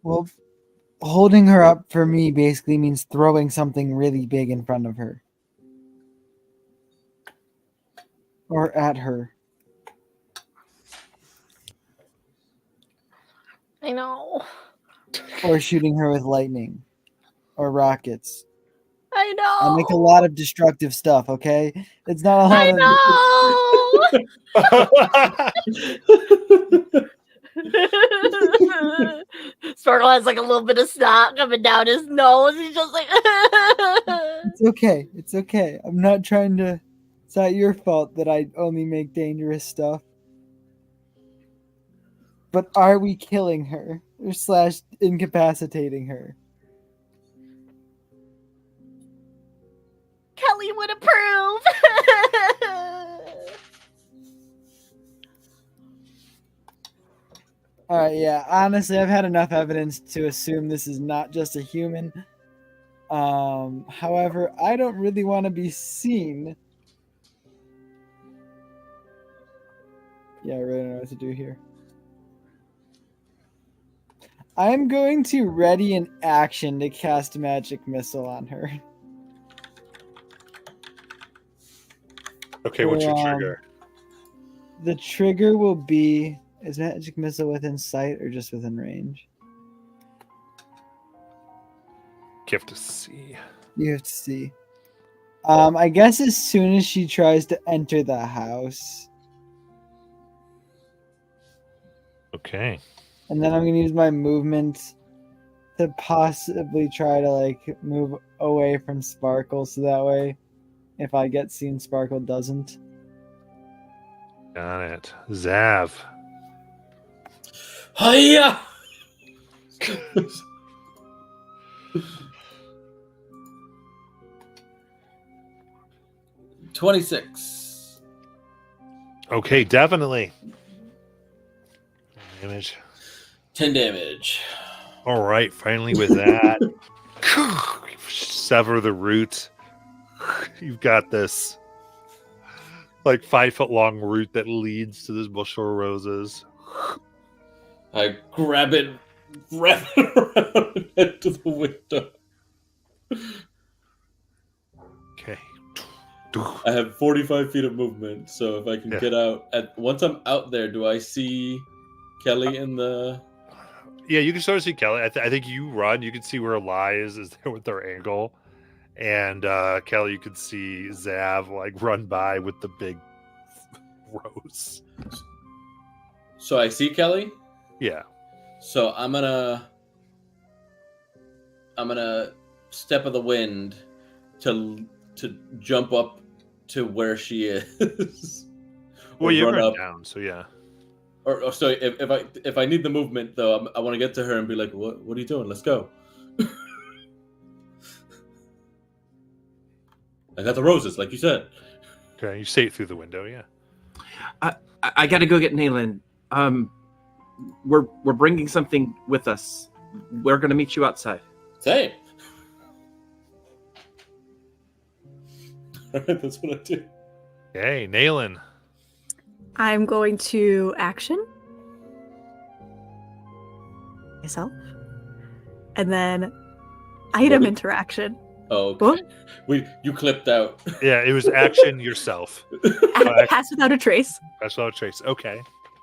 Speaker 8: Well, holding her up for me basically means throwing something really big in front of her. Or at her.
Speaker 4: I know.
Speaker 8: Or shooting her with lightning. Or rockets.
Speaker 4: I know.
Speaker 8: I make a lot of destructive stuff, okay? It's not a lot
Speaker 4: I
Speaker 8: of...
Speaker 4: know. Sparkle has like a little bit of snot coming down his nose. He's just like,
Speaker 8: It's okay. It's okay. I'm not trying to... It's not your fault that I only make dangerous stuff. But are we killing her? Or / incapacitating her?
Speaker 4: Kelly would approve.
Speaker 8: Alright, yeah. Honestly, I've had enough evidence to assume this is not just a human. However, I don't really want to be seen. Yeah, I really don't know what to do here. I'm going to ready an action to cast a magic missile on her.
Speaker 1: Okay, what's your
Speaker 8: So,
Speaker 1: trigger?
Speaker 8: The trigger will be... Is magic missile within sight or just within range?
Speaker 1: You have to see.
Speaker 8: You have to see. I guess as soon as she tries to enter the house.
Speaker 1: Okay.
Speaker 8: And then I'm going to use my movement to possibly try to like move away from Sparkle, so that way if I get seen, Sparkle doesn't.
Speaker 1: Got it. Zav.
Speaker 6: Hiya! 26.
Speaker 1: Okay, definitely. Damage.
Speaker 6: 10 damage.
Speaker 1: All right, finally with that. Sever the root. You've got this like 5-foot long root that leads to this bushel of roses.
Speaker 6: I grab it, wrap it around, and head to the window.
Speaker 1: Okay.
Speaker 6: I have 45 feet of movement, so if I can
Speaker 1: Yeah.
Speaker 6: get out once I'm out there, do I see Kelly in the?
Speaker 1: Yeah, you can sort of see Kelly. I think you run. You can see where Eli is there with their angle. And Kelly, you can see Zav like run by with the big rose.
Speaker 6: So I see Kelly.
Speaker 1: Yeah.
Speaker 6: So I'm gonna step of the wind to jump up to where she is.
Speaker 1: Well,
Speaker 6: Or
Speaker 1: you
Speaker 6: run
Speaker 1: run
Speaker 6: up.
Speaker 1: down, so yeah.
Speaker 6: Or so if I need the movement though, I want to get to her and be like, what are you doing? Let's go. I got the roses, like you said.
Speaker 1: Okay, you see it through the window, yeah.
Speaker 3: I got to go get Nayland. We're bringing something with us. We're going to meet you outside.
Speaker 6: Same. All right, that's what I do.
Speaker 1: Hey, Nayland.
Speaker 2: I'm going to action myself, and then item
Speaker 6: What?
Speaker 2: interaction.
Speaker 6: Oh, okay.
Speaker 2: What?
Speaker 6: You clipped out.
Speaker 1: Yeah, it was action yourself.
Speaker 2: Pass without a trace,
Speaker 1: That's what trace. Okay.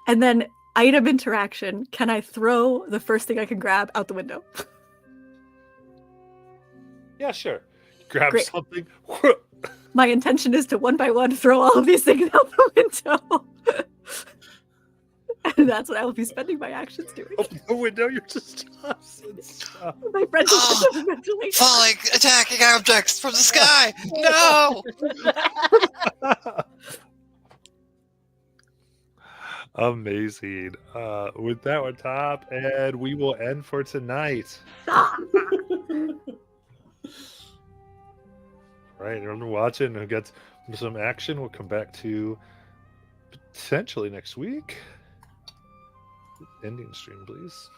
Speaker 2: and then item interaction. Can I throw the first thing I can grab out the window?
Speaker 1: Yeah, sure. Grab
Speaker 2: Great.
Speaker 1: something.
Speaker 2: My intention is to one by one throw all of these things out the window. And that's what I will be spending my actions doing.
Speaker 1: Open the window, you're just tossing stuff.
Speaker 2: My friends
Speaker 5: Oh,
Speaker 2: will eventually.
Speaker 5: Falling, attacking objects from the sky. No.
Speaker 1: Amazing. With that one top, and we will end for tonight. Right, everyone watching who gets some action, we'll come back to potentially next week. Ending stream, please.